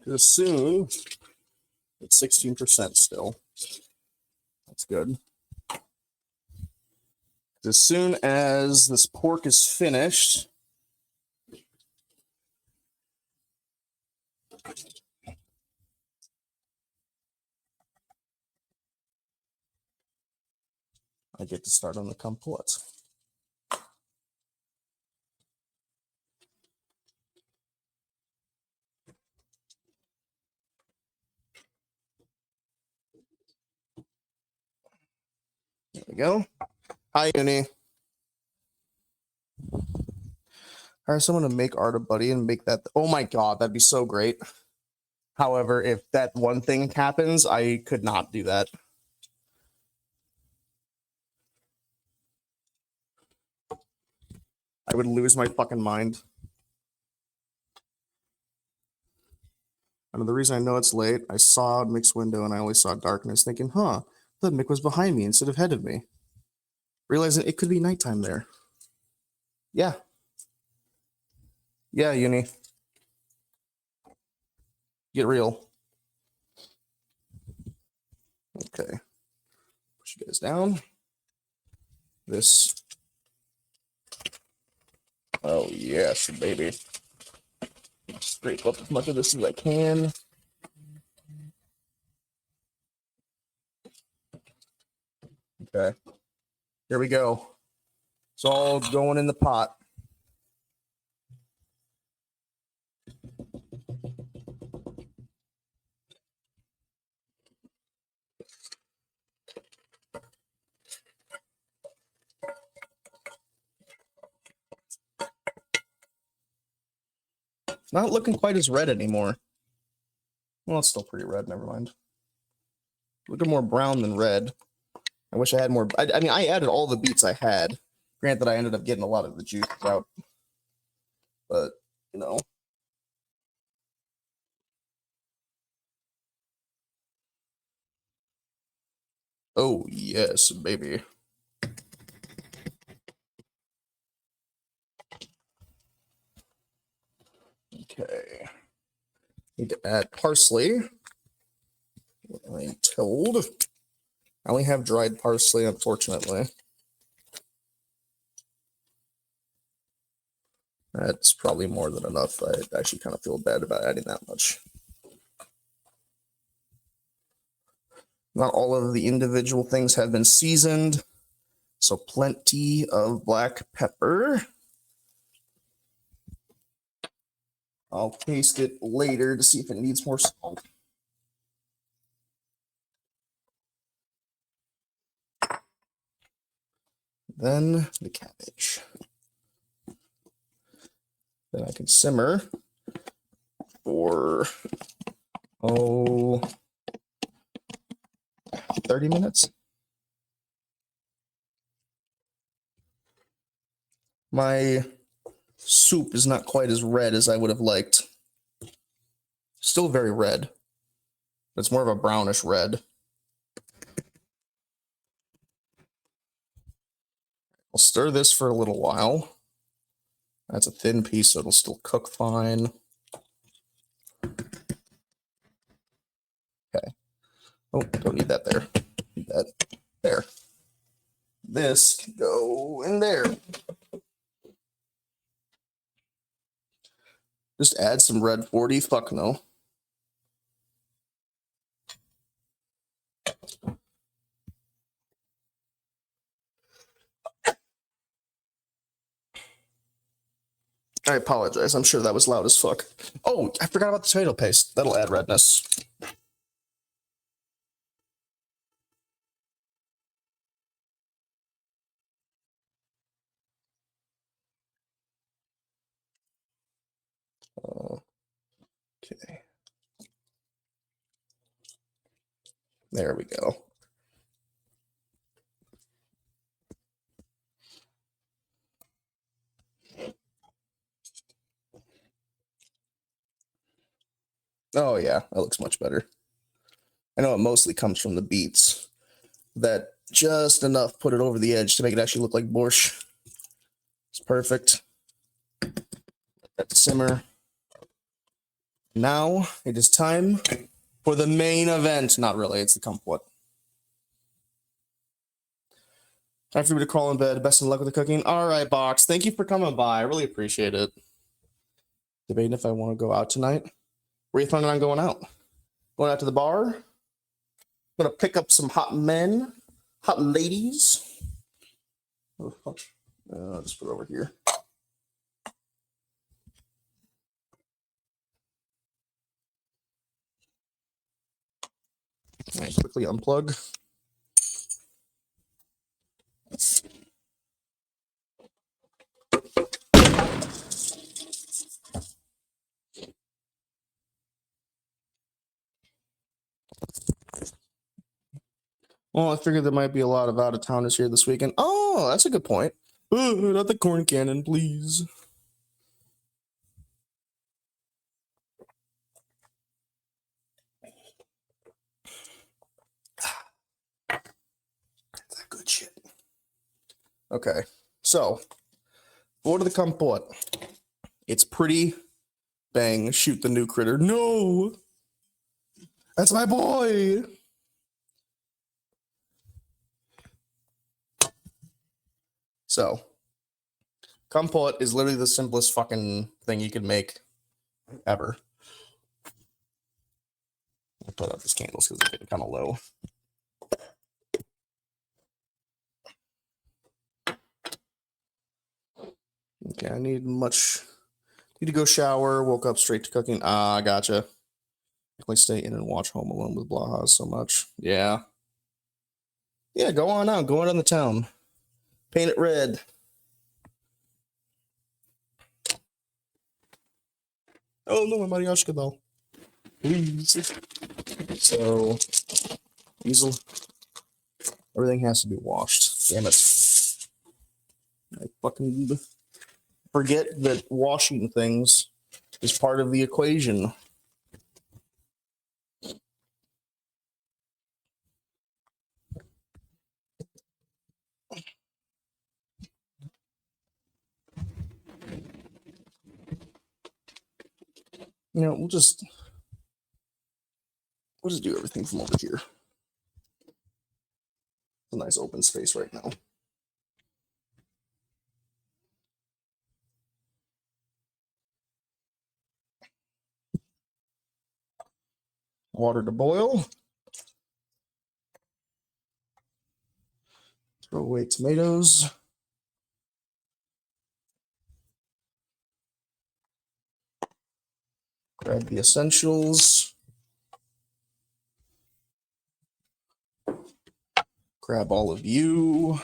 Because soon, it's 16% still. That's good. As soon as this pork is finished, I get to start on the Kompot. There we go. Hi, Uni. Hire someone to make art a buddy and make that. Oh my god, that'd be so great. However, if that one thing happens, I could not do that. I would lose my fucking mind. And the reason I know it's late, I saw Mick's window and I only saw darkness, thinking, huh, the Mick was behind me instead of ahead of me. Realizing it could be nighttime there. Yeah. Yeah, Uni. Get real. Okay. Push you guys down. This. Oh, yes, baby. Scrape up as much of this as I can. Okay. Here we go. It's all going in the pot. It's not looking quite as red anymore. Well, it's still pretty red. Never mind. Looking more brown than red. I wish I had more. I mean, I added all the beets I had. Granted, I ended up getting a lot of the juice out. But, you know. Oh, yes, baby. Okay. Need to add parsley. I'm told. I only have dried parsley, unfortunately. That's probably more than enough. I actually kind of feel bad about adding that much. Not all of the individual things have been seasoned, so plenty of black pepper. I'll taste it later to see if it needs more salt. Then the cabbage. Then I can simmer for, 30 minutes. My soup is not quite as red as I would have liked. Still very red. It's more of a brownish red. I'll stir this for a little while. That's a thin piece, so it'll still cook fine. Okay. Oh, don't need that there. Need that there. This can go in there. Just add some red 40. Fuck no. I apologize. I'm sure that was loud as fuck. Oh, I forgot about the tomato paste. That'll add redness. Okay. There we go. Oh, yeah. That looks much better. I know it mostly comes from the beets. That just enough put it over the edge to make it actually look like borscht. It's perfect. Let that simmer. Now it is time for the main event. Not really, it's the Kompot. Time for me to crawl in bed. Best of luck with the cooking. All right, Box. Thank you for coming by. I really appreciate it. Debating if I want to go out tonight. Where are you planning on going out? Going out to the bar? Gonna pick up some hot men, hot ladies. Oh, fuck. I'll just put it over here. All right, quickly unplug. Well, I figured there might be a lot of out-of-towners here this weekend. Oh, that's a good point. Not the corn cannon, please. That good shit. Okay, so order the Kompot. It's pretty. Bang! Shoot the new critter. No, that's my boy. So, Kompot is literally the simplest fucking thing you can make ever. I'll put out these candles because they're getting kind of low. Okay, I need to go shower. Woke up straight to cooking. Ah, gotcha. I stay in and watch Home Alone with Blaha so much. Yeah. Yeah, go on out. Go out on the town. Paint it red. Oh no, my Mariashka doll. Please. So, everything has to be washed. Damn it. I fucking forget that washing things is part of the equation. You know, we'll just do everything from over here. It's a nice open space right now. Water to boil. Throw away tomatoes. Grab the essentials. Grab all of you.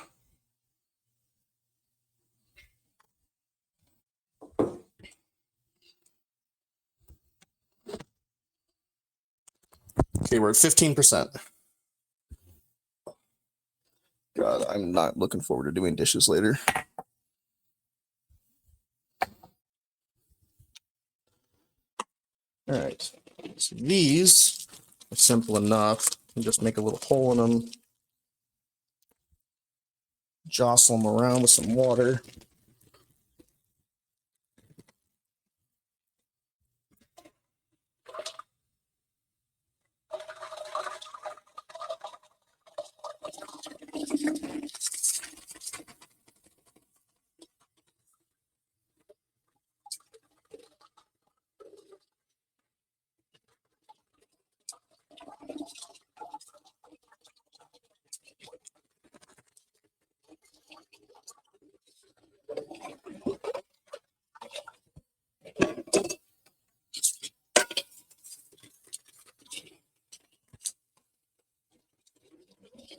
Okay, we're at 15%. God, I'm not looking forward to doing dishes later. All right, so these are simple enough. You just make a little hole in them, jostle them around with some water.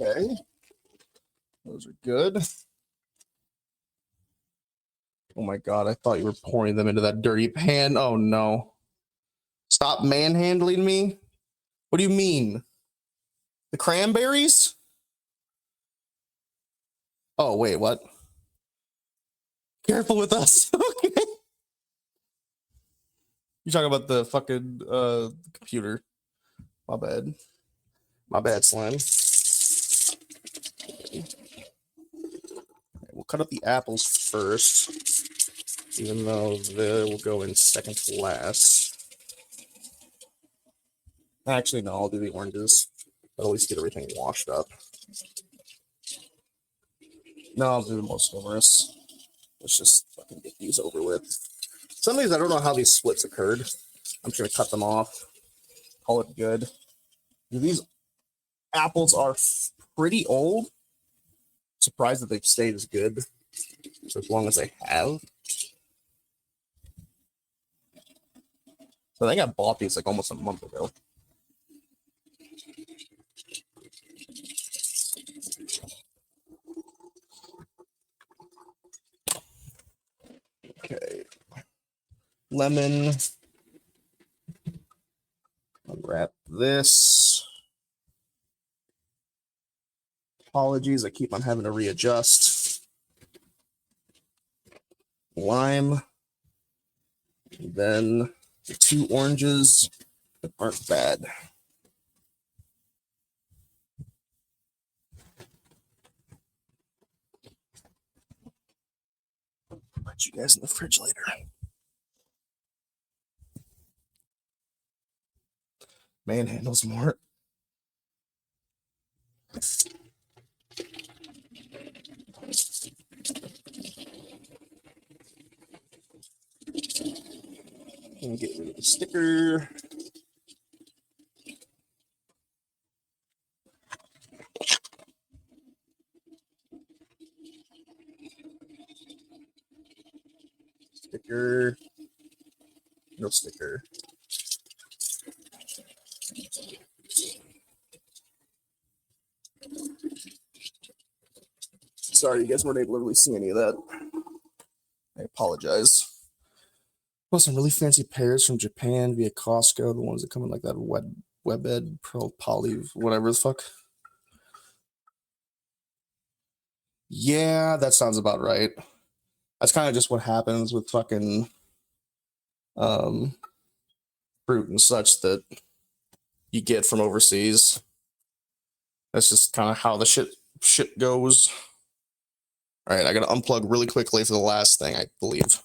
Okay, those are good. Oh my God, I thought you were pouring them into that dirty pan. Oh no. Stop manhandling me. What do you mean? The cranberries? Oh, wait, what? Careful with us. Okay. You're talking about the fucking computer. My bad. My bad, Slime. Okay, we'll cut up the apples first, even though they will go in second to last. Actually, no, I'll do the oranges. But at least get everything washed up. No, I'll do the most numerous. Let's just fucking get these over with. Some of these, I don't know how these splits occurred. I'm just gonna cut them off. Call it good. These apples are pretty old. Surprised that they've stayed as good for as long as they have. So I think I bought these like almost a month ago. Okay. Lemon. Unwrap this. Apologies, I keep on having to readjust. Lime. And then the 2 oranges that aren't bad. Put you guys in the fridge later. Manhandles more. And get rid of the sticker. Sticker. No sticker. Sorry, you guys weren't able to really see any of that. I apologize. Well, some really fancy pears from Japan via Costco. The ones that come in like that WebEd, Pearl Poly, whatever the fuck. Yeah, that sounds about right. That's kind of just what happens with fucking fruit and such that you get from overseas. That's just kind of how the shit goes. All right, I gotta unplug really quickly for the last thing, I believe.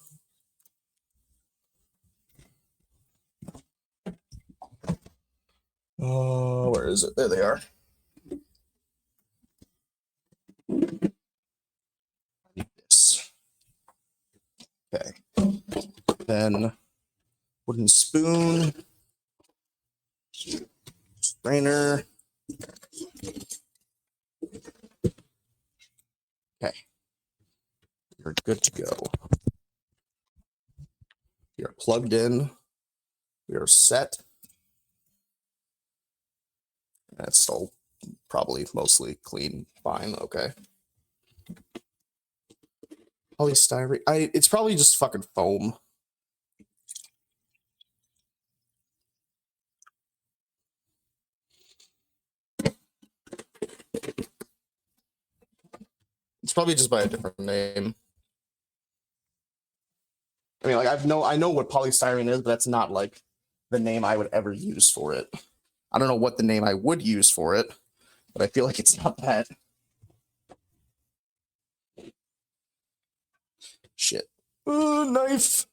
Oh, where is it? There they are. Yes. Okay. Then wooden spoon. Strainer. Okay. You're good to go. You're plugged in. We are set. That's still probably mostly clean. Fine. Okay. Polystyrene. It's probably just fucking foam. It's probably just by a different name. I mean, like I know what polystyrene is, but that's not like the name I would ever use for it. I don't know what the name I would use for it, but I feel like it's not that. Shit. Knife.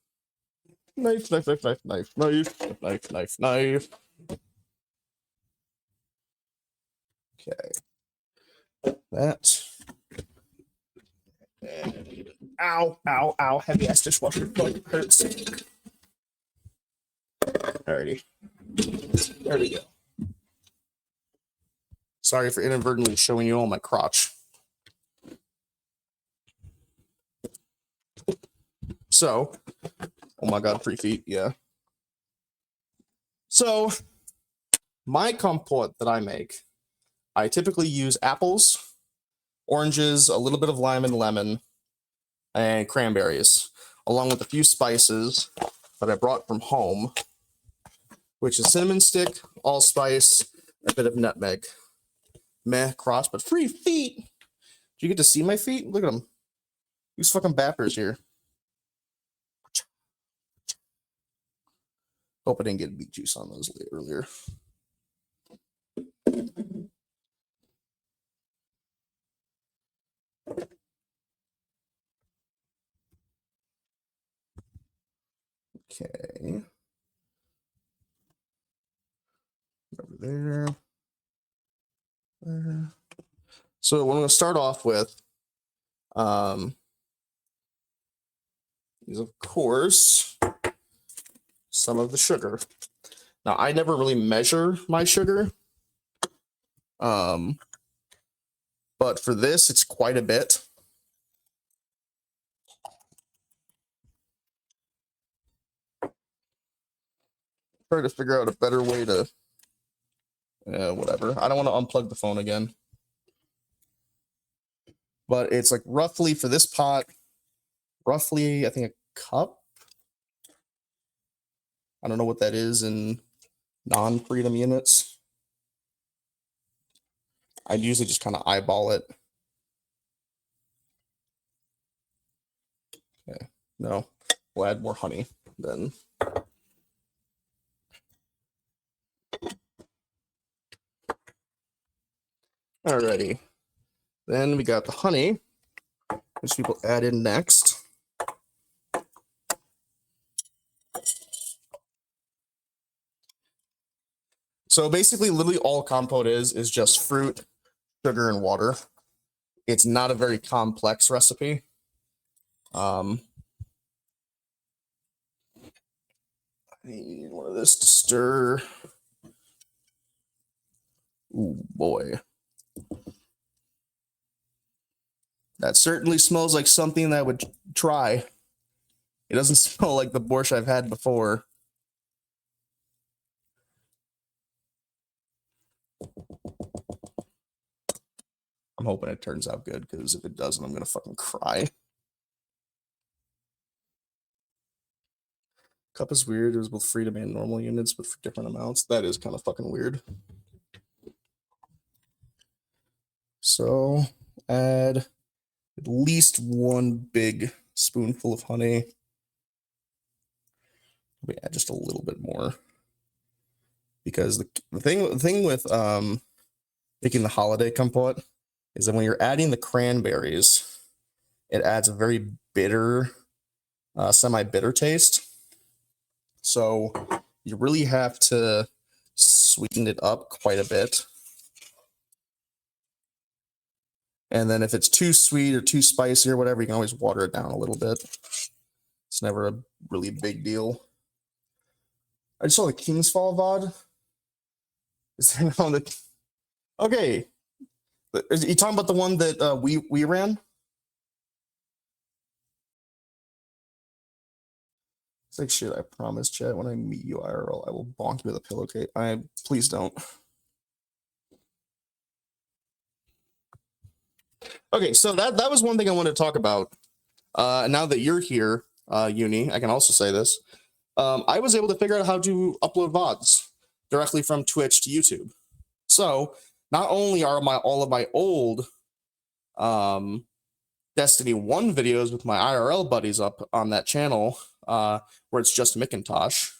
Knife, knife, knife, knife, knife, knife, knife, knife, knife. Okay. That. And ow, ow, ow. Heavy ass dishwasher. Like hurts. Alrighty. There we go. Sorry for inadvertently showing you all my crotch. So, oh my god, 3 feet, yeah. So, my kompot that I make, I typically use apples, oranges, a little bit of lime and lemon, and cranberries, along with a few spices that I brought from home, which is cinnamon stick, allspice, a bit of nutmeg. Meh, cross, but 3 feet. Did you get to see my feet? Look at them. These fucking bappers here. Hope I didn't get beet juice on those earlier. Okay. Over there. There. So what I'm going to start off with is, of course, some of the sugar. Now, I never really measure my sugar. But for this, it's quite a bit. Try to figure out a better way to, whatever. I don't want to unplug the phone again. But it's like roughly for this pot, roughly, I think a cup. I don't know what that is in non-freedom units. I'd usually just kind of eyeball it. Okay, no, we'll add more honey then. Alrighty, then we got the honey, which people add in next. So basically, literally all Kompot is just fruit, sugar, and water. It's not a very complex recipe. I need one of this to stir. Ooh, boy. That certainly smells like something that I would try. It doesn't smell like the borscht I've had before. I'm hoping it turns out good, because if it doesn't, I'm gonna fucking cry. Cup is weird. It was both freedom and normal units, but for different amounts. That is kind of fucking weird. So add at least one big spoonful of honey. We add just a little bit more, because the thing with making the holiday Kompot is that when you're adding the cranberries, it adds a very bitter, semi-bitter taste. So you really have to sweeten it up quite a bit. And then if it's too sweet or too spicy or whatever, you can always water it down a little bit. It's never a really big deal. I just saw the King's Fall VOD. Is there now the... Okay. Are you talking about the one that we ran? It's like, shit, I promise, chat, when I meet you IRL, I will bonk you with a pillowcase. Please don't. Okay, so that was one thing I wanted to talk about. Now that you're here, Uni, I can also say this. I was able to figure out how to upload VODs directly from Twitch to YouTube. So not only are all of my old Destiny 1 videos with my IRL buddies up on that channel, where it's just Macintosh.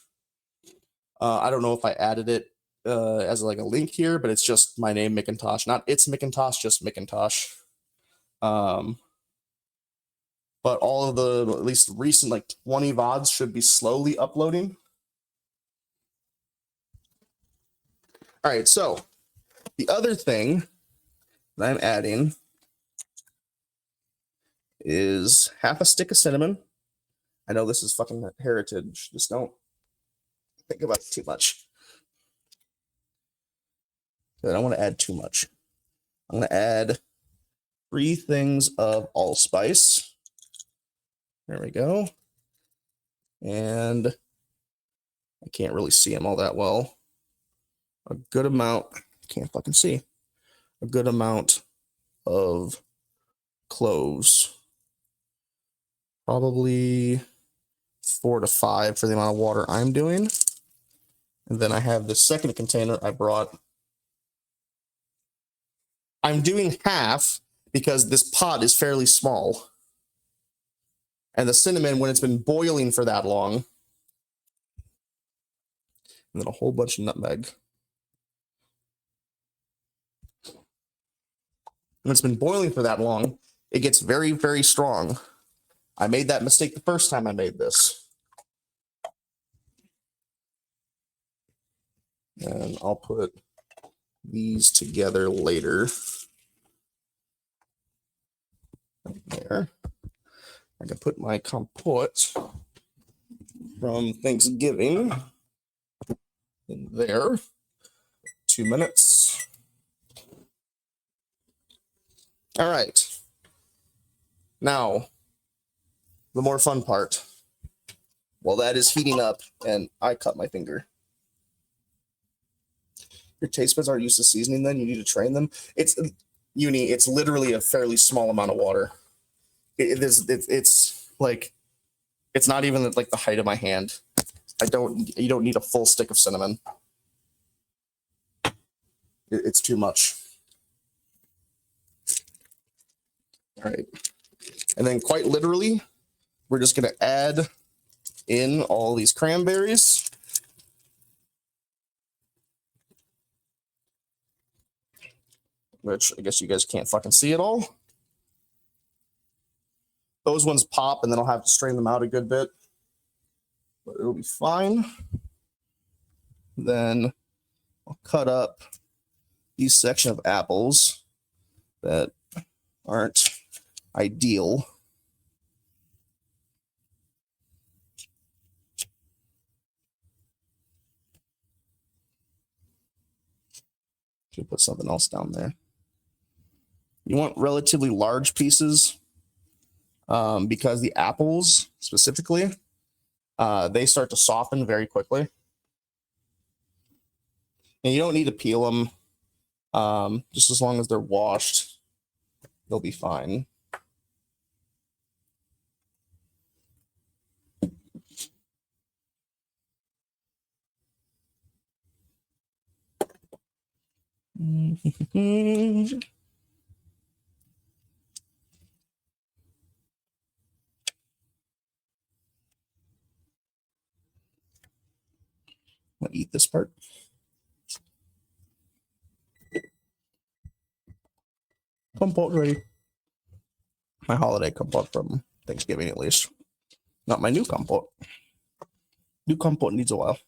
I don't know if I added it as like a link here, but it's just my name, Macintosh. Not it's Macintosh, just Macintosh. But all of the at least recent like 20 VODs should be slowly uploading. All right, so the other thing that I'm adding is half a stick of cinnamon. I know this is fucking heritage. Just don't think about it too much. I don't want to add too much. I'm going to add 3 things of allspice. There we go. And I can't really see them all that well. A good amount, can't fucking see. A good amount of cloves. Probably 4 to 5 for the amount of water I'm doing. And then I have the second container I brought. I'm doing half because this pot is fairly small. And the cinnamon, when it's been boiling for that long. And then a whole bunch of nutmeg. When it's been boiling for that long, it gets very, very strong. I made that mistake the first time I made this. And I'll put these together later. There. I can put my Kompot from Thanksgiving in there. 2 minutes. All right. Now, the more fun part. While that is heating up, and I cut my finger. Your taste buds aren't used to seasoning, then you need to train them. It's literally a fairly small amount of water. It's like, it's not even like the height of my hand. You don't need a full stick of cinnamon. It's too much. All right. And then quite literally, we're just going to add in all these cranberries. Which I guess you guys can't fucking see at all. Those ones pop, and then I'll have to strain them out a good bit. But it'll be fine. Then I'll cut up these section of apples that aren't ideal. Should put something else down there. You want relatively large pieces because the apples specifically, they start to soften very quickly. And you don't need to peel them. Just as long as they're washed, they'll be fine. I'm gonna eat this part. Kompot ready. My holiday kompot from Thanksgiving, at least. Not my new kompot. New kompot needs a while.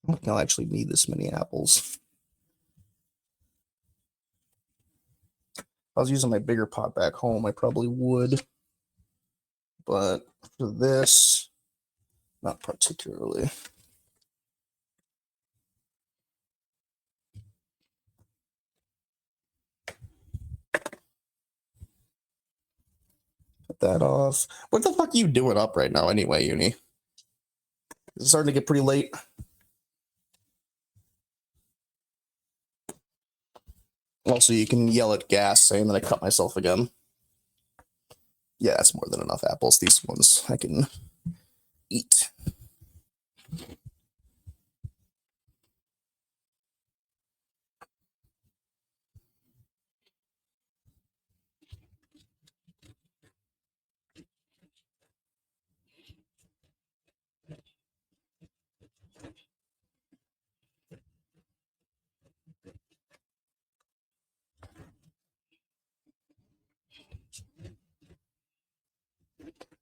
I don't think I'll actually need this many apples. If I was using my bigger pot back home, I probably would. But for this, not particularly. Put that off. What the fuck are you doing up right now anyway, Uni? Is it starting to get pretty late? Also, you can yell at gas saying that I cut myself again. Yeah, that's more than enough apples. These ones I can eat.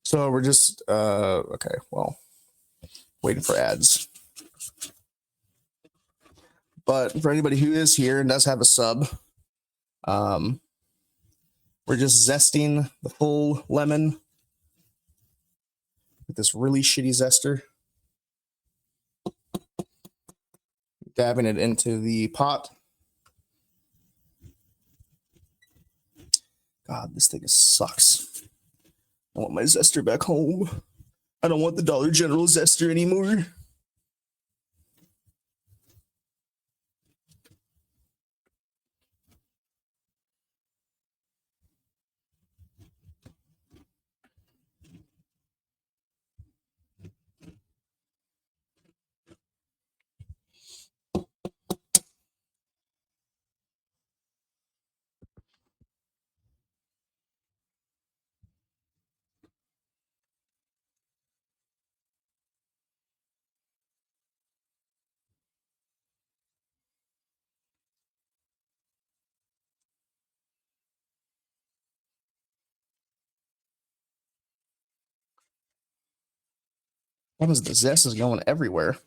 So we're just okay, well, waiting for ads. But for anybody who is here and does have a sub, we're just zesting the full lemon with this really shitty zester. Dabbing it into the pot. God, this thing sucks. I want my zester back home. I don't want the Dollar General zester anymore. What is the zest is going everywhere?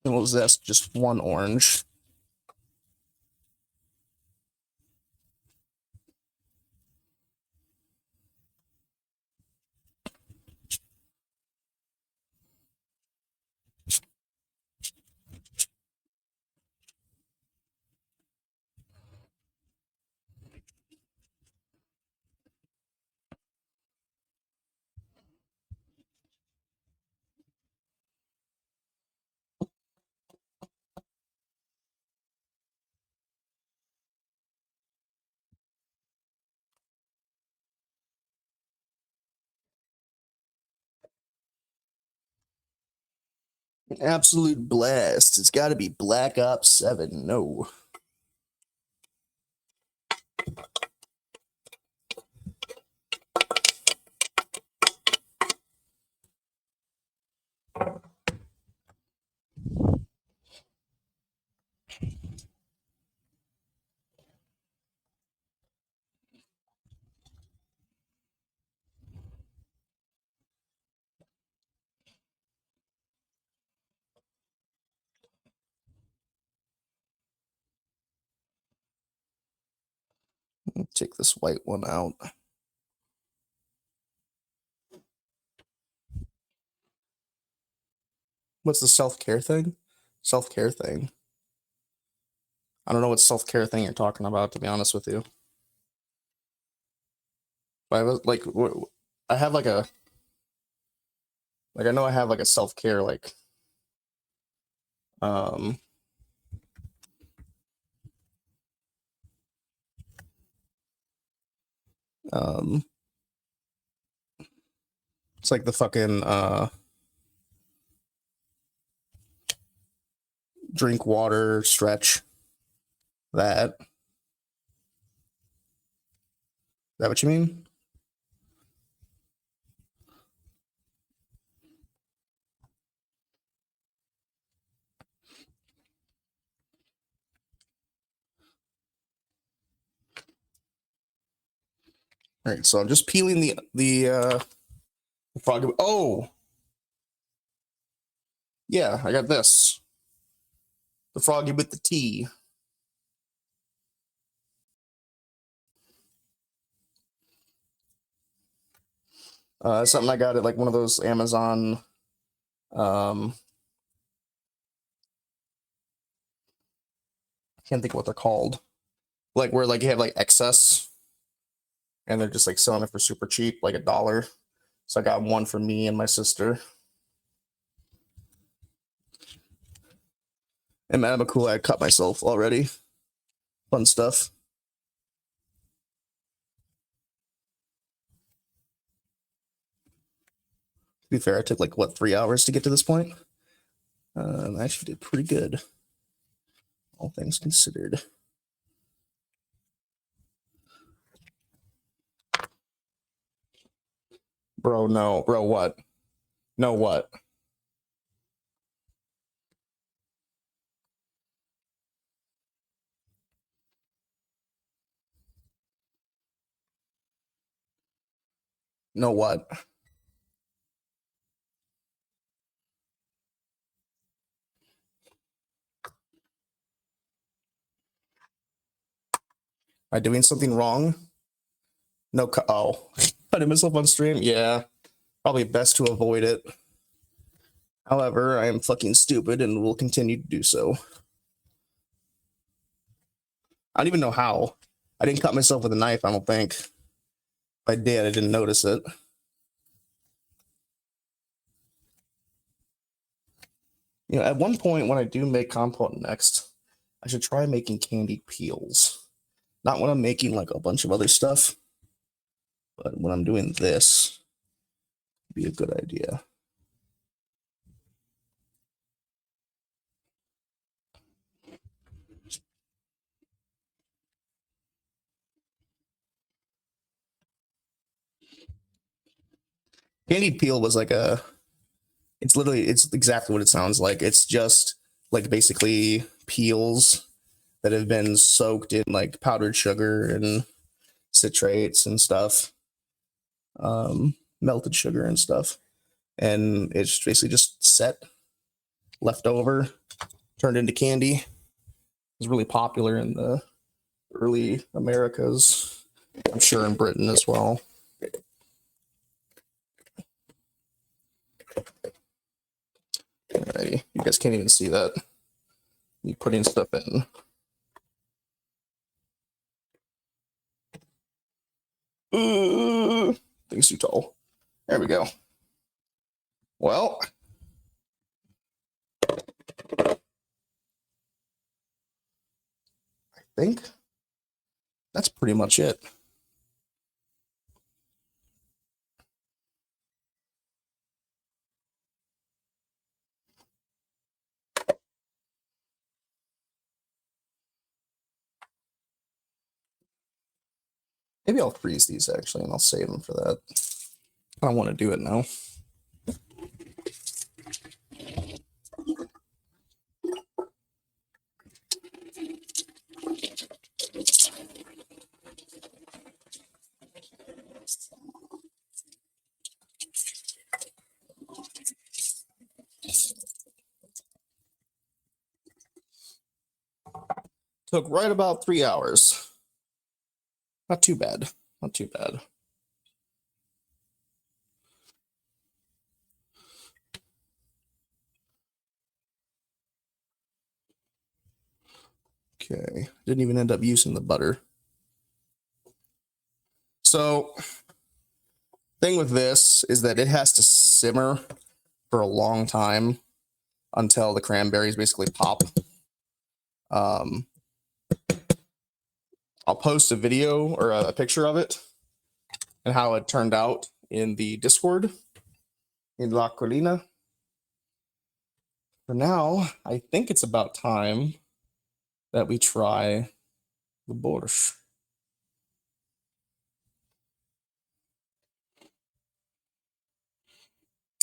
And we'll zest just one orange. An absolute blast. It's got to be Black Ops 7. No. Take this white one out. What's the self-care thing? Self-care thing. I don't know what self-care thing you're talking about, to be honest with you. But I was like, I have like a, like I know I have like a self-care like, um, um, it's like the fucking drink water, stretch. That. Is that what you mean? All right, so I'm just peeling the frog. Oh, yeah, I got this. The froggy with the tea. Something I got at like one of those Amazon. I can't think of what they're called. Like where like you have like excess, and they're just like selling it for super cheap, like $1. So I got one for me and my sister. And man, I'm cool. I cut myself already. Fun stuff. To be fair, I took like what 3 hours to get to this point. I actually did pretty good, all things considered. Bro, no, bro, what? No, what? No, what? Am I doing something wrong? No, oh, cutting myself on stream? Yeah, probably best to avoid it. However, I am fucking stupid and will continue to do so. I don't even know how. I didn't cut myself with a knife, I don't think. If I did, I didn't notice it. You know, at one point when I do make Kompot next, I should try making candied peels. Not when I'm making like a bunch of other stuff, but when I'm doing this, it'd be a good idea. Candied peel was like it's exactly what it sounds like. It's just like basically peels that have been soaked in like powdered sugar and citrates and stuff, melted sugar and stuff. And it's basically just set, left over. turned into candy. It was really popular in the early Americas. I'm sure in Britain as well. Alrighty, you guys can't even see that. Me putting stuff in. Thing's too tall. There we go. Well, I think that's pretty much it. Maybe I'll freeze these actually, and I'll save them for that. I don't want to do it now. Took right about 3 hours. Not too bad. Not too bad. Okay, didn't even end up using the butter. So, thing with this is that it has to simmer for a long time until the cranberries basically pop. I'll post a video or a picture of it and how it turned out in the Discord in La Colina. For now, I think it's about time that we try the borscht.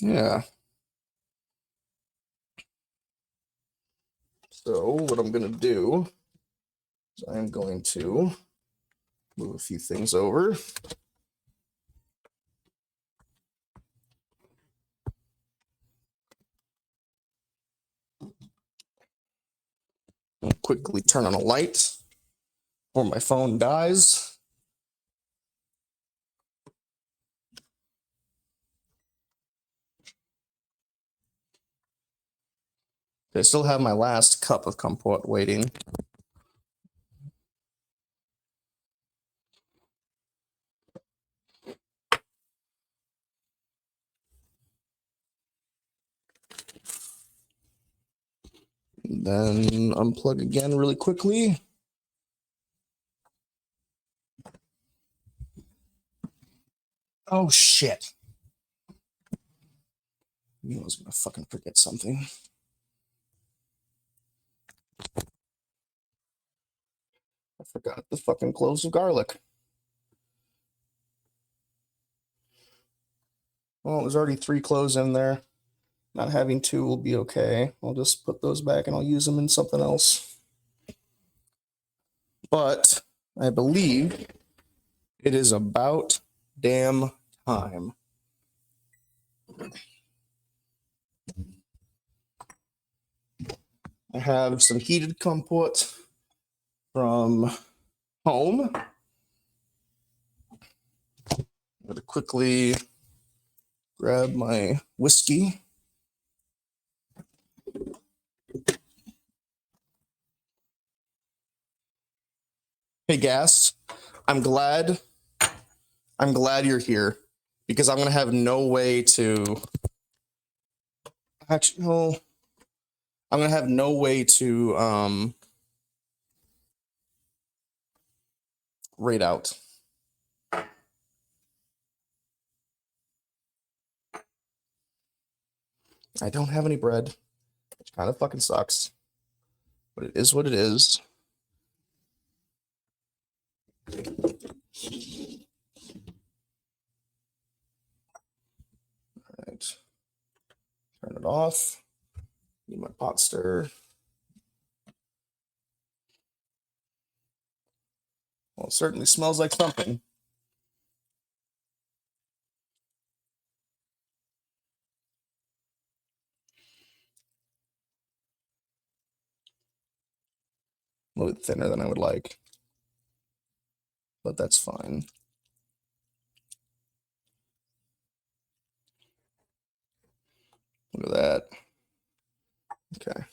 Yeah. So what I'm going to do is I'm going to move a few things over. I'll quickly turn on a light before my phone dies. I still have my last cup of Kompot waiting. And then unplug again really quickly. Oh shit. I knew I was gonna fucking forget something. I forgot the fucking cloves of garlic. Well, there's already 3 cloves in there. Not having 2 will be okay. I'll just put those back and I'll use them in something else. But I believe it is about damn time. I have some heated Kompot from home. I'm going to quickly grab my whiskey. Hey, Gas, I'm glad you're here because I'm going to have no way to actually, no, I'm going to have no way to rate out. I don't have any bread, which kind of fucking sucks, but it is what it is. All right, turn it off. Need my pot stir. Well, it certainly smells like something. A little bit thinner than I would like, but that's fine. Look at that. Okay.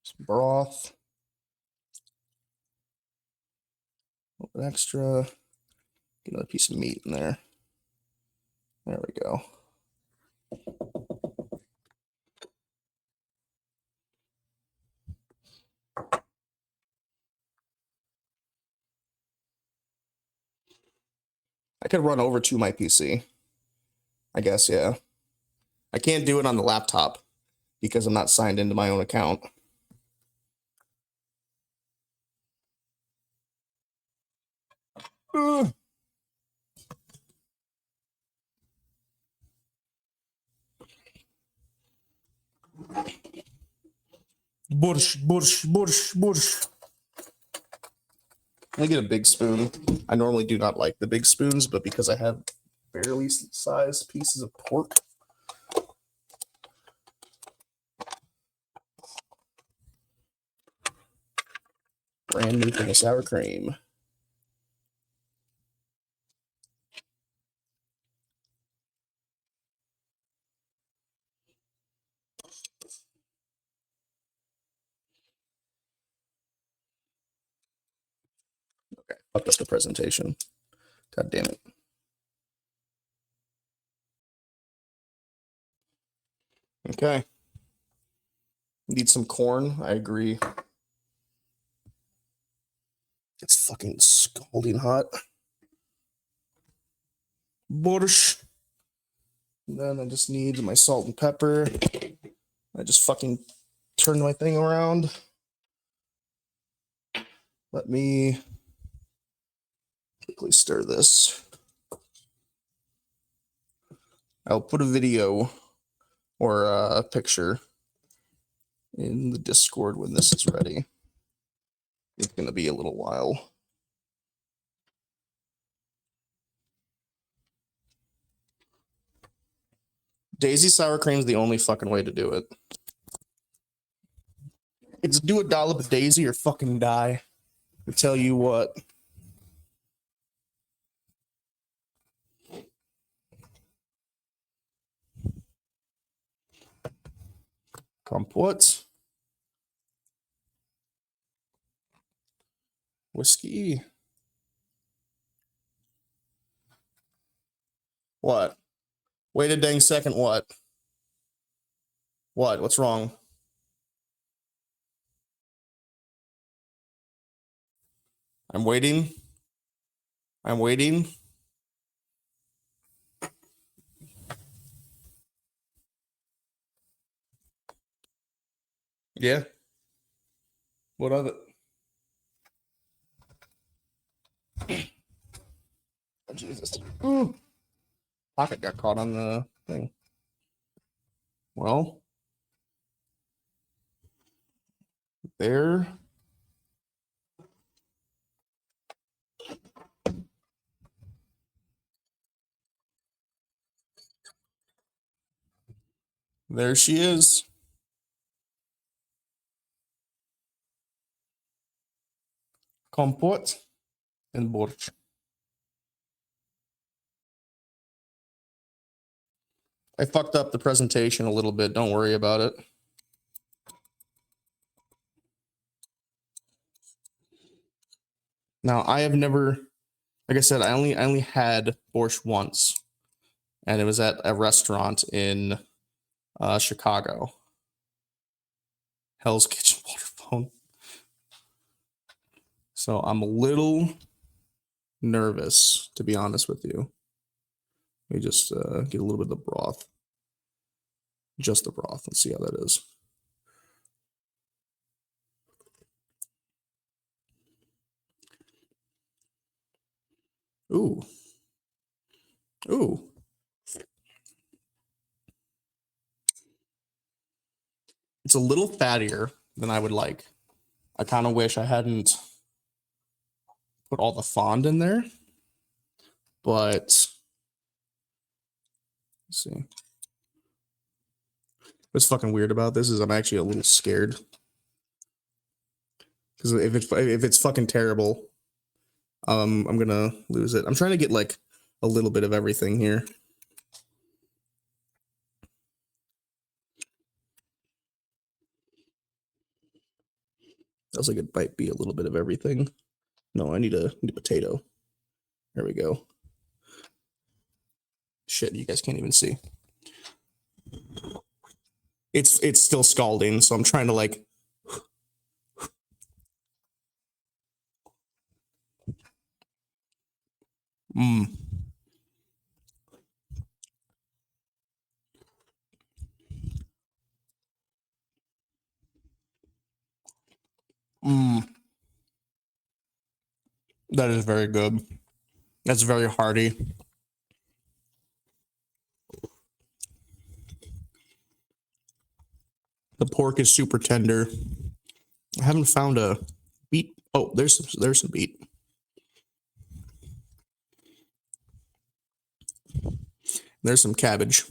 Some broth. A little bit extra. Get another piece of meat in there. There we go. I could run over to my PC. I guess, yeah. I can't do it on the laptop because I'm not signed into my own account. Borscht. I get a big spoon. I normally do not like the big spoons, but because I have fairly sized pieces of pork. Brand new thing of sour cream. Okay, fuck up the presentation. God damn it. Okay. Need some corn. I agree. It's fucking scalding hot. Borscht. And then I just need my salt and pepper. I just fucking turn my thing around. Let me quickly stir this. I'll put a video or a picture in the Discord when this is ready. It's going to be a little while. Daisy sour cream is the only fucking way to do it. It's do a dollop of Daisy or fucking die. I tell you what. Kompot. Whiskey. What? Wait a dang second, what? What? What's wrong? I'm waiting. I'm waiting. Yeah. What of it? Oh, Jesus. Ooh. Pocket got caught on the thing. Well, there. There she is. Kompot and Borscht. I fucked up the presentation a little bit. Don't worry about it. Now, I have never, like I said, I only had borscht once, and it was at a restaurant in Chicago. Hell's Kitchen Waterphone. So I'm a little nervous, to be honest with you. Let me just get a little bit of the broth. Just the broth. Let's see how that is. Ooh. Ooh. It's a little fattier than I would like. I kind of wish I hadn't put all the fond in there. But let's see. What's fucking weird about this is I'm actually a little scared. Because if it's fucking terrible, I'm gonna lose it. I'm trying to get like a little bit of everything here. That was like it might be a little bit of everything. No, I need a potato. There we go. Shit, you guys can't even see. It's still scalding, so I'm trying to like. Mmm. Mmm. That is very good. That's very hearty. The pork is super tender. I haven't found a beet. Oh, there's some beet. There's some cabbage.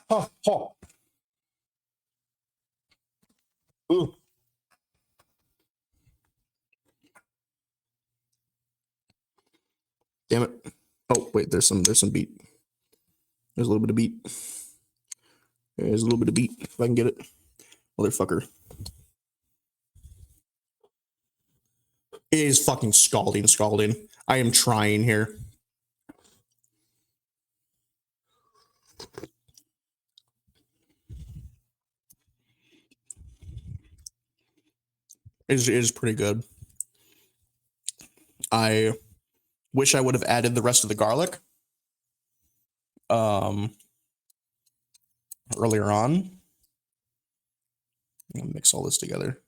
Oh, oh. Ooh. Damn it. Oh, wait, there's some beet. There's a little bit of beet. There's a little bit of beet, if I can get it. Motherfucker. It is fucking scalding. I am trying here. It is pretty good. I wish I would have added the rest of the garlic earlier on. I'm gonna mix all this together.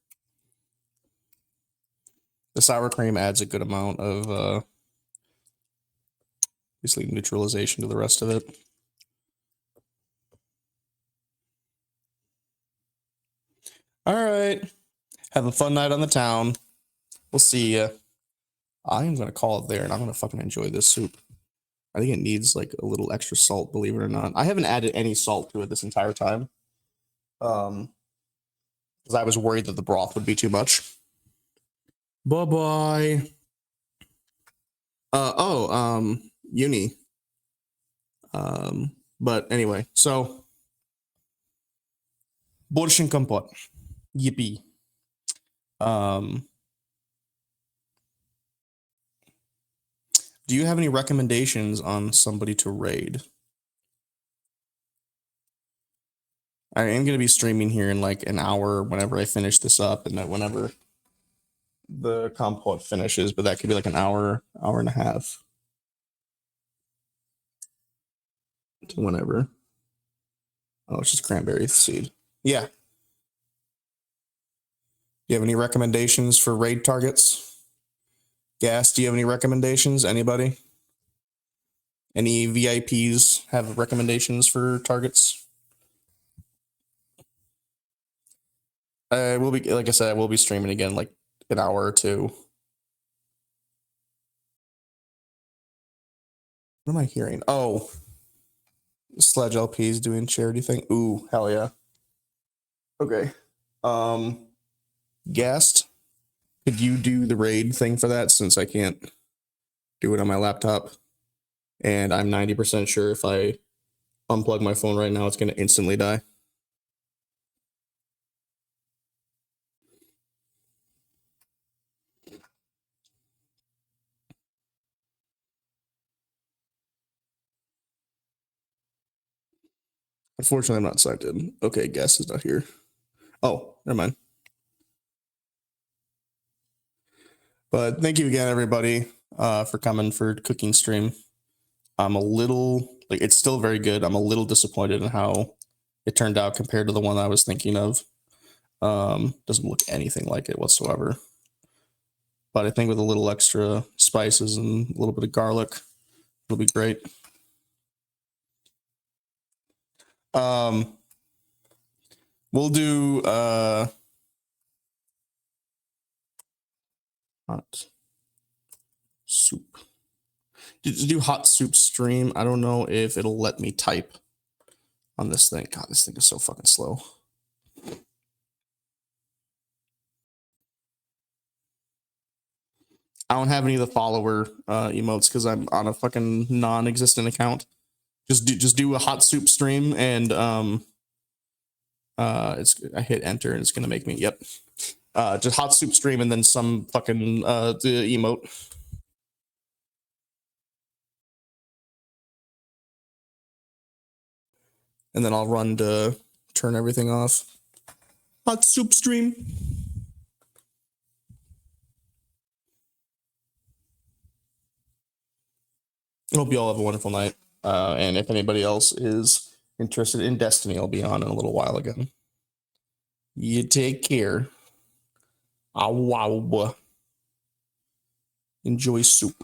The sour cream adds a good amount of basically neutralization to the rest of it. All right. Have a fun night on the town. We'll see ya. I am going to call it there, and I'm going to fucking enjoy this soup. I think it needs like a little extra salt, believe it or not. I haven't added any salt to it this entire time. Because I was worried that the broth would be too much. Bye-bye. Uni. But anyway, so Borscht and Kompot. Yippee. Do you have any recommendations on somebody to raid? I am going to be streaming here in like an hour whenever I finish this up, and then whenever the Kompot finishes, but that could be like an hour and a half. To whenever. Oh, it's just cranberry seed. Yeah. Do you have any recommendations for raid targets? Gas, do you have any recommendations? Anybody? Any VIPs have recommendations for targets? We'll be, like I said, we'll be streaming again like an hour or two. What am I hearing? Oh, Sledge LP is doing charity thing. Ooh, hell yeah. Okay. Gast, could you do the raid thing for that since I can't do it on my laptop? And I'm 90% sure if I unplug my phone right now, it's going to instantly die. Unfortunately, I'm not signed in. Okay, Guest is not here. Oh, never mind. But thank you again, everybody, for coming for cooking stream. I'm a little, like, it's still very good. I'm a little disappointed in how it turned out compared to the one I was thinking of. Doesn't look anything like it whatsoever. But I think with a little extra spices and a little bit of garlic, it'll be great. We'll do soup. Do hot soup stream. I don't know if it'll let me type on this thing. God, this thing is so fucking slow. I don't have any of the follower emotes because I'm on a fucking non-existent account. Just do a hot soup stream and it's I hit enter and it's gonna make me just hot soup stream and then some fucking the emote. And then I'll run to turn everything off. Hot soup stream. I hope you all have a wonderful night. And if anybody else is interested in Destiny, I'll be on in a little while again. You take care. Wow. Enjoy soup.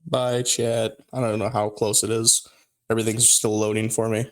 Bye, chat. I don't know how close it is. Everything's still loading for me.